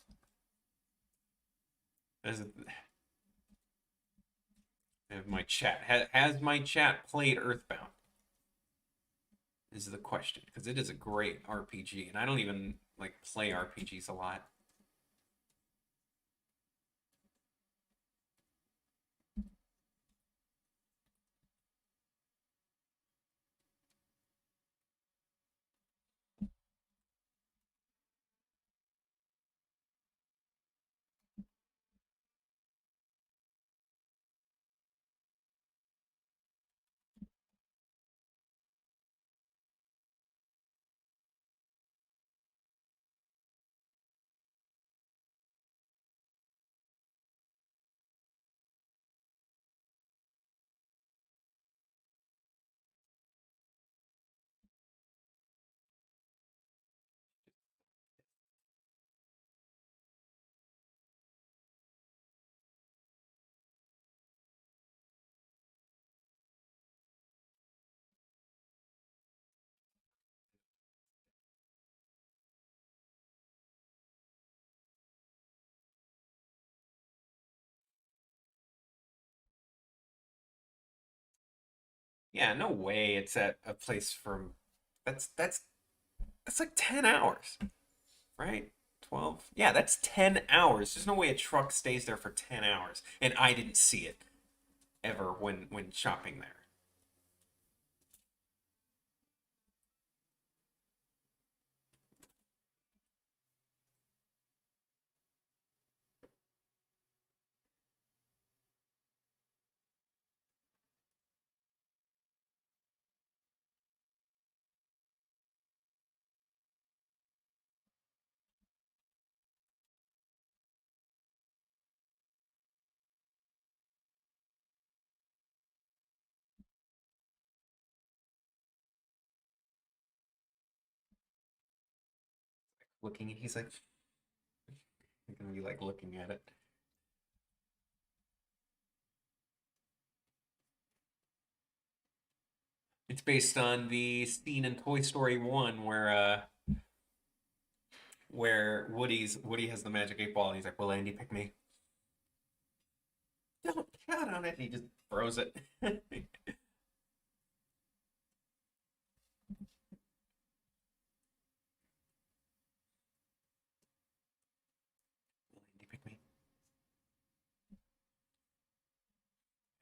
There's a, have my chat has my chat played Earthbound? Is the question because it is a great RPG, and I don't even like play RPGs a lot. Yeah, no way. It's at a place from that's like 10 hours, right? 12. Yeah, that's 10 hours. There's no way a truck stays there for 10 hours, and I didn't see it ever when shopping there. Looking, he's like, I'm gonna be like looking at it. It's based on the scene in Toy Story 1 where Woody has the magic 8 ball and he's like, "Will Andy pick me?" Don't count on it. And he just throws it. Will Andy pick me?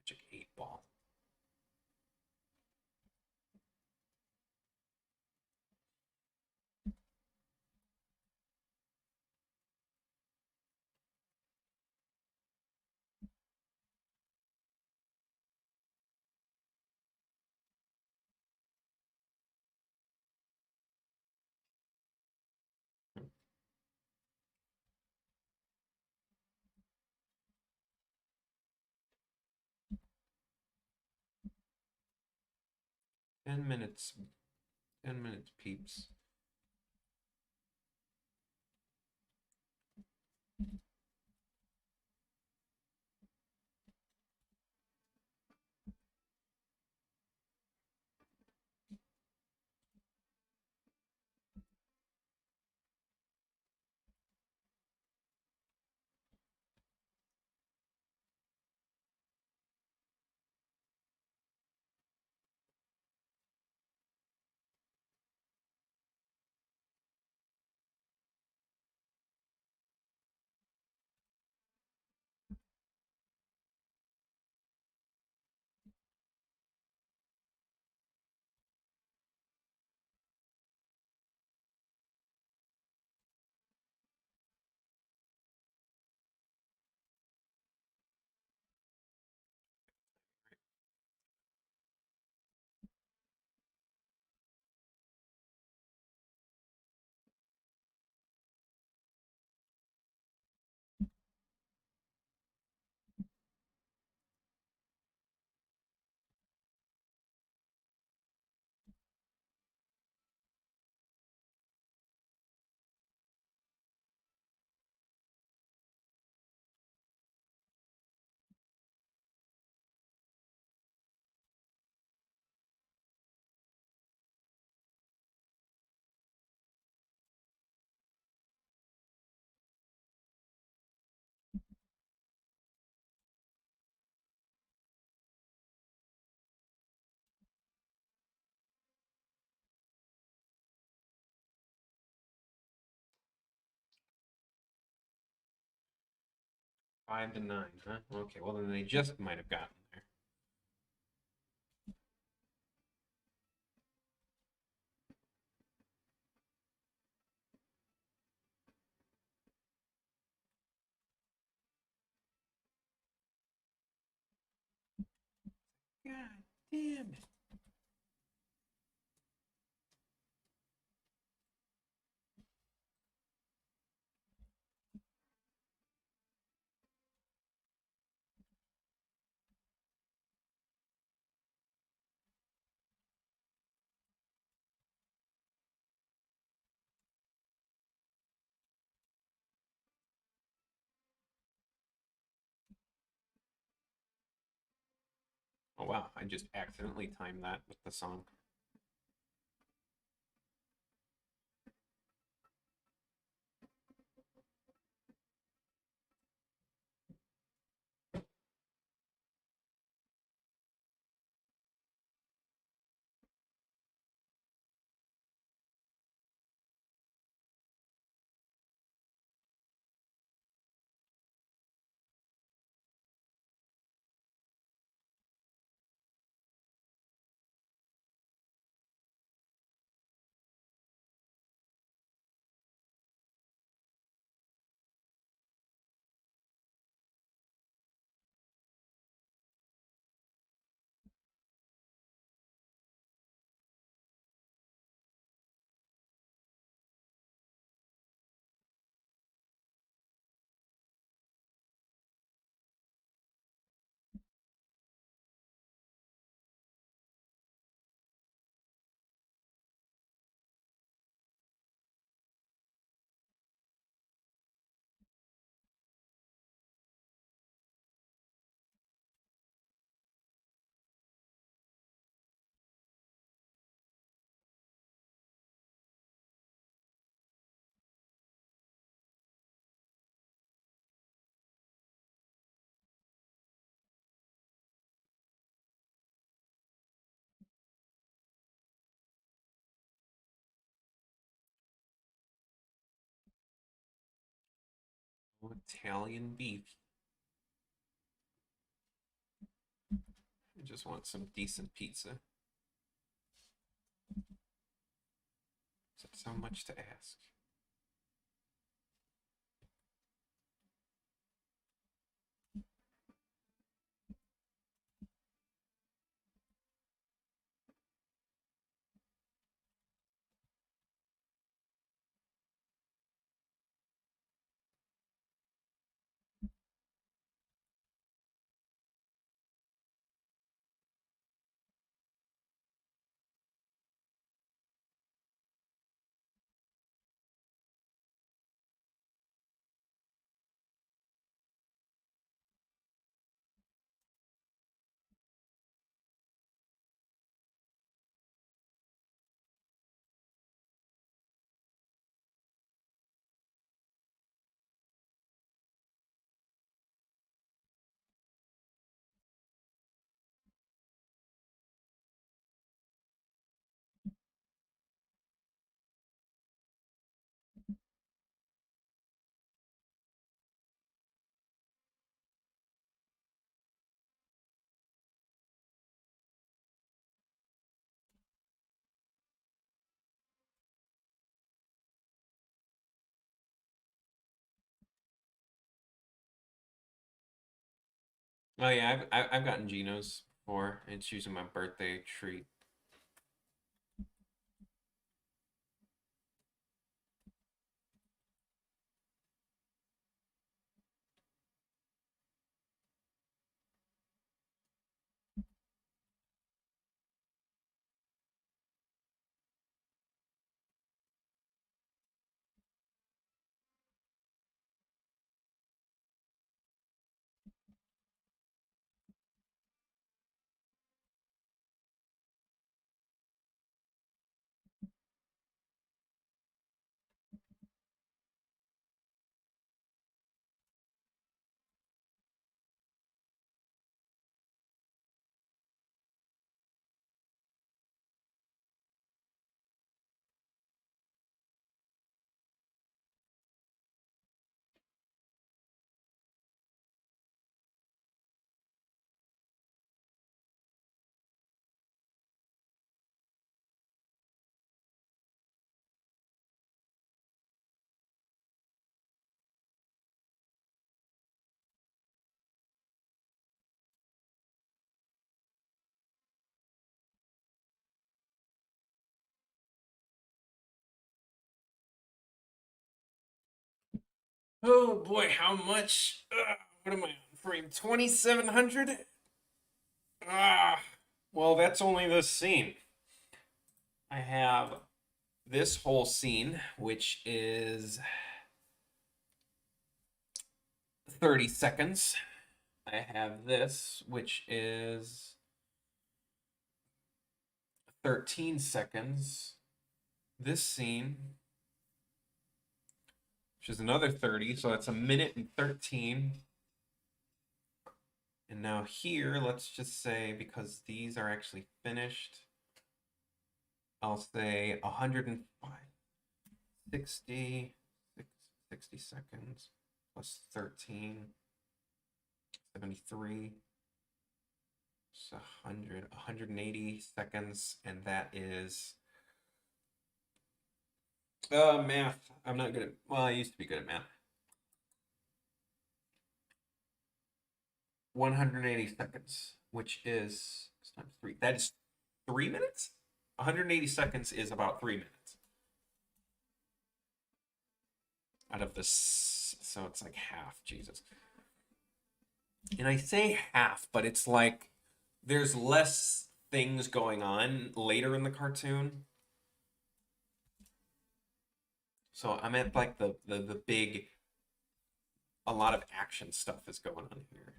Magic 8 ball. 10 minutes. 10 minutes, peeps. Five to nine, huh? Okay, well then they just might have gotten there. God damn it. Oh wow, I just accidentally timed that with the song. Oh, Italian beef. I just want some decent pizza. That's how much to ask. Oh yeah, I've gotten Geno's before. It's usually my birthday treat. Oh boy, how much? What am I on frame? 2700? Ah, well, that's only this scene. I have this whole scene, which is 30 seconds. I have this, which is 13 seconds. This scene, which is another 30, so that's a minute and 13. And now here, let's just say, because these are actually finished, I'll say 105, 60, 60 seconds plus 13, 73. It's 100, 180 seconds, and that is math. I'm not good at, well, I used to be good at math. 180 seconds, which is times three. That is 3 minutes? 180 seconds is about 3 minutes out of this. So it's like half. Jesus. And I say half, but it's like there's less things going on later in the cartoon. So I'm at like the big, a lot of action stuff is going on here.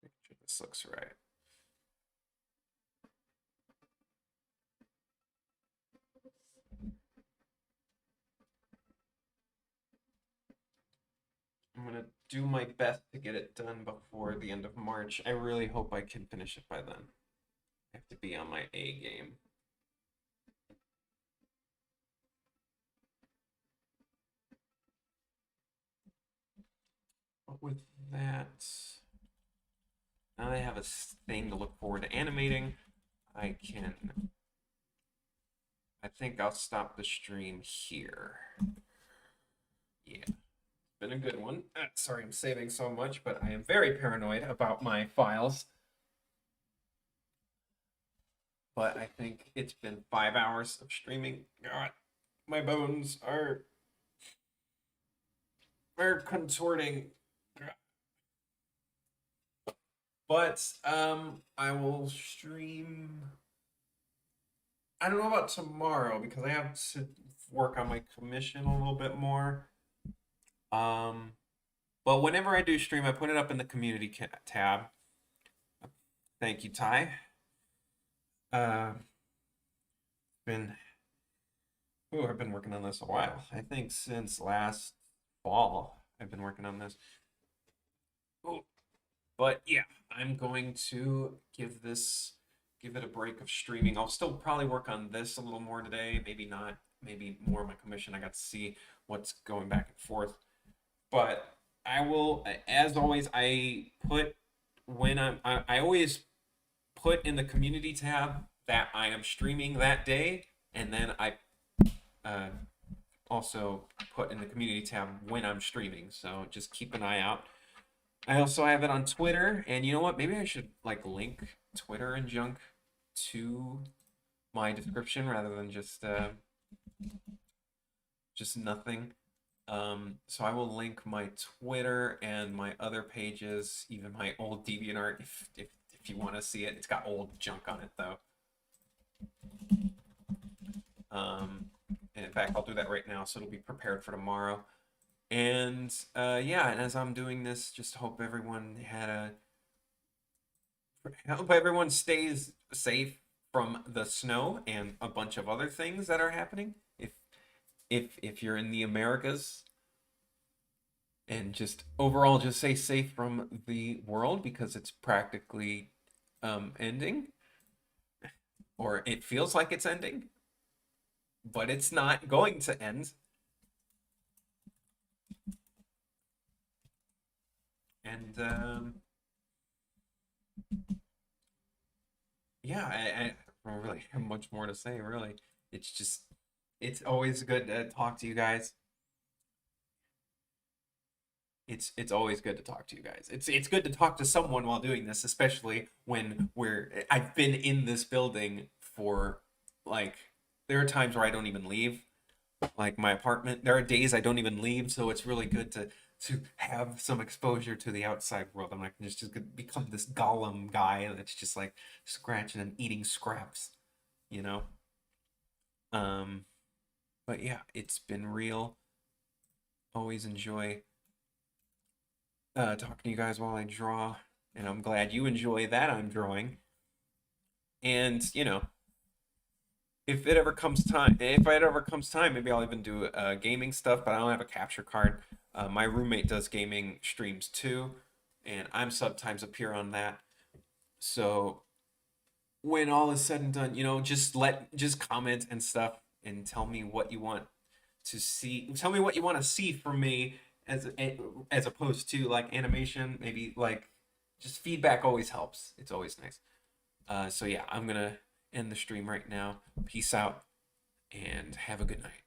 Make sure this looks right. I'm gonna do my best to get it done before the end of March. I really hope I can finish it by then. I have to be on my A game. But with that, now that I have a thing to look forward to animating, I can. I think I'll stop the stream here. Yeah, been a good one. Sorry I'm saving so much, but I am very paranoid about my files. But I think it's been 5 hours of streaming. God, my bones are contorting. But I will stream. I don't know about tomorrow because I have to work on my commission a little bit more. Um, but whenever I do stream, I put it up in the community tab. Thank you, Ty. Uh, been I've been working on this a while. I think since last fall I've been working on this. Ooh. But yeah, I'm going to give it a break of streaming. I'll still probably work on this a little more today, maybe not, maybe more of my commission. I got to see what's going back and forth. But I will, as always, I always put in the community tab that I am streaming that day, and then I uh, also put in the community tab when I'm streaming. So just keep an eye out. I also have it on Twitter, and you know what? Maybe I should like link Twitter and junk to my description rather than just nothing. So I will link my Twitter and my other pages, even my old DeviantArt if you want to see it. It's got old junk on it though. And in fact, I'll do that right now, so it'll be prepared for tomorrow. And yeah, and as I'm doing this, just hope everyone stays safe from the snow and a bunch of other things that are happening. If you're in the Americas, and just overall just stay safe from the world because it's practically ending, or it feels like it's ending, but it's not going to end. And yeah, I don't really have much more to say, really. It's just, it's always good to talk to you guys. It's always good to talk to you guys. It's good to talk to someone while doing this, especially when I've been in this building for like there are times where I don't even leave, like my apartment. There are days I don't even leave, so it's really good to have some exposure to the outside world. I'm not just gonna become this Gollum guy that's just like scratching and eating scraps, you know. Um, but yeah, it's been real. Always enjoy talking to you guys while I draw, and I'm glad you enjoy that I'm drawing. And you know, if it ever comes time, maybe I'll even do gaming stuff. But I don't have a capture card. My roommate does gaming streams too, and I'm sometimes appear on that. So when all is said and done, you know, just comment and stuff and tell me what you want to see. Tell me what you want to see from me as opposed to like animation. Maybe like just feedback always helps. It's always nice. So yeah, I'm gonna end the stream right now. Peace out and have a good night.